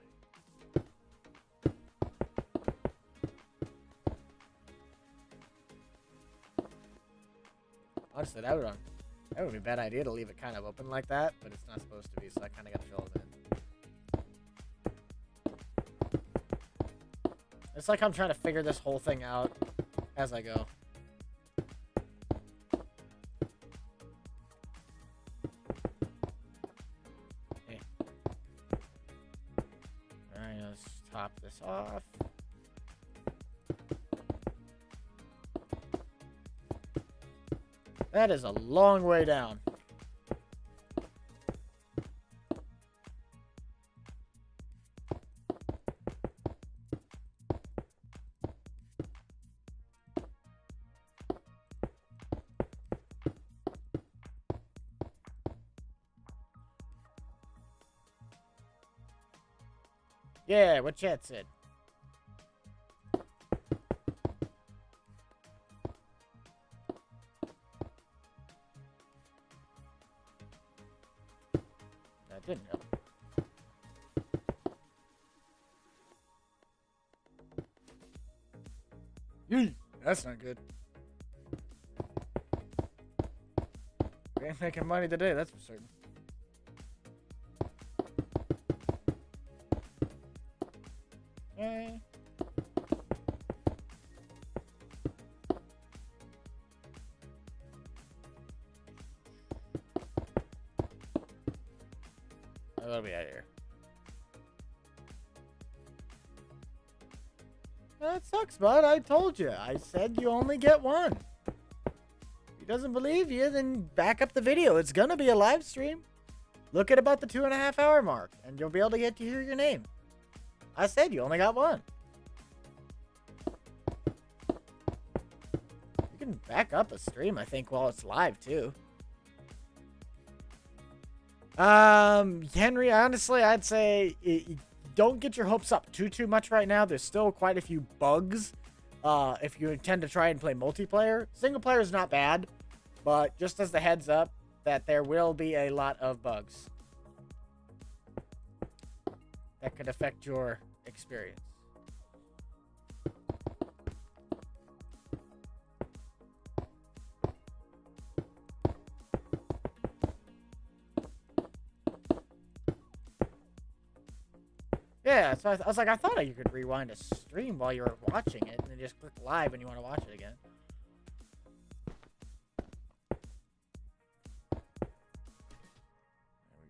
Honestly, that would be a bad idea to leave it kind of open like that, but it's not supposed to be, so I kind of got to fill it in. It's like I'm trying to figure this whole thing out as I go. Okay. Alright, let's top this off. That is a long way down. Yeah, what chat said. That didn't help. Yee, that's not good. We ain't making money today, that's for certain. Okay. I gotta be out of here. That sucks, bud. I told you. I said you only get one. If he doesn't believe you, then back up the video. It's gonna be a live stream. Look at about the 2.5 hour mark, and you'll be able to get to hear your name. I said you only got one. You can back up a stream, I think, while it's live, too. Henry, honestly, I'd say don't get your hopes up too much right now. There's still quite a few bugs. If you intend to try and play multiplayer. Single player is not bad, but just as the heads up that there will be a lot of bugs that could affect your experience. Yeah, so I was like, I thought you could rewind a stream while you were watching it, and then just click live when you want to watch it again.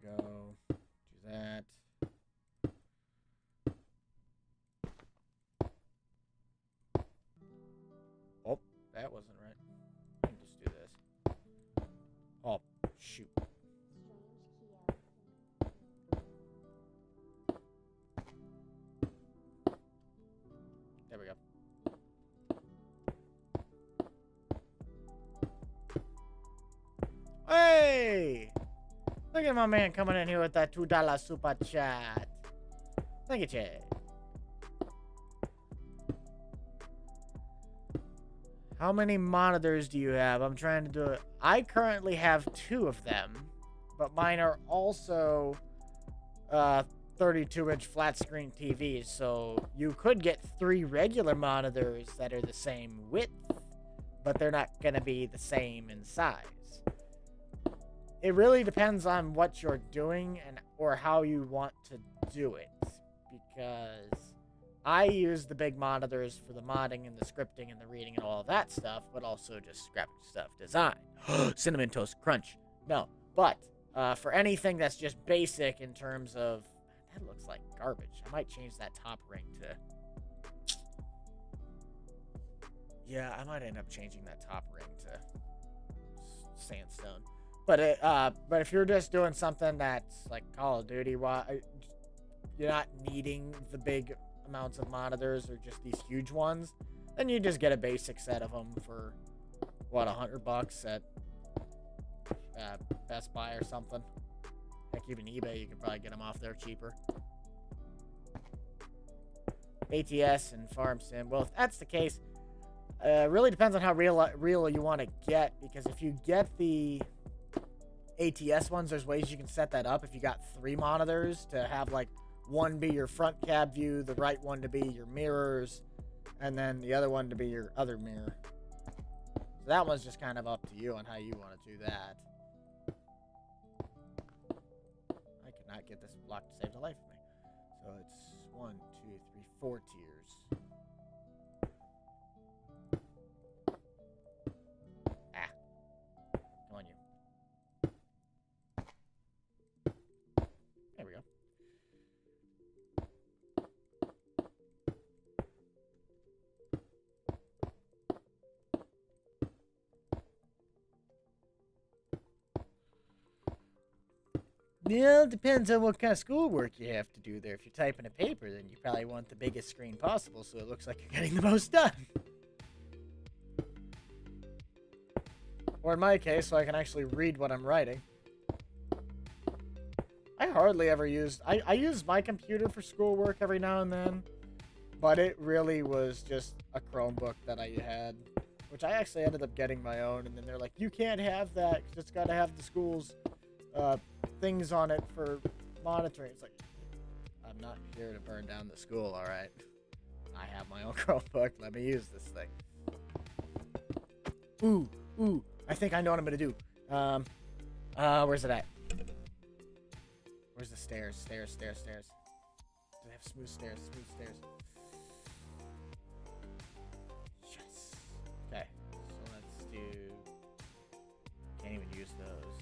There we go. Do that. Oh, that wasn't right. Let me just do this. Oh, shoot. There we go. Hey! Look at my man coming in here with that $2 super chat. Thank you, Chad. How many monitors do you have? I'm trying to do it. I currently have 2 of them, but mine are also 32-inch flat screen TVs, so you could get 3 regular monitors that are the same width, but they're not going to be the same in size. It really depends on what you're doing and or how you want to do it, because I use the big monitors for the modding and the scripting and the reading and all of that stuff, but also just graphic stuff, design. Cinnamon Toast Crunch. No, but for anything that's just basic in terms of... That looks like garbage. I might change that top ring to... Yeah, I might end up changing that top ring to sandstone. But if you're just doing something that's like Call of Duty, you're not needing the big amounts of monitors or just these huge ones, then you just get a basic set of them for what, $100 at Best Buy or something. Heck, even eBay, you could probably get them off there cheaper. ATS and Farm Sim. Well, if that's the case, really depends on how real you want to get, because if you get the ATS ones, there's ways you can set that up. If you got 3 monitors, to have like one be your front cab view, the right one to be your mirrors, and then the other one to be your other mirror. So that one's just kind of up to you on how you want to do that. I cannot get this block to save the life of me. So it's 1, 2, 3, 4 tiers. Ah. Come on, you. There we go. Well, it depends on what kind of schoolwork you have to do there. If you're typing a paper, then you probably want the biggest screen possible so it looks like you're getting the most done. Or in my case, so I can actually read what I'm writing. I hardly ever used... I use my computer for schoolwork every now and then, but it really was just a Chromebook that I had, which I actually ended up getting my own, and then they're like, you can't have that because it's got to have the school's things on it for monitoring. It's like, I'm not here to burn down the school, alright? I have my own Chromebook. Let me use this thing. Ooh, I think I know what I'm gonna do. Where's it at? Where's the stairs? Stairs. Do they have smooth stairs? Smooth stairs. Yes. Okay, so let's do... Can't even use those.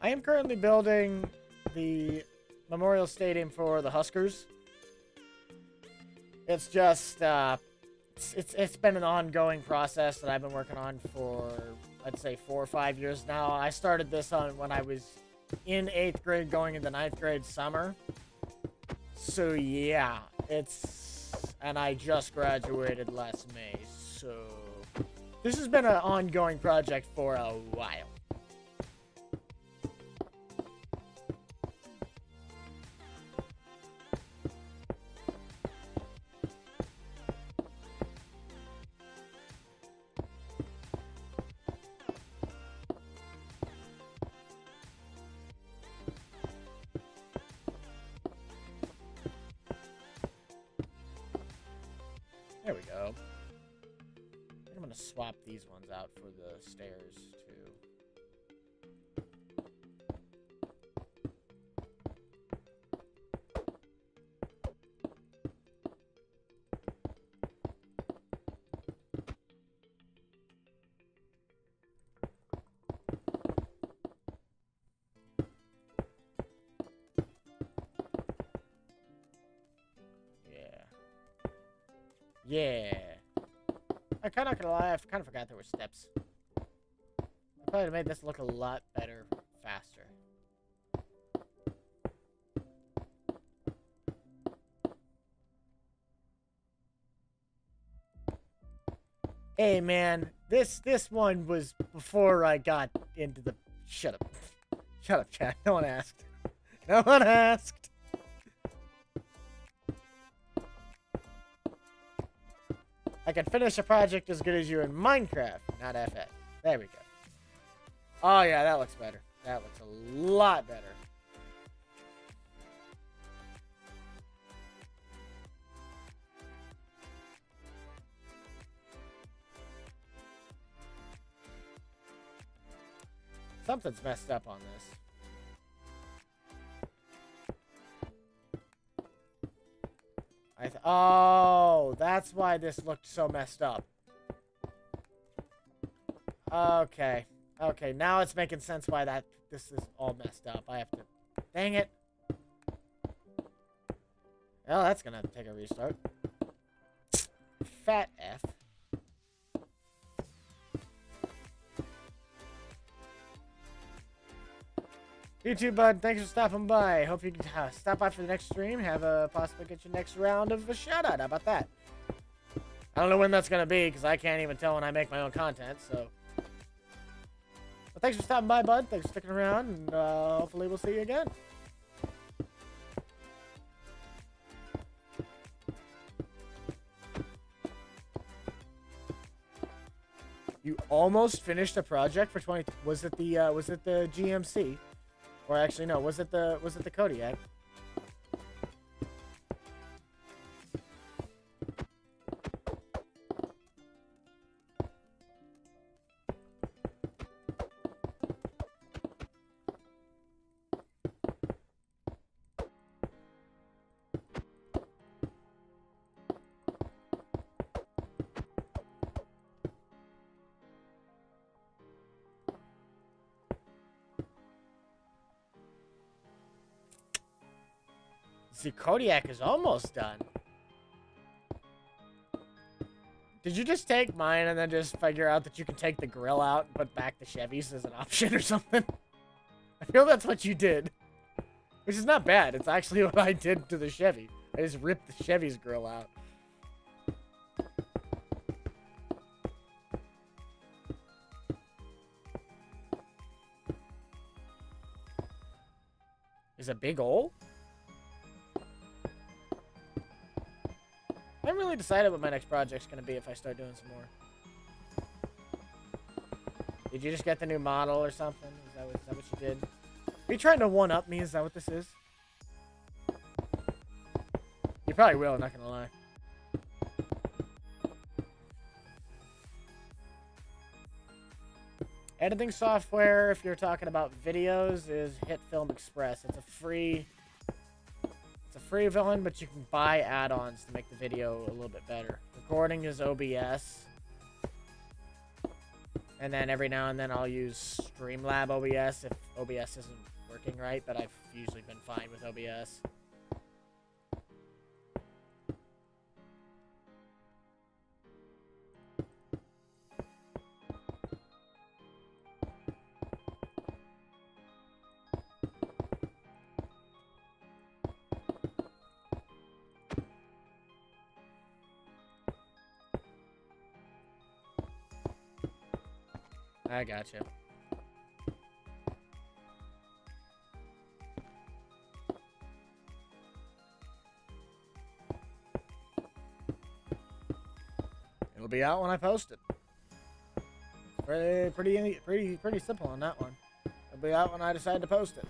I am currently building the Memorial Stadium for the Huskers. It's just, it's been an ongoing process that I've been working on for, I'd say, 4 or 5 years now. I started this on when I was in 8th grade going into 9th grade summer. So yeah, and I just graduated last May, so this has been an ongoing project for a while. There we go. I think I'm gonna swap these ones out for the stairs too. Yeah. I kind of gonna lie, I kind of forgot there were steps. I probably made this look a lot better, faster. Hey man, this one was before I got into the. Shut up. Shut up, chat. No one asked. No one asked. I can finish a project as good as you in Minecraft, not FS. There we go. Oh yeah, that looks better. That looks a lot better. Something's messed up on this. Oh, that's why this looked so messed up. Okay. Okay, now it's making sense why this is all messed up. I have to... Dang it. Well, that's gonna take a restart. Fat F. YouTube bud, thanks for stopping by. Hope you can stop by for the next stream. Possibly get your next round of a shout out. How about that? I don't know when that's gonna be because I can't even tell when I make my own content. So, but thanks for stopping by, bud. Thanks for sticking around, and hopefully we'll see you again. You almost finished a project for 20. Was it the GMC? Or actually, no. Was it the Kodiak? The Kodiak is almost done. Did you just take mine and then just figure out that you can take the grill out and put back the Chevys as an option or something? I feel that's what you did. Which is not bad. It's actually what I did to the Chevy. I just ripped the Chevy's grill out. Is it big ol'? I haven't really decided what my next project's gonna be if I start doing some more. Did you just get the new model or something? Is that what you did? Are you trying to one-up me? Is that what this is? You probably will, not gonna lie. Editing software, if you're talking about videos, is Hit Film Express. It's a free villain, but you can buy add-ons to make the video a little bit better. Recording is OBS. And then every now and then I'll use Streamlab OBS if OBS isn't working right, but I've usually been fine with OBS. I gotcha. It'll be out when I post it. Pretty simple on that one. It'll be out when I decide to post it.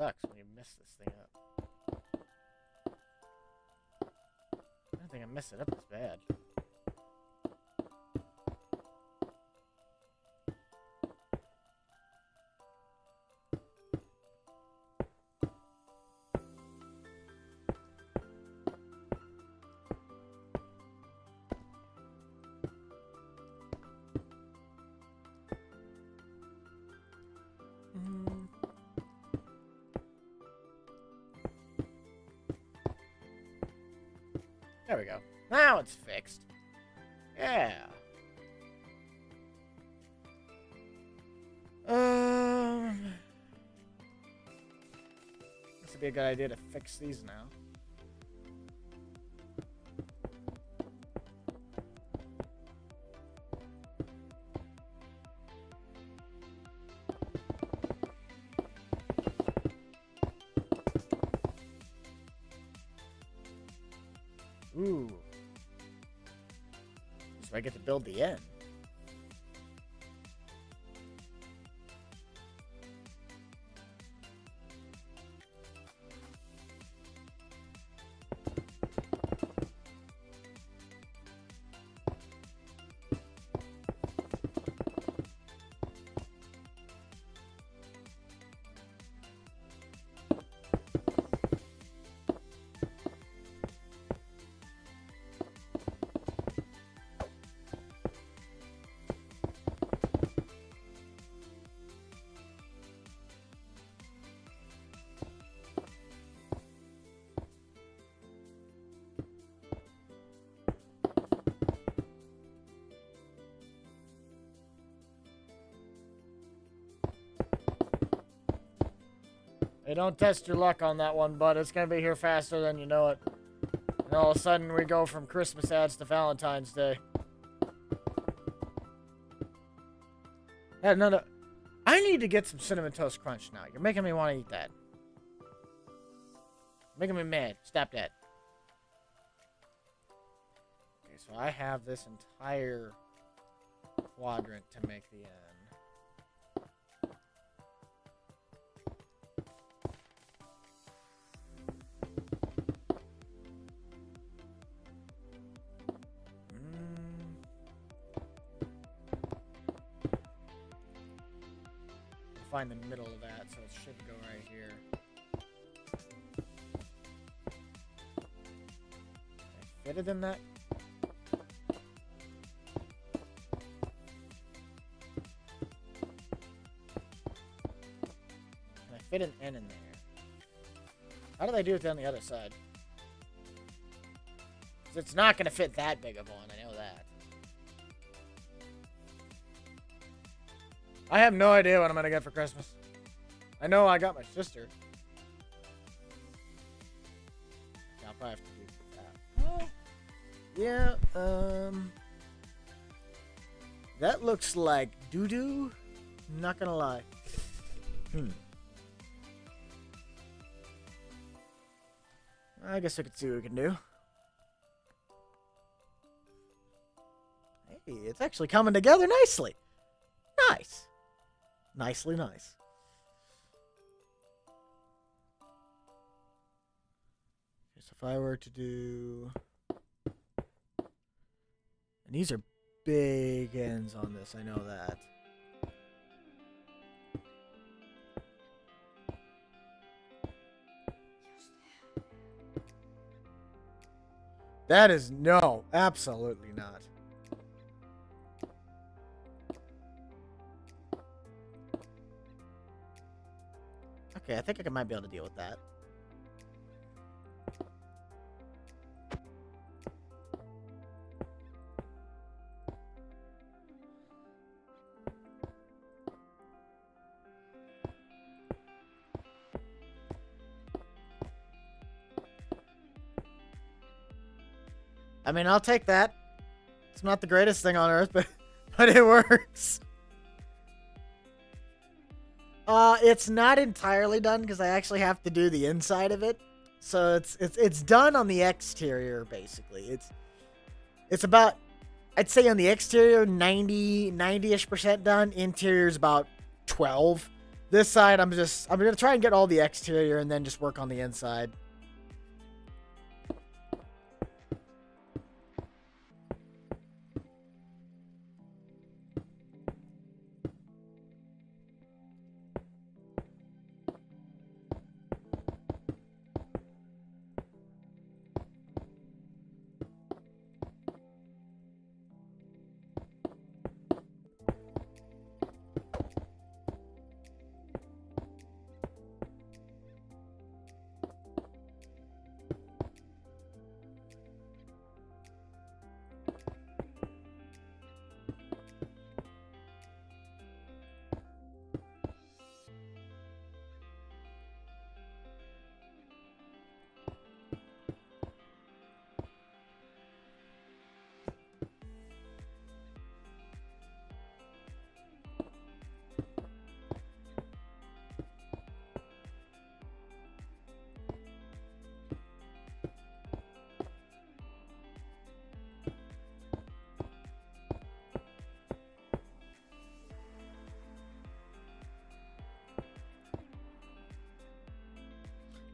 sucks when you mess this thing up. I don't think I messed it up as bad. There we go. Now it's fixed. Yeah. This would be a good idea to fix these now. Ooh. So I get to build the end. Hey, don't test your luck on that one, bud. It's gonna be here faster than you know it. And all of a sudden, we go from Christmas ads to Valentine's Day. Yeah, no. I need to get some Cinnamon Toast Crunch now. You're making me want to eat that. Making me mad. Stop that. Okay, so I have this entire quadrant to make the end. Find the middle of that, so it should go right here. Can I fit it in that? Can I fit an N in there? How do they do it on the other side? 'Cause it's not going to fit that big of one, I know that. I have no idea what I'm going to get for Christmas. I know I got my sister. Yeah, I'll probably have to do that. Yeah, that looks like doo-doo. Not going to lie. I guess I could see what we can do. Hey, it's actually coming together nicely. Nice. Nicely nice. Okay, so if I were to do... And these are big ends on this, I know that. That is... No, absolutely not. Okay, I think I might be able to deal with that. I mean, I'll take that. It's not the greatest thing on earth, but it works. It's not entirely done because I actually have to do the inside of it. So it's done on the exterior basically. It's about, I'd say on the exterior 90-ish% done. Interior is about 12. This side, I'm gonna try and get all the exterior and then just work on the inside.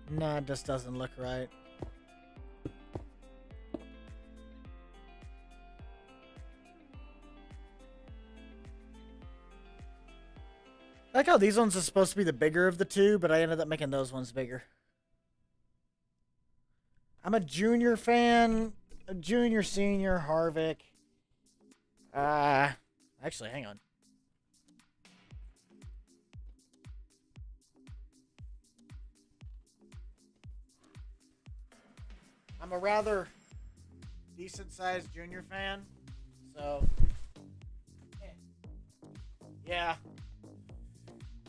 Nah, it just doesn't look right. I like how these ones are supposed to be the bigger of the two, but I ended up making those ones bigger. I'm a junior fan, a junior, senior, Harvick. Actually, hang on. I'm a rather decent-sized junior fan, so yeah.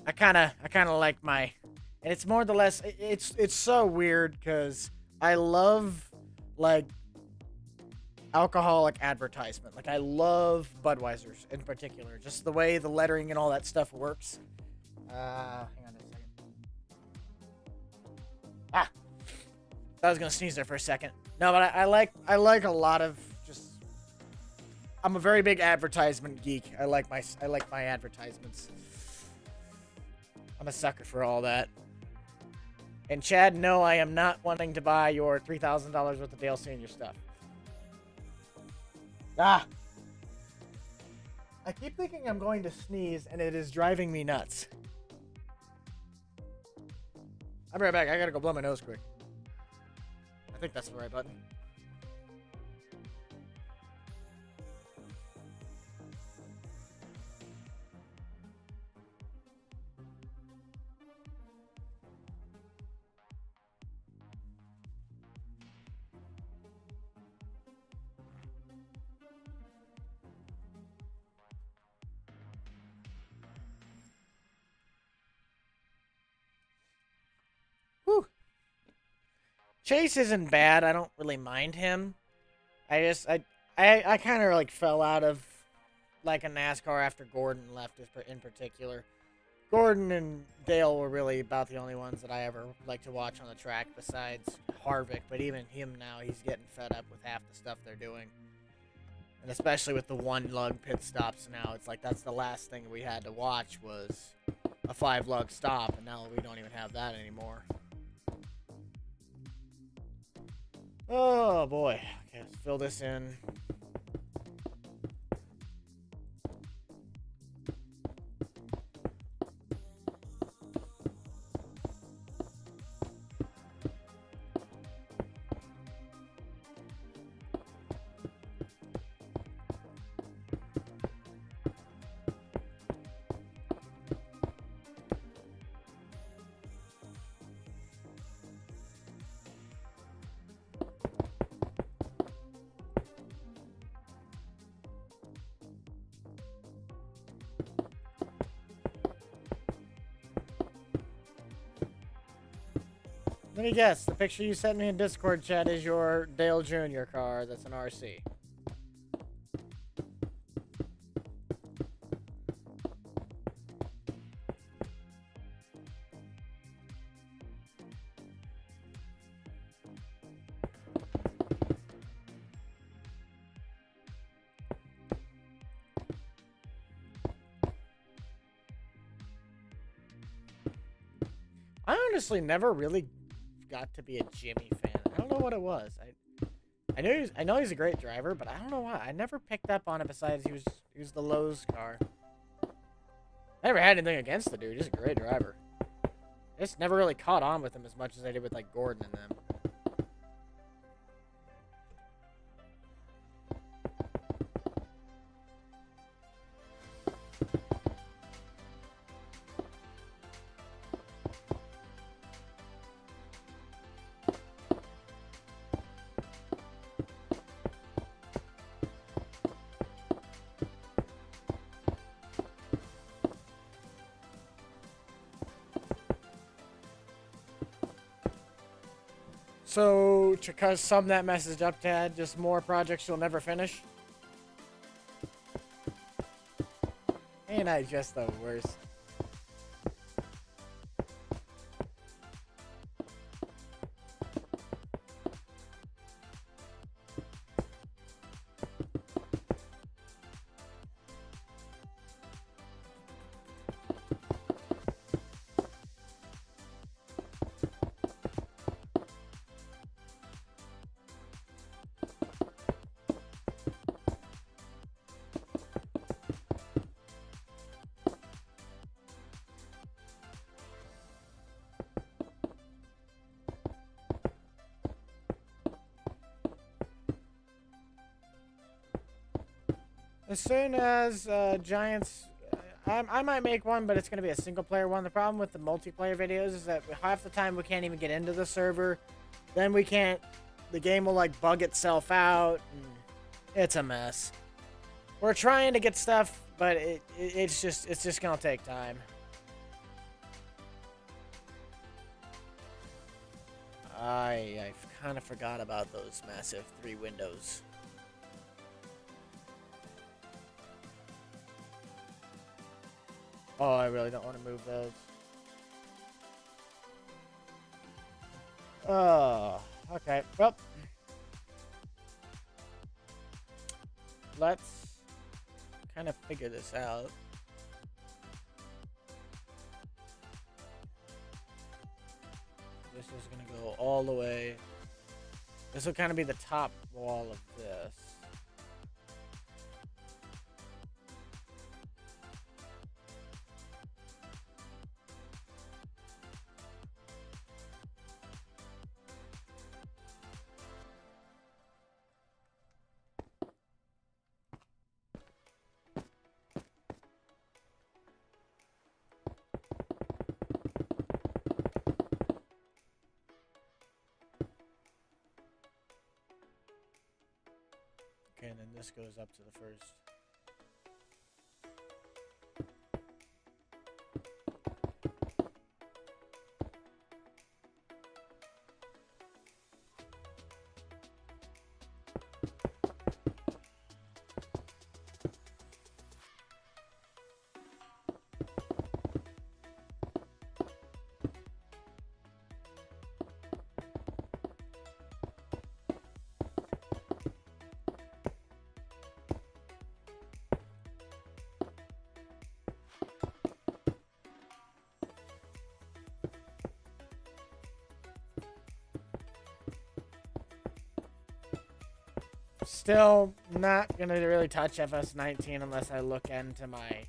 I kind of like my, and it's more or less. It's so weird because I love like alcoholic advertisement. Like I love Budweiser's in particular, just the way the lettering and all that stuff works. Hang on a second. I was gonna sneeze there for a second. No, but I like a lot of just. I'm a very big advertisement geek. I like my advertisements. I'm a sucker for all that. And Chad, no, I am not wanting to buy your $3,000 worth of Dale Senior stuff. I keep thinking I'm going to sneeze, and it is driving me nuts. I'll be right back. I gotta go blow my nose quick. I think that's the right button. Whew. Chase isn't bad. I don't really mind him. I kind of like fell out of like a NASCAR after Gordon left in particular. Gordon and Dale were really about the only ones that I ever like to watch on the track besides Harvick. But even him now, he's getting fed up with half the stuff they're doing. And especially with the one-lug pit stops now, it's like that's the last thing we had to watch was a 5-lug stop, and now we don't even have that anymore. Oh, boy. Okay, let's fill this in. Let me guess, the picture you sent me in Discord chat is your Dale Jr. car that's an RC. honestly never really got to be a Jimmy fan. I don't know what it was. I know he's a great driver, but I don't know why. I never picked up on it. Besides, he was the Lowe's car. Never had anything against the dude. He's a great driver. I just never really caught on with him as much as I did with like Gordon and them. So, to sum that message up, Dad, just more projects you'll never finish? Ain't I just the worst? As soon as Giants, I might make one, but it's going to be a single-player one. The problem with the multiplayer videos is that half the time we can't even get into the server. Then we can't, the game will like bug itself out. It's a mess. We're trying to get stuff, but it's just going to take time. I've kind of forgot about those massive 3 windows. Oh, I really don't want to move those. Oh, okay. Well, let's kind of figure this out. This is going to go all the way. This will kind of be the top wall of this. Okay, and then this goes up to the first. Still not going to really touch FS19 unless I look into my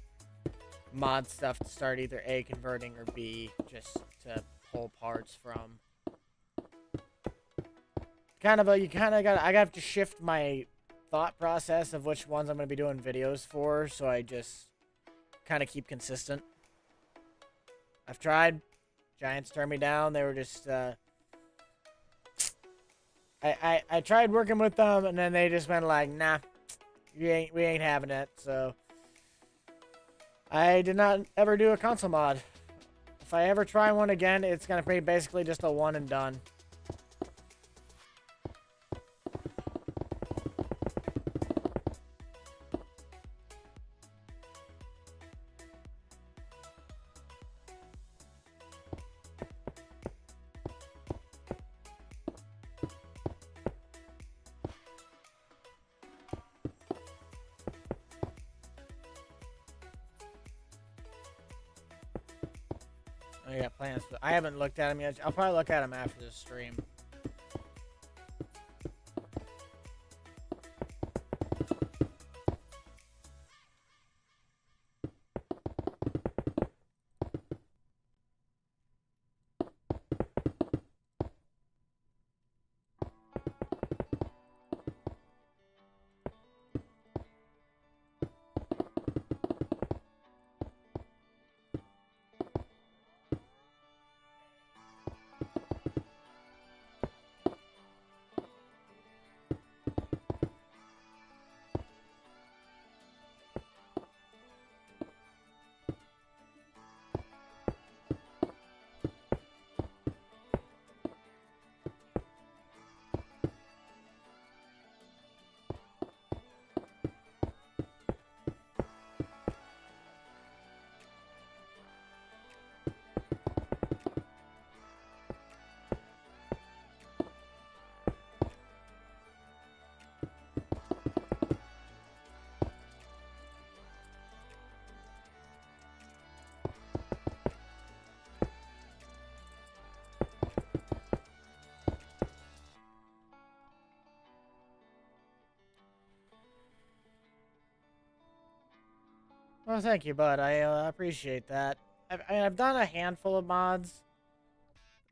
mod stuff to start either A, converting, or B, just to pull parts from. I have to shift my thought process of which ones I'm going to be doing videos for, so I just kind of keep consistent. I've tried. Giants turned me down. They were just, I tried working with them, and then they just went like, nah, we ain't having it, so I did not ever do a console mod. If I ever try one again, it's gonna be basically just a one and done. I got plans. I haven't looked at them yet. I'll probably look at them after the stream. Well, thank you, bud. I appreciate that. I've done a handful of mods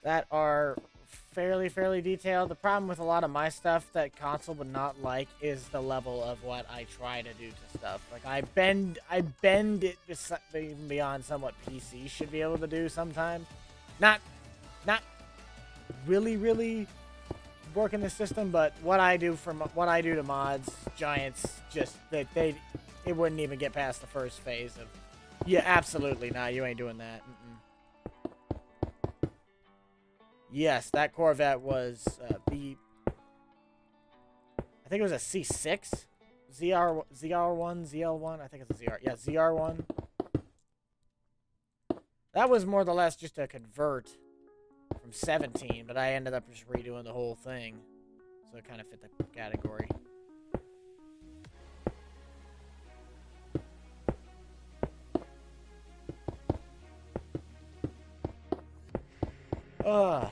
that are fairly detailed. The problem with a lot of my stuff that console would not like is the level of what I try to do to stuff. Like I bend it even beyond somewhat PC should be able to do sometimes. Not really working the system, but what I do to mods, giants, just that it wouldn't even get past the first phase of, yeah, absolutely not. You ain't doing that. Yes, that Corvette was I think it was a C6, ZR1, ZL1. I think it's a ZR. Yeah, ZR1. That was more or less just a convert from 17, but I ended up just redoing the whole thing, so it kind of fit the category. Ugh.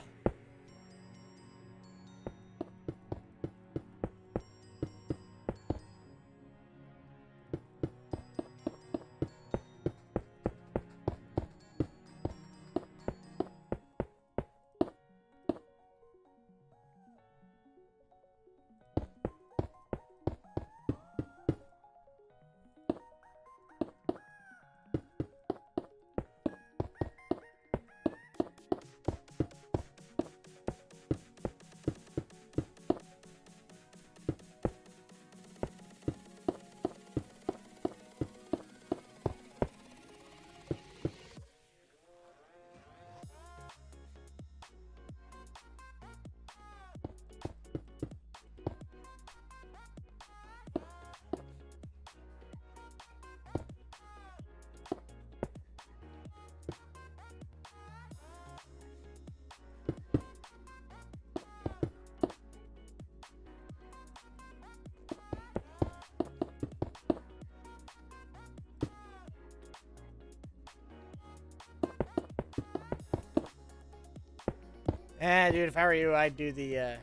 Dude, if I were you, I'd do the,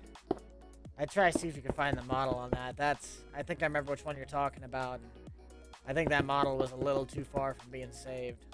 I'd try to see if you could find the model on that. I think I remember which one you're talking about. I think that model was a little too far from being saved.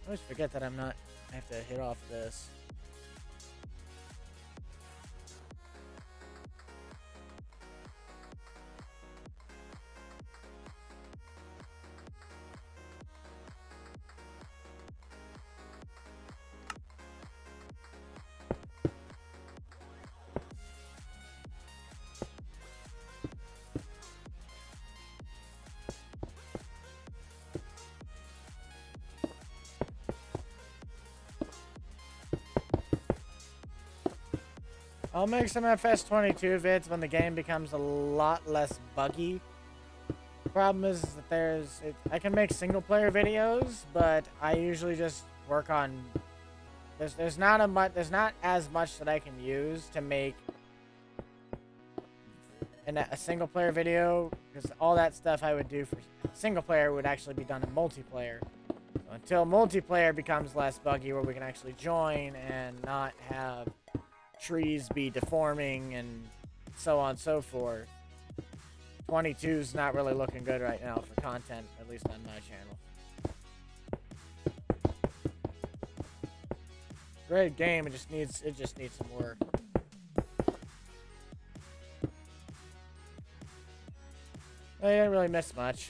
I always forget that I have to hit off this. I'll make some FS22 vids when the game becomes a lot less buggy. Problem is that I can make single player videos, but I usually just work on there's not as much that I can use to make a single player video, because all that stuff I would do for single player would actually be done in multiplayer. So until multiplayer becomes less buggy, where we can actually join and not have trees be deforming and so on and so forth, 22's not really looking good right now for content, at least on my channel. Great game, it just needs some work. I didn't really miss much.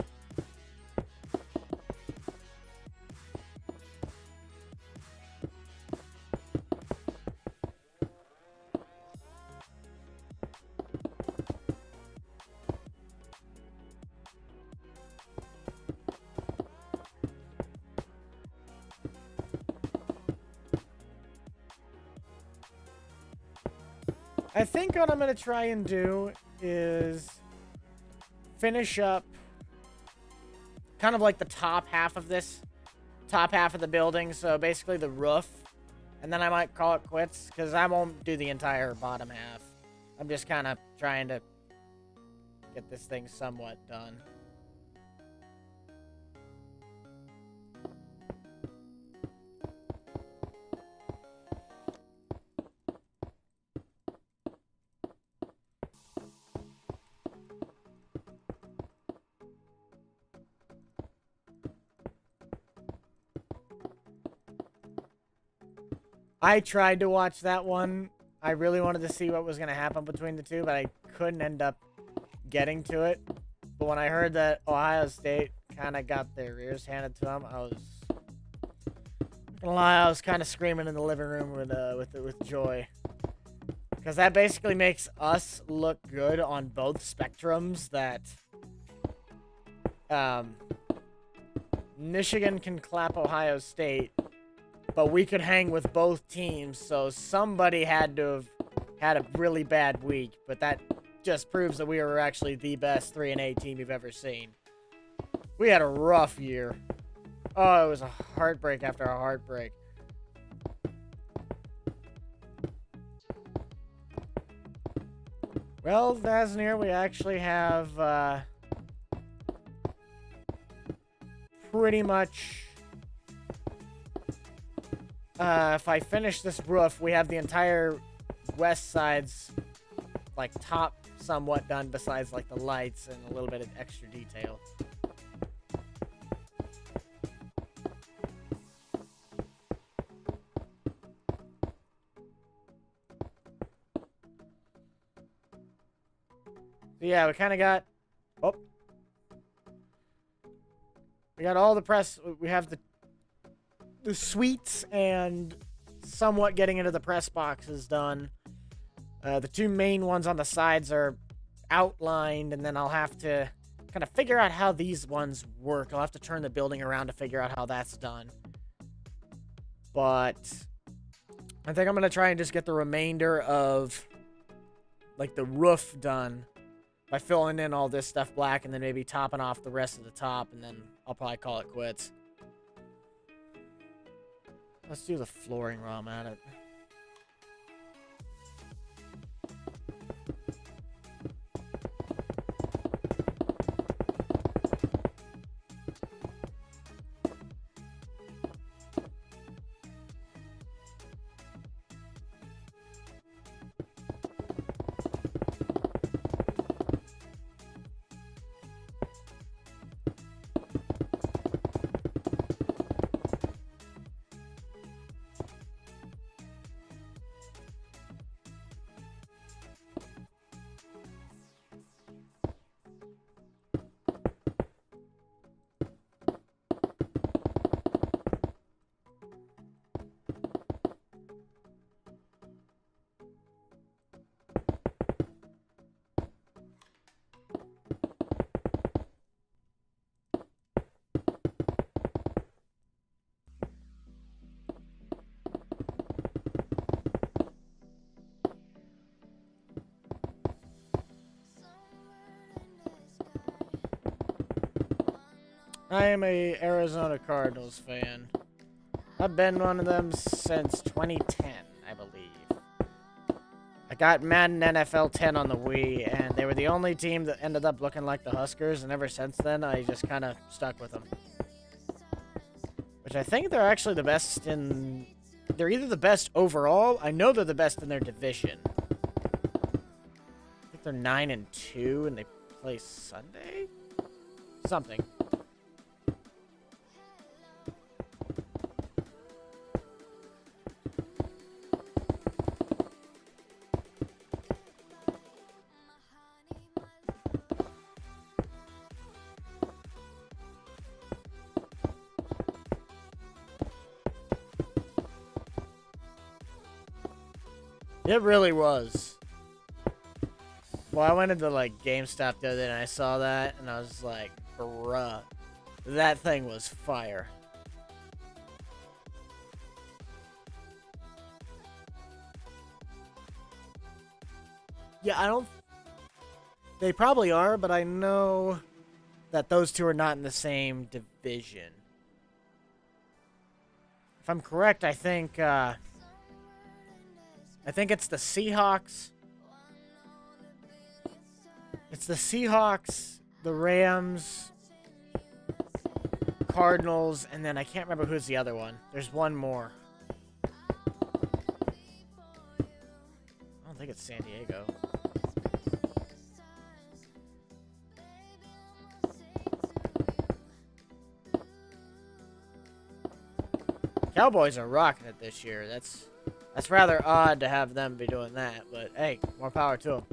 I think what I'm going to try and do is finish up kind of like the top half of the building, so basically the roof, and then I might call it quits, because I won't do the entire bottom half. I'm just kind of trying to get this thing somewhat done. I tried to watch that one. I really wanted to see what was going to happen between the two, but I couldn't end up getting to it. But when I heard that Ohio State kind of got their ears handed to them, I was, not gonna lie, I was kind of screaming in the living room with joy. Because that basically makes us look good on both spectrums, that Michigan can clap Ohio State, but we could hang with both teams, so somebody had to have had a really bad week. But that just proves that we were actually the best 3-8 team you've ever seen. We had a rough year. Oh, it was a heartbreak after a heartbreak. Well, Vasnir, we actually have pretty much... if I finish this roof, we have the entire west side's, like, top somewhat done, besides, like, the lights and a little bit of extra detail. So yeah, we kind of got... Oh. We got all the press... We have the suites and somewhat getting into the press boxes done. The two main ones on the sides are outlined, and then I'll have to kind of figure out how these ones work. I'll have to turn the building around to figure out how that's done. But I think I'm going to try and just get the remainder of, like, the roof done by filling in all this stuff black, and then maybe topping off the rest of the top, and then I'll probably call it quits. Let's do the flooring while I'm at it. I am a Arizona Cardinals fan. I've been one of them since 2010, I believe. I got Madden NFL 10 on the Wii, and they were the only team that ended up looking like the Huskers, and ever since then, I just kind of stuck with them. Which I think they're actually the best in... They're either the best overall. I know they're the best in their division. I think they're 9-2, and they play Sunday? Something. It really was. Well, I went into, like, GameStop the other day and I saw that, and I was like, bruh, that thing was fire. Yeah, I don't... They probably are, but I know that those two are not in the same division. If I'm correct, I think it's the Seahawks. It's the Seahawks, the Rams, Cardinals, and then I can't remember who's the other one. There's one more. I don't think it's San Diego. Cowboys are rocking it this year. That's rather odd to have them be doing that, but hey, more power to them.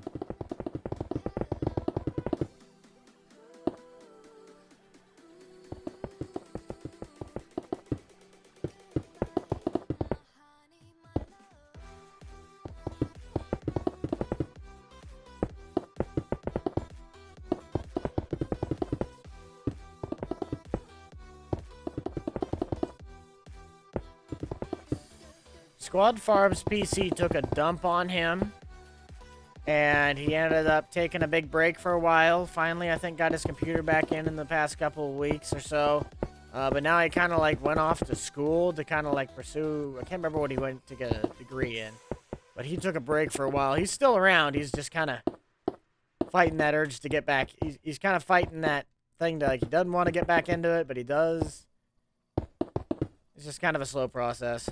Squad Farm's PC took a dump on him, and he ended up taking a big break for a while. Finally, I think got his computer back in the past couple of weeks or so. But now he kind of like went off to school to kind of like pursue, I can't remember what he went to get a degree in. But he took a break for a while. He's still around. He's just kind of fighting that urge to get back. He's kind of fighting that thing to, like, he doesn't want to get back into it, but he does. It's just kind of a slow process.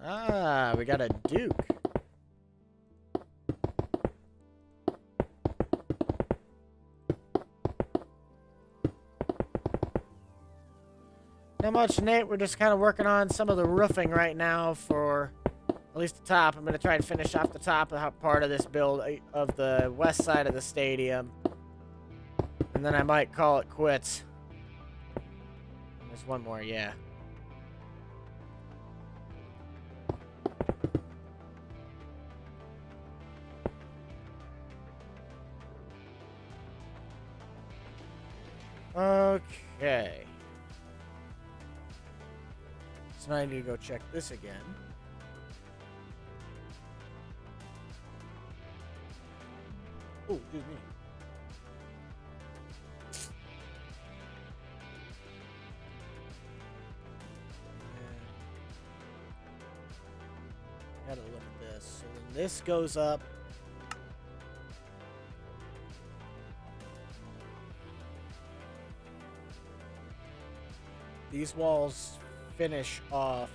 Ah, we got a Duke. Not much, Nate. We're just kind of working on some of the roofing right now for at least the top. I'm going to try and finish off the top of part of this build of the west side of the stadium. And then I might call it quits. There's one more, yeah. Okay. So now I need to go check this again. Oh, excuse me. Gotta look at this. So then this goes up. These walls finish off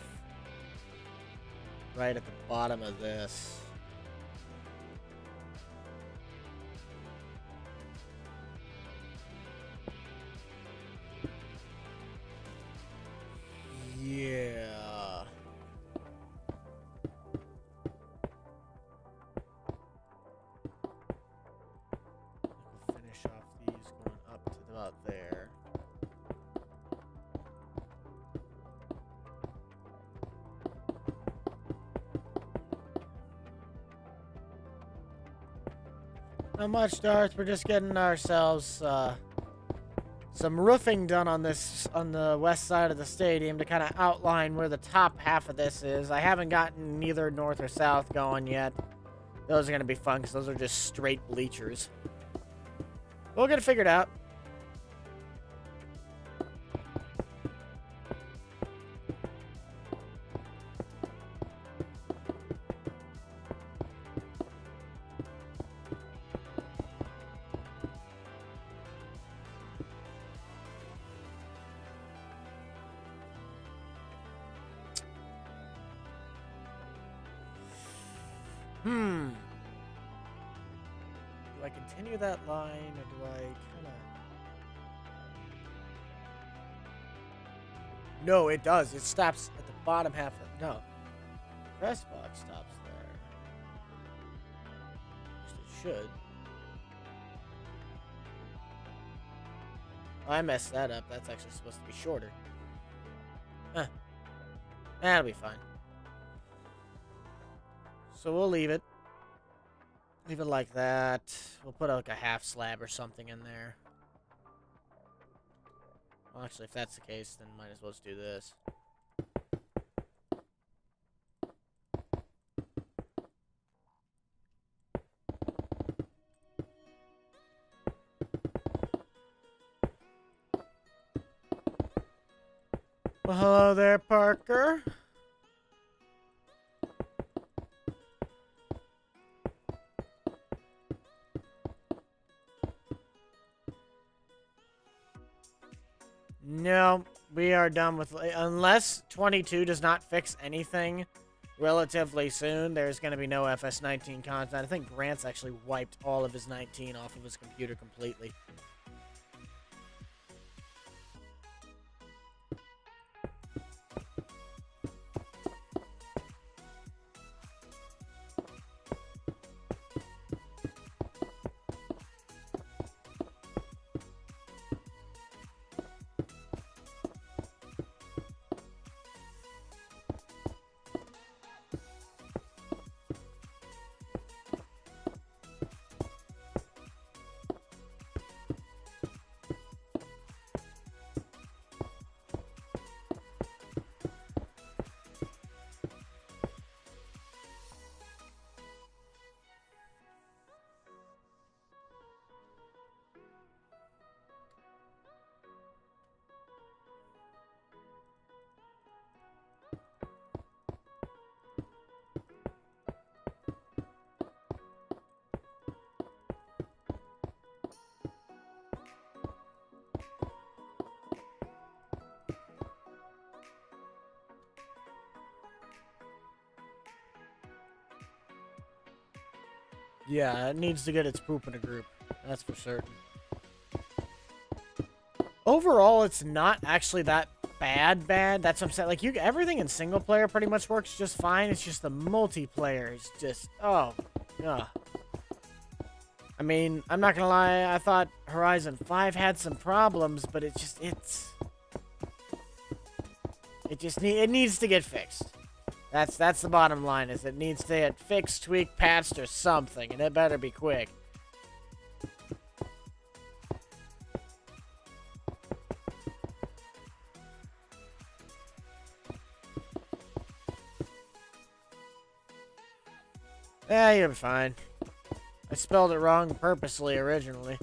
right at the bottom of this. Yeah. We'll finish off these going up to about there. Not much, Darth. We're just getting ourselves some roofing done on the west side of the stadium to kind of outline where the top half of this is. I haven't gotten neither north or south going yet. Those are going to be fun because those are just straight bleachers. We'll get it figured out. Do I continue that line, or do I kind of... No, it does. It stops at the bottom half of... No. Press box stops there. It should. Oh, I messed that up. That's actually supposed to be shorter. Huh. That'll be fine. So we'll leave it. Leave it like that. We'll put like a half slab or something in there. Well, actually, if that's the case, then might as well just do this. Well, hello there, Parker. No, we are done with... Unless 22 does not fix anything relatively soon, there's going to be no FS19 content. I think Grant's actually wiped all of his 19 off of his computer completely. Yeah, it needs to get its poop in a group. That's for certain. Overall, it's not actually that bad. That's what I'm saying. Like, everything in single player pretty much works just fine. It's just the multiplayer is just... Oh. Ugh. I mean, I'm not gonna lie. I thought Horizon 5 had some problems, but it needs to get fixed. That's the bottom line, is it needs to get fixed, tweaked, patched, or something, and it better be quick. Yeah, you're fine. I spelled it wrong purposely originally.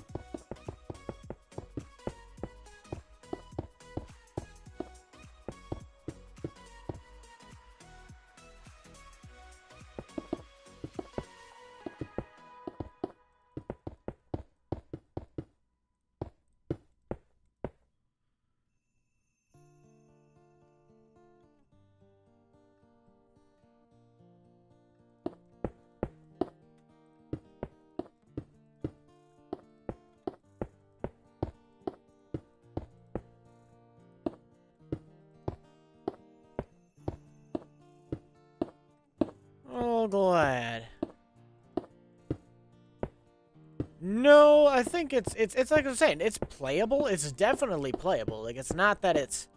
Oh, glad. No, I think it's like I was saying, it's playable. It's definitely playable. Like, it's not that it's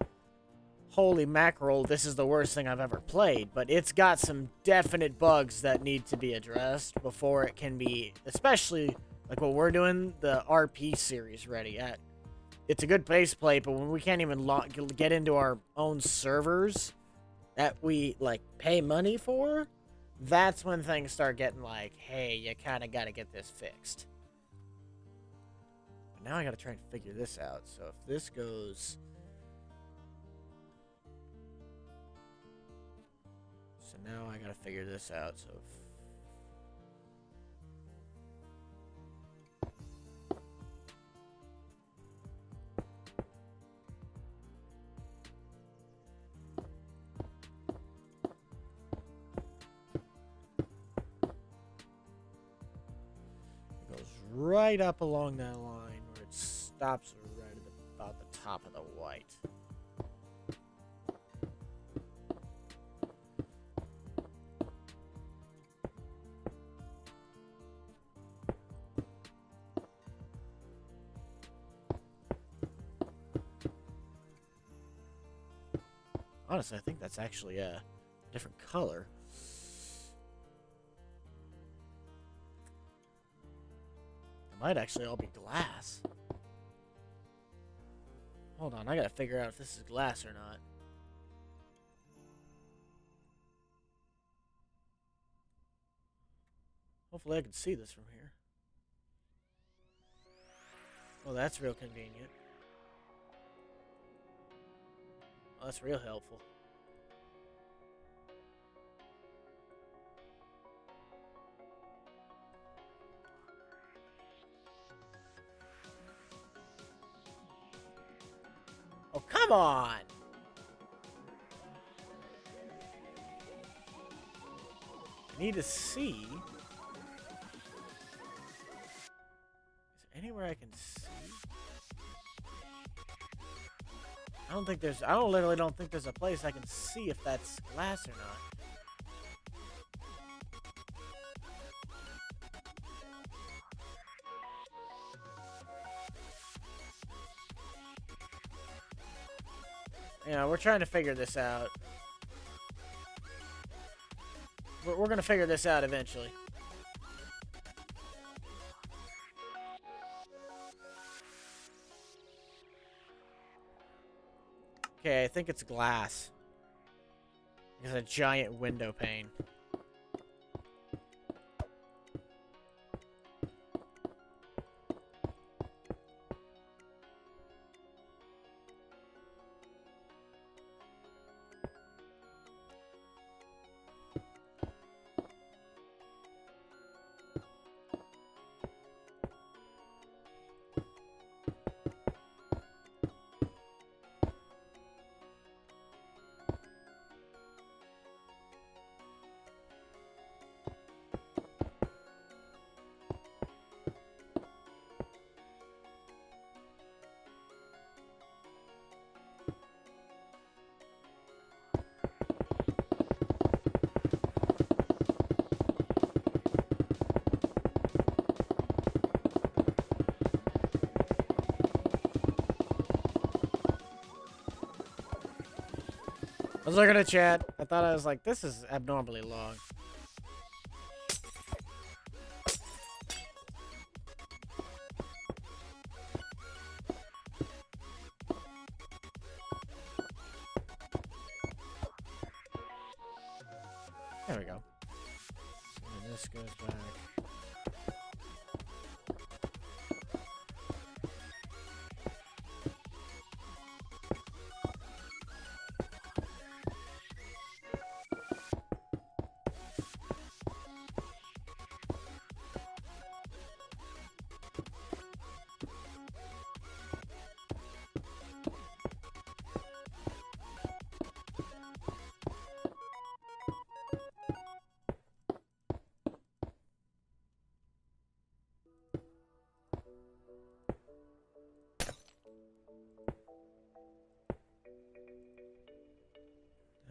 holy mackerel, this is the worst thing I've ever played, but it's got some definite bugs that need to be addressed before it can be, especially like what we're doing, the RP series ready. it's a good base plate, but when we can't even get into our own servers that we, like, pay money for, that's when things start getting like, hey, you kind of got to get this fixed. But now I got to try and figure this out. So if this goes... So now I got to figure this out. So if... right up along that line where it stops right at about the top of the white. Honestly, I think that's actually a different color. Might actually all be glass. Hold on, I gotta figure out if this is glass or not. Hopefully I can see this from here. Oh, that's real convenient. Oh, that's real helpful. Oh, come on! I need to see. Is there anywhere I can see? I literally don't think there's a place I can see if that's glass or not. Yeah, we're trying to figure this out. We're gonna figure this out eventually. Okay, I think it's glass. It's a giant window pane. I was looking at chat. I thought I was like, this is abnormally long. There we go. And this goes back.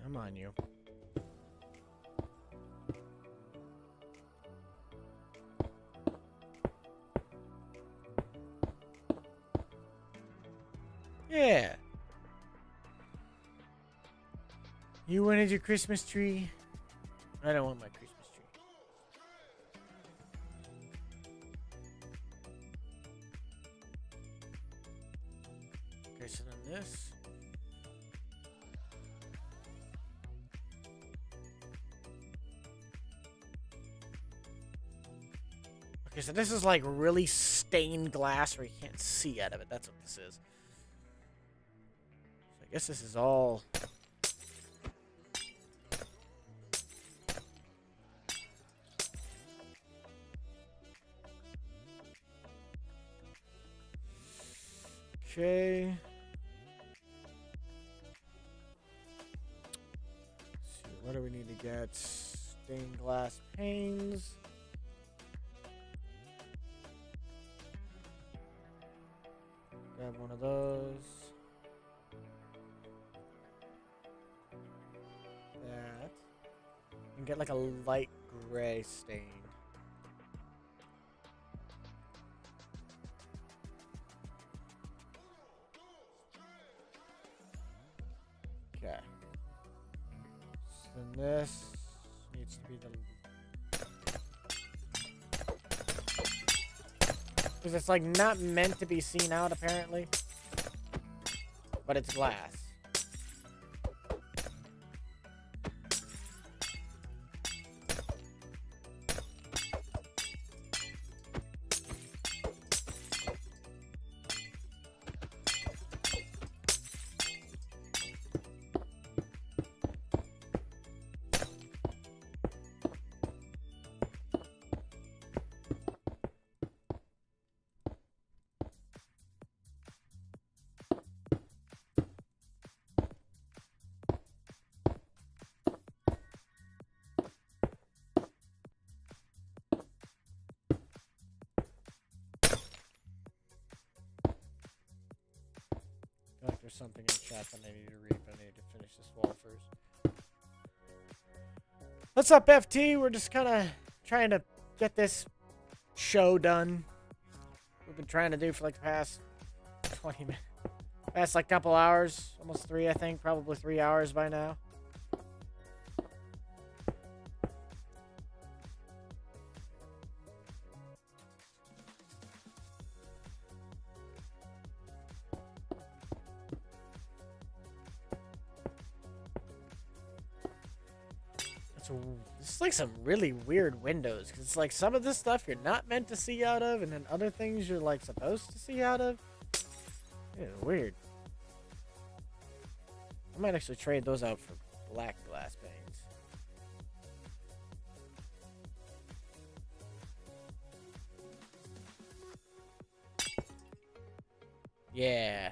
I'm on you. Yeah. You wanted your Christmas tree? I don't want my Christmas tree. so then this. Okay, so this is like really stained glass where you can't see out of it. That's what this is. So I guess this is all... Okay. Let's see, what do we need to get? Stained glass panes. Grab one of those. That. And get like a light gray stain. Okay. So then this needs to be the... Because it's like not meant to be seen out apparently. But it's glass. There's something in chat that I need to read, but I need to finish this wall first. What's up, FT? We're just kind of trying to get this show done. We've been trying to do for like the past 20 minutes. Past like couple hours. Almost 3, I think. Probably 3 hours by now. It's like some really weird windows, because it's like some of this stuff you're not meant to see out of, and then other things you're like supposed to see out of. Yeah, weird. I might actually trade those out for black glass panes. Yeah.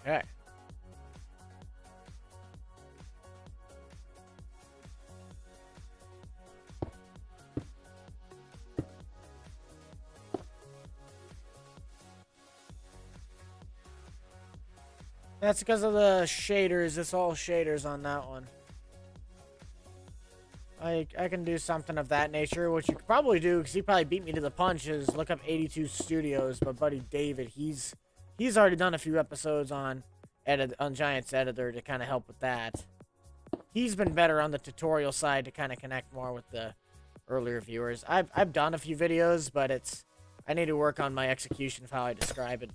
Okay. That's because of the shaders. It's all shaders on that one. I can do something of that nature, which you could probably do, because he probably beat me to the punch, is look up 82 Studios. My buddy David, he's already done a few episodes on Giants Editor to kind of help with that. He's been better on the tutorial side to kind of connect more with the earlier viewers. I've done a few videos, but I need to work on my execution of how I describe it.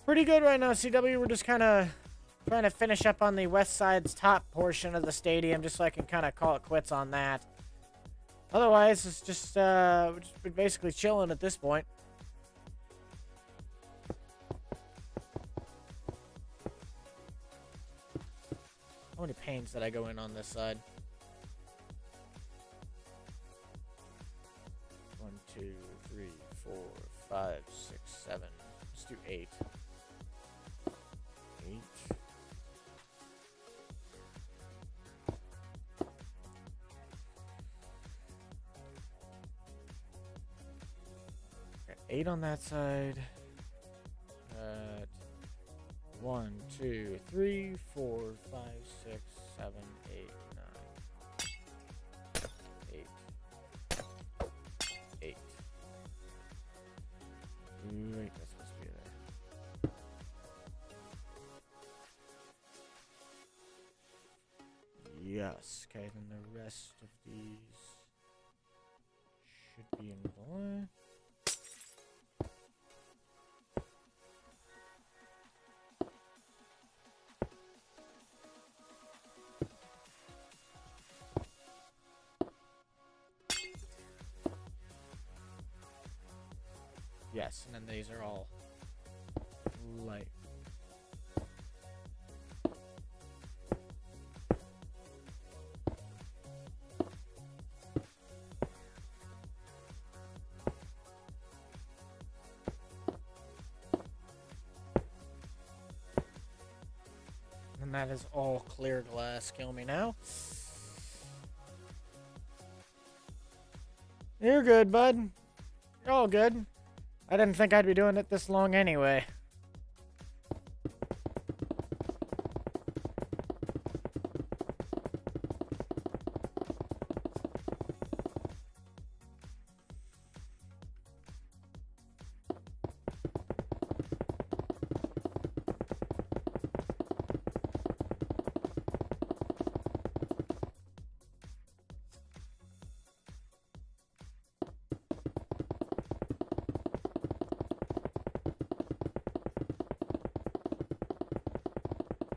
Pretty good right now, CW. We're just kind of trying to finish up on the west side's top portion of the stadium, just so I can kind of call it quits on that. Otherwise, it's just we're just basically chilling at this point. How many panes did I go in on this side? 1, 2, 3, 4, 5, 6, 7. Let's do 8. 8. Got 8 on that side. 1, 2, 3, 4, 5, 6, 7, 8, 9. 8. 8. Wait, that's supposed to be there. Yes. Okay, then the rest of these should be in black. Yes, and then these are all light. And that is all clear glass. Kill me now. You're good, bud. You're all good. I didn't think I'd be doing it this long anyway.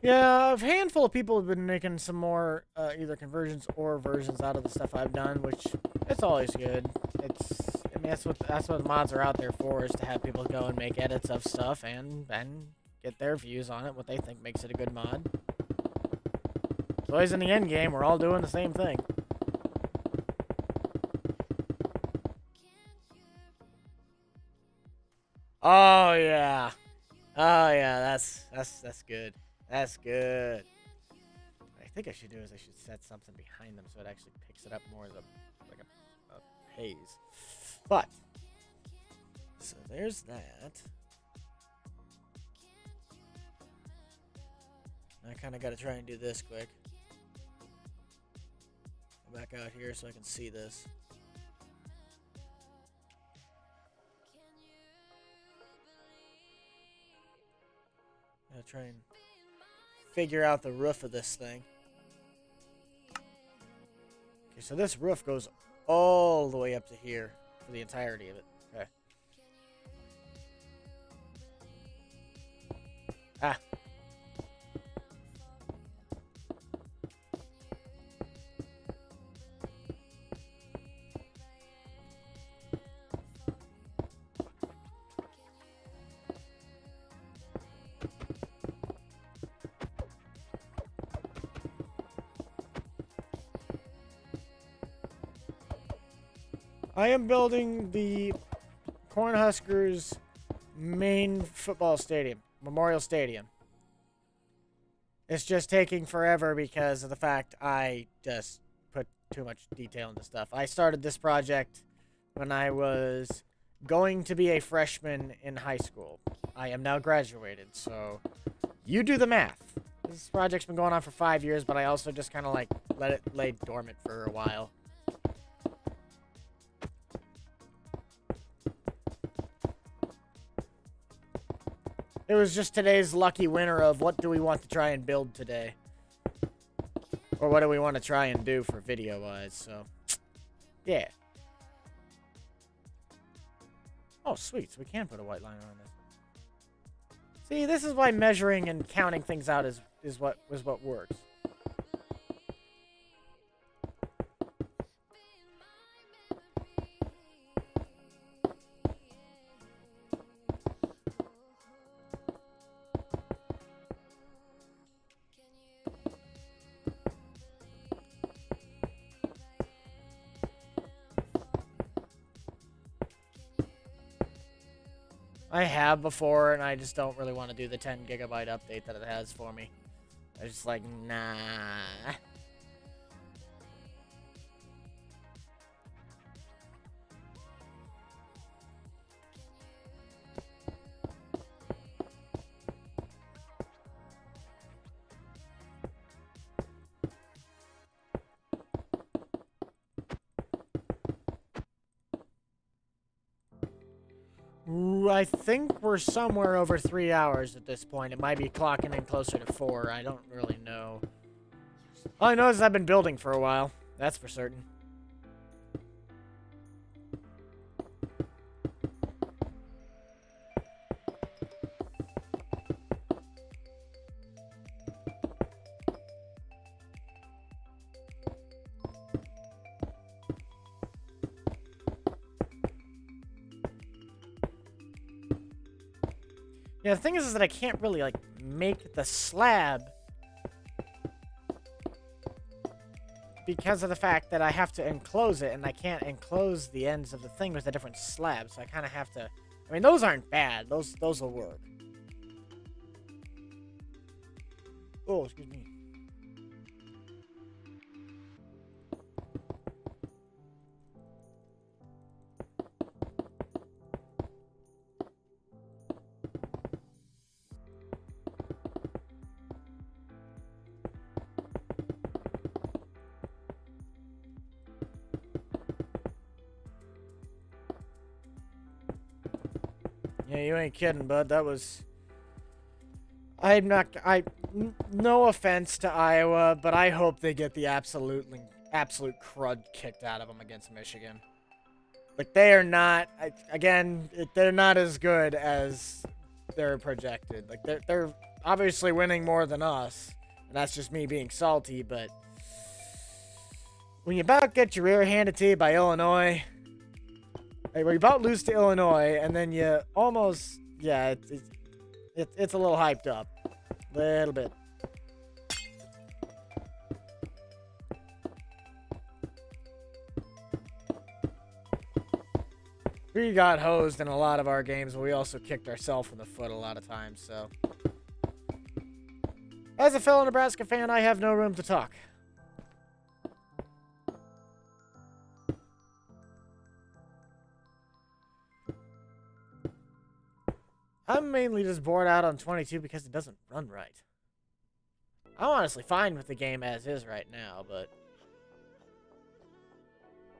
Yeah, a handful of people have been making some more either conversions or versions out of the stuff I've done, which it's always good. I mean, that's what mods are out there for, is to have people go and make edits of stuff and get their views on it, what they think makes it a good mod. It's always in the end game, we're all doing the same thing. Oh yeah, oh yeah, that's good. That's good. What I think I should do is I should set something behind them so it actually picks it up more as like a haze. But so there's that. I kind of got to try and do this quick. Go back out here so I can see this. Gotta try and figure out the roof of this thing. Okay, so this roof goes all the way up to here for the entirety of it. Okay. Ah. I am building the Cornhuskers main football stadium, Memorial Stadium. It's just taking forever because of the fact I just put too much detail into stuff. I started this project when I was going to be a freshman in high school. I am now graduated, so you do the math. This project's been going on for 5 years, but I also just kind of like let it lay dormant for a while. It was just today's lucky winner of what do we want to try and build today. Or what do we want to try and do for video-wise, so. Yeah. Oh, sweet. So we can put a white line on this. See, this is why measuring and counting things out is what works. I have before, and I just don't really want to do the 10 gigabyte update that it has for me. I was just like, nah. Ooh, I think we're somewhere over 3 hours at this point. It might be clocking in closer to 4. I don't really know. All I know is I've been building for a while. That's for certain. Yeah, the thing is that I can't really, like, make the slab because of the fact that I have to enclose it, and I can't enclose the ends of the thing with a different slab, so I kind of have to... I mean, those aren't bad. Those will work. Oh, excuse me. Yeah, you ain't kidding, bud. That was... No offense to Iowa, but I hope they get the absolute crud kicked out of them against Michigan. Like, they are not... they're not as good as they're projected. Like, they're obviously winning more than us, and that's just me being salty, but... when you about get your rear handed to you by Illinois... Like, we're about to lose to Illinois, and then you almost... Yeah, it's a little hyped up. Little bit. We got hosed in a lot of our games, but we also kicked ourselves in the foot a lot of times, so... As a fellow Nebraska fan, I have no room to talk. I'm mainly just bored out on 22 because it doesn't run right. I'm honestly fine with the game as is right now, but...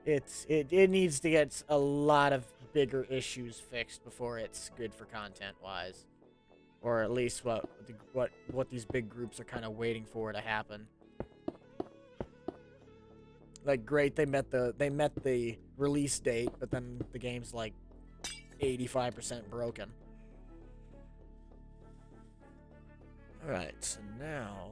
It needs to get a lot of bigger issues fixed before it's good for content-wise. Or at least what these big groups are kind of waiting for to happen. Like, great, they met the release date, but then the game's like 85% broken. Alright, so now...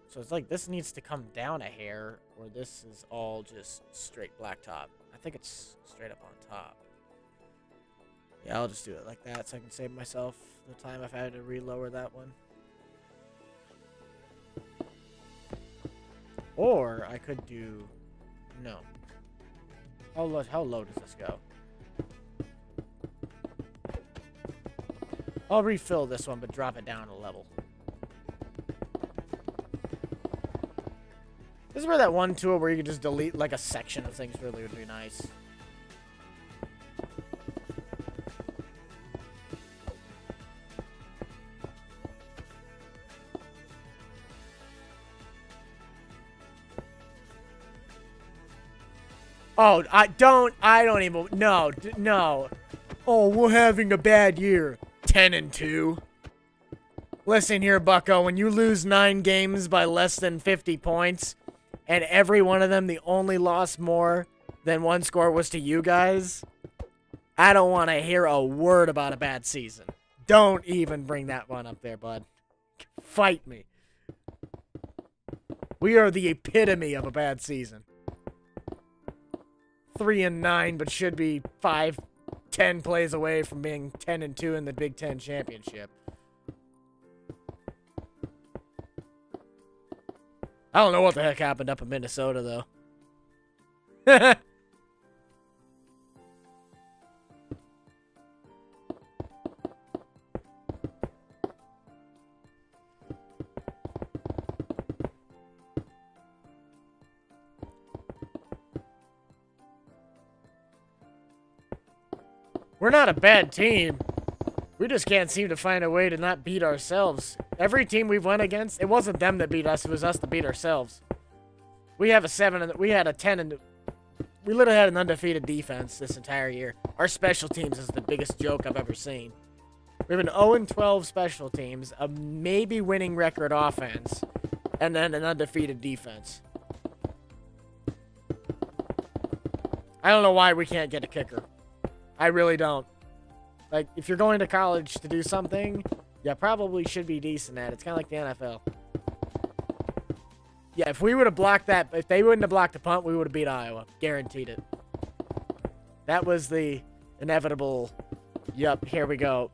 So it's like this needs to come down a hair, or this is all just straight blacktop. I think it's straight up on top. Yeah, I'll just do it like that so I can save myself the time if I had to relower that one. Or I could do... No. How low does this go? I'll refill this one, but drop it down a level. This is where that one tool where you can just delete like a section of things really would be nice. Oh, I don't even, no. Oh, we're having a bad year. 10-2. Listen here, bucko, when you lose 9 games by less than 50 points, and every one of them, the only loss more than one score was to you guys, I don't want to hear a word about a bad season. Don't even bring that one up there, bud. Fight me. We are the epitome of a bad season. 3-9, but should be 5-10 plays away from being 10-2 in the Big Ten championship. I don't know what the heck happened up in Minnesota, though. We're not a bad team. We just can't seem to find a way to not beat ourselves. Every team we've went against, it wasn't them that beat us, it was us that beat ourselves. We have a 7 and we had a 10 and we literally had an undefeated defense this entire year. Our special teams is the biggest joke I've ever seen. We have an 0-12 special teams, a maybe winning record offense, and then an undefeated defense. I don't know why we can't get a kicker. I really don't. Like, if you're going to college to do something, you probably should be decent at it. It's kind of like the NFL. Yeah, if we would have blocked that, if they wouldn't have blocked the punt, we would have beat Iowa. Guaranteed it. That was the inevitable, yup, here we go.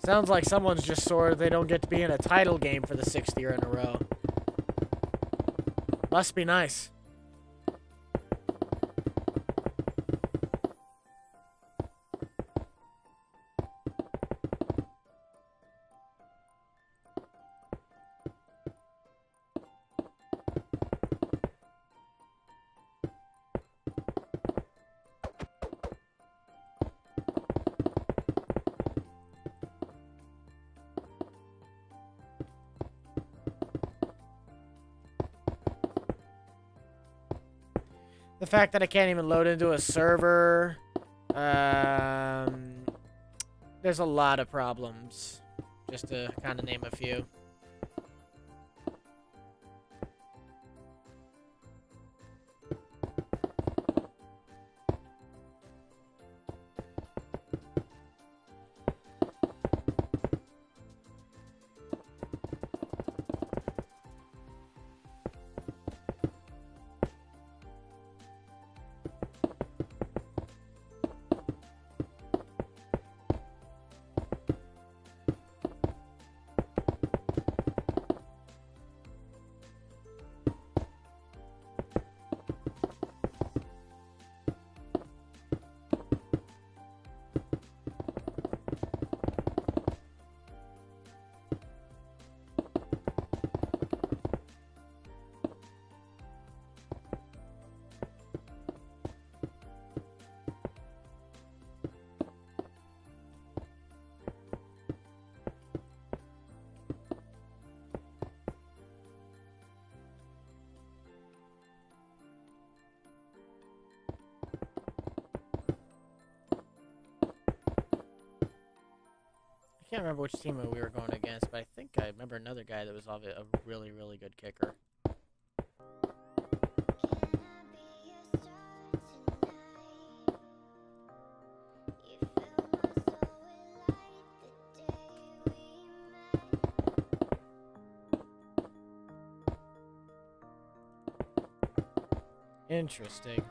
Sounds like someone's just sore they don't get to be in a title game for the 6th year in a row. Must be nice. The fact that I can't even load into a server, there's a lot of problems, just to kind of name a few. I can't remember which team we were going against, but I think I remember another guy that was a really, really good kicker. Interesting.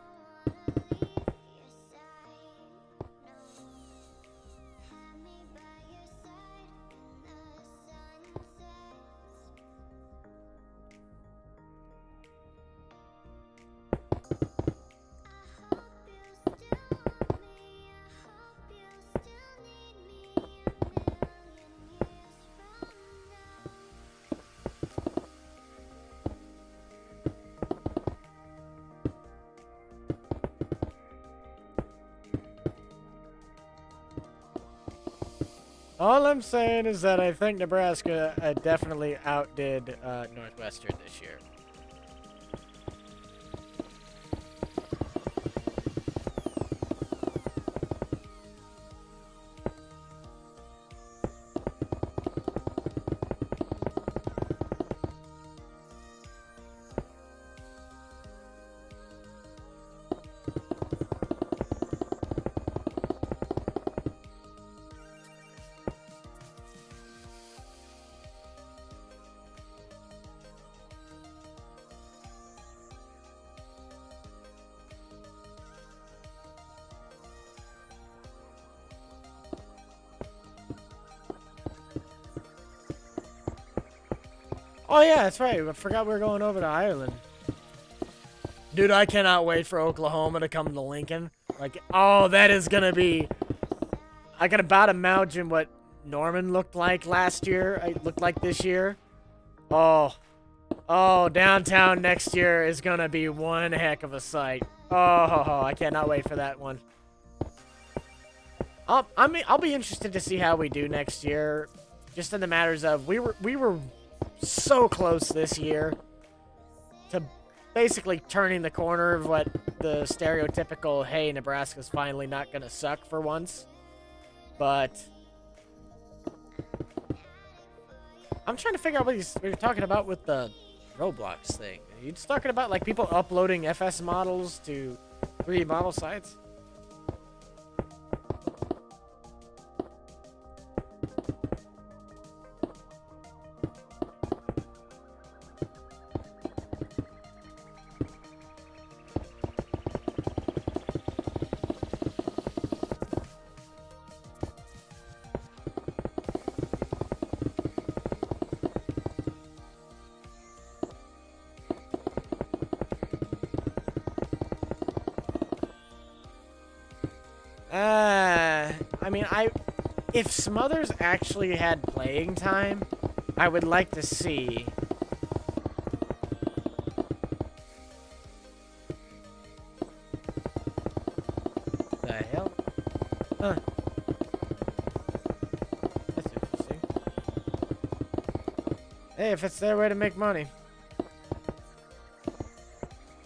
All I'm saying is that I think Nebraska definitely outdid Northwestern this year. Oh yeah, that's right. I forgot we were going over to Ireland. Dude, I cannot wait for Oklahoma to come to Lincoln. Like, oh, that is gonna be... I can about imagine what Norman looked like last year. It looked like this year. Oh. Oh, downtown next year is gonna be one heck of a sight. Oh, I cannot wait for that one. I'll be interested to see how we do next year. Just in the matters of, we were so close this year to basically turning the corner of what the stereotypical, hey, Nebraska's finally not gonna suck for once. But I'm trying to figure out what you're talking about with the Roblox thing. Are you just talking about like people uploading FS models to 3D model sites? I mean, if Smothers actually had playing time, I would like to see. The hell? Huh. That's interesting. Hey, if it's their way to make money.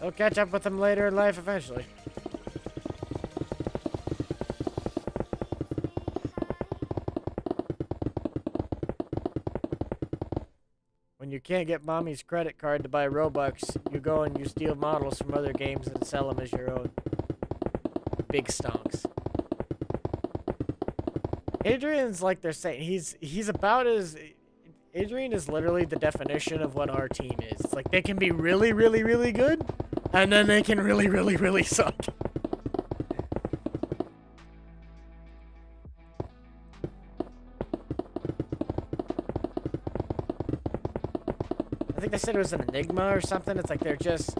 They'll catch up with them later in life eventually. When you can't get mommy's credit card to buy Robux, you go and you steal models from other games and sell them as your own. Big stonks. Adrian's like they're saying, he's about as... Adrian is literally the definition of what our team is. It's like they can be really, really, really good, and then they can really, really, really suck. I think they said it was an enigma or something. It's like they're just...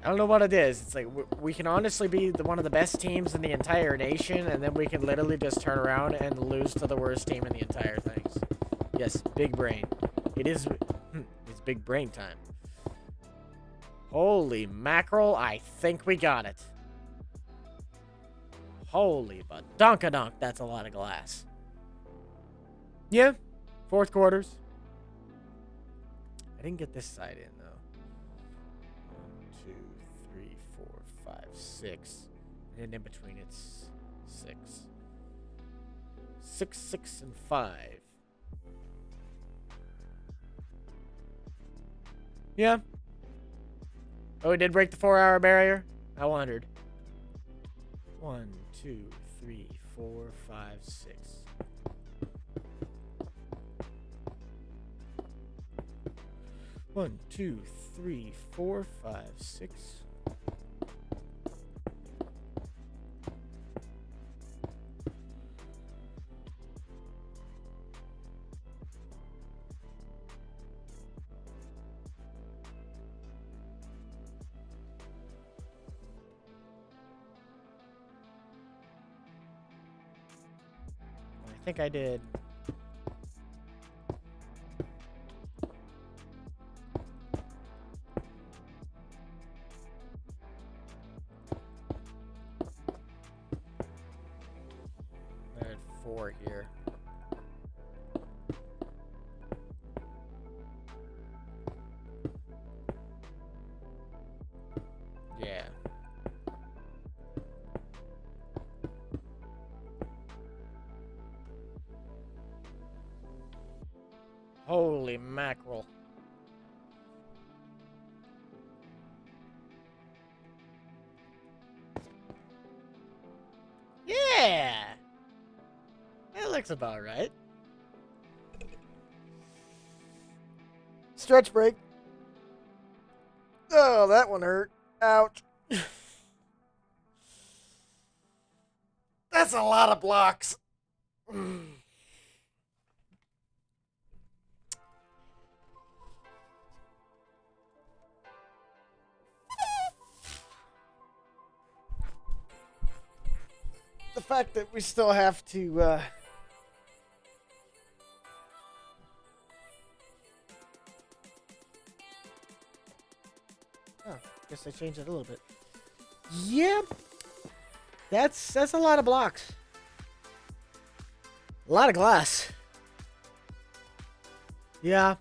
I don't know what it is. It's like we can honestly be one of the best teams in the entire nation, and then we can literally just turn around and lose to the worst team in the entire things. Yes, big brain. It is... It's big brain time. Holy mackerel, I think we got it. Holy badonkadonk, that's a lot of glass. Yeah, fourth quarters. I didn't get this side in, though. 1, 2, 3, 4, 5, 6. And in between, it's 6. 6, 6, and 5. Yeah. Oh, we did break the 4-hour barrier? I wondered. 1, 2, 3, 4, 5, 6. One, 2, 3, 4, 5, 6. I think I did. I had 4 here. Yeah. Holy mackerel. Yeah! That looks about right. Stretch break. Oh, that one hurt. Ouch. That's a lot of blocks. the fact that we still have to, oh, guess I changed it a little bit. Yeah, that's a lot of blocks. A lot of glass. Yeah.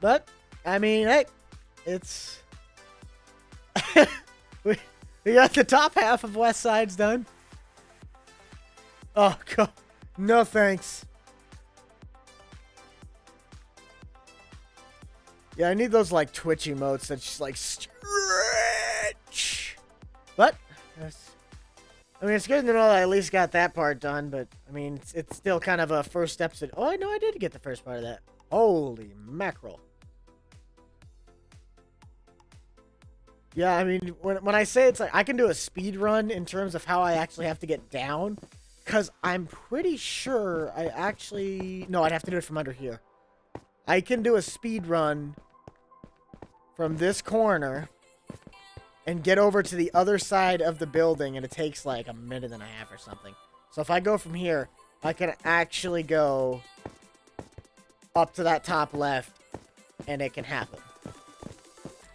But, I mean, hey, it's... we got the top half of West Side's done. Oh, God. No thanks. Yeah, I need those, like, Twitch emotes that just, like, stretch. But, I mean, it's good to know that I at least got that part done, but, I mean, it's still kind of a first step to... Oh, I know I did get the first part of that. Holy mackerel. Yeah, I mean, when I say it's like, I can do a speed run in terms of how I actually have to get down, because I'm pretty sure I actually... No, I'd have to do it from under here. I can do a speed run from this corner and get over to the other side of the building, and it takes like a minute and a half or something. So if I go from here, I can actually go up to that top left, and it can happen.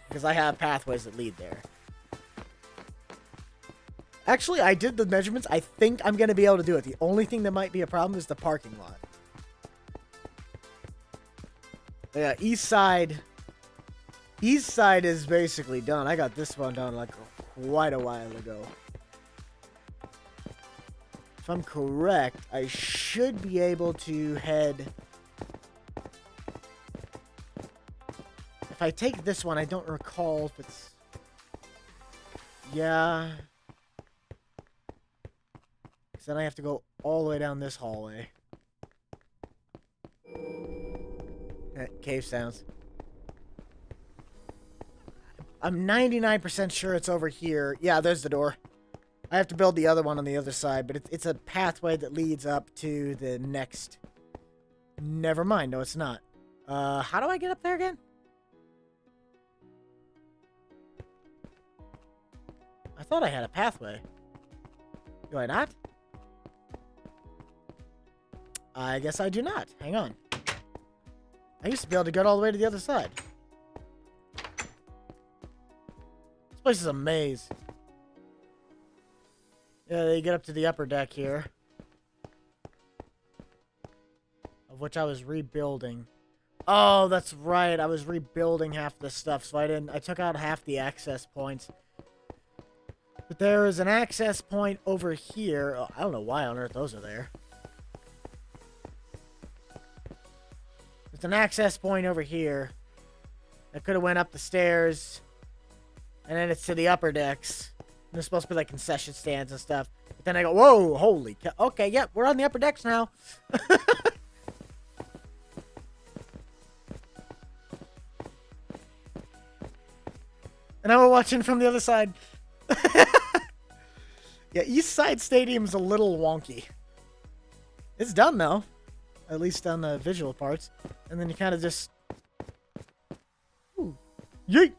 Because I have pathways that lead there. Actually, I did the measurements. I think I'm going to be able to do it. The only thing that might be a problem is the parking lot. Yeah, east side. East side is basically done. I got this one done like quite a while ago. If I'm correct, I should be able to head... If I take this one, I don't recall if it's... Yeah. Because then I have to go all the way down this hallway. Cave sounds. I'm 99% sure it's over here. Yeah, there's the door. I have to build the other one on the other side, but it's a pathway that leads up to the next... Never mind. No, it's not. How do I get up there again? I thought I had a pathway. Do I not? I guess I do not. Hang on. I used to be able to get all the way to the other side. This place is a maze. Yeah, you get up to the upper deck here. Of which I was rebuilding. Oh, that's right. I was rebuilding half this stuff, so I took out half the access points. But there is an access point over here. Oh, I don't know why on earth those are there. There's an access point over here. I could have went up the stairs. And then it's to the upper decks. And there's supposed to be like concession stands and stuff. But then I go, whoa, holy cow. Okay, yep, we're on the upper decks now. And now we're watching from the other side. Yeah, East Side Stadium's a little wonky. It's done, though. At least on the visual parts. And then you kind of just... Ooh. Yeet!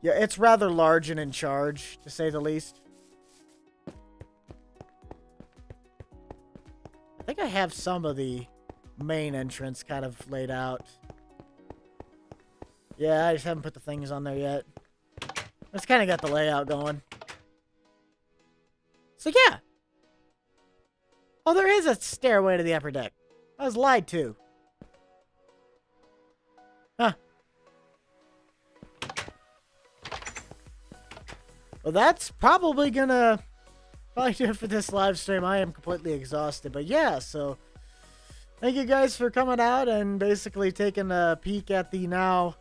Yeah, it's rather large and in charge, to say the least. I think I have some of the main entrance kind of laid out. Yeah, I just haven't put the things on there yet. It's kind of got the layout going. So, yeah. Oh, there is a stairway to the upper deck. I was lied to. Huh. Well, that's probably gonna do it for this live stream. I am completely exhausted. But, yeah, so... Thank you guys for coming out and basically taking a peek at the now...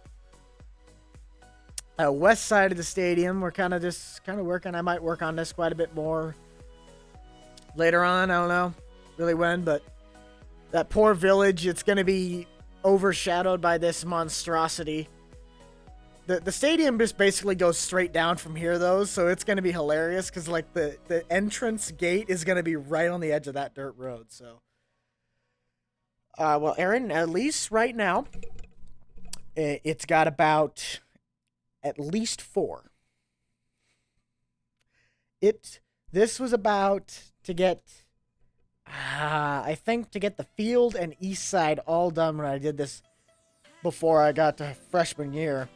west side of the stadium. We're kind of working. I might work on this quite a bit more later on. I don't know really when, but that poor village, it's going to be overshadowed by this monstrosity. The stadium just basically goes straight down from here, though, so it's going to be hilarious because, like, the entrance gate is going to be right on the edge of that dirt road, so. Well, Aaron, at least right now, it's got about... at least 4. This was about to get, I think, to get the field and east side all done when I did this before I got to freshman year.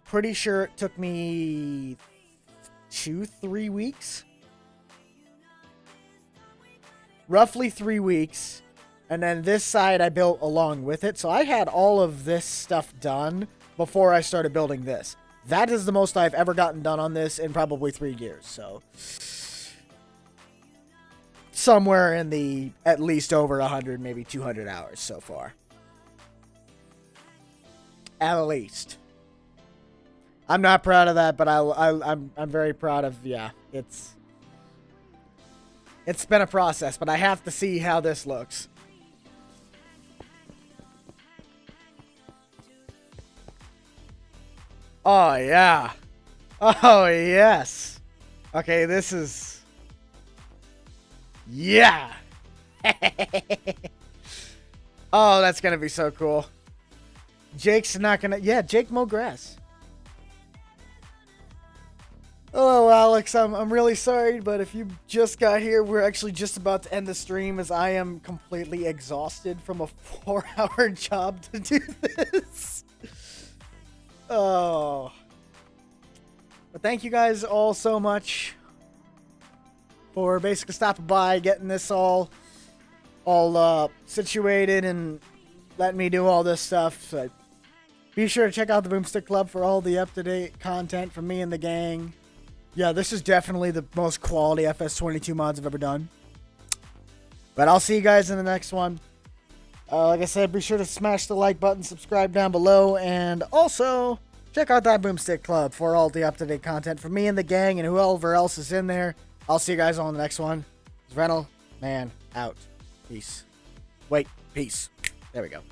Pretty sure it took me 2-3 weeks. Roughly 3 weeks. And then this side I built along with it. So I had all of this stuff done before I started building this. That is the most I've ever gotten done on this in probably 3 years. So somewhere in the at least over 100, maybe 200 hours so far. At least. I'm not proud of that, but I'm very proud of, yeah, it's been a process, but I have to see how this looks. Oh, yeah. Oh, yes. Okay, this is... Yeah. Oh, that's going to be so cool. Jake's not going to... Yeah, Jake mowed grass. Hello, Alex. I'm really sorry, but if you just got here, we're actually just about to end the stream as I am completely exhausted from a 4-hour job to do this. Oh. But thank you guys all so much for basically stopping by, getting this all situated and letting me do all this stuff. So be sure to check out the Boomstick Club for all the up-to-date content from me and the gang. Yeah, this is definitely the most quality FS22 mods I've ever done. But I'll see you guys in the next one. Like I said, be sure to smash the like button, subscribe down below, and also check out that Boomstick Club for all the up-to-date content from me and the gang and whoever else is in there. I'll see you guys all in the next one. It's Rental Man out. Peace. Wait, peace. There we go.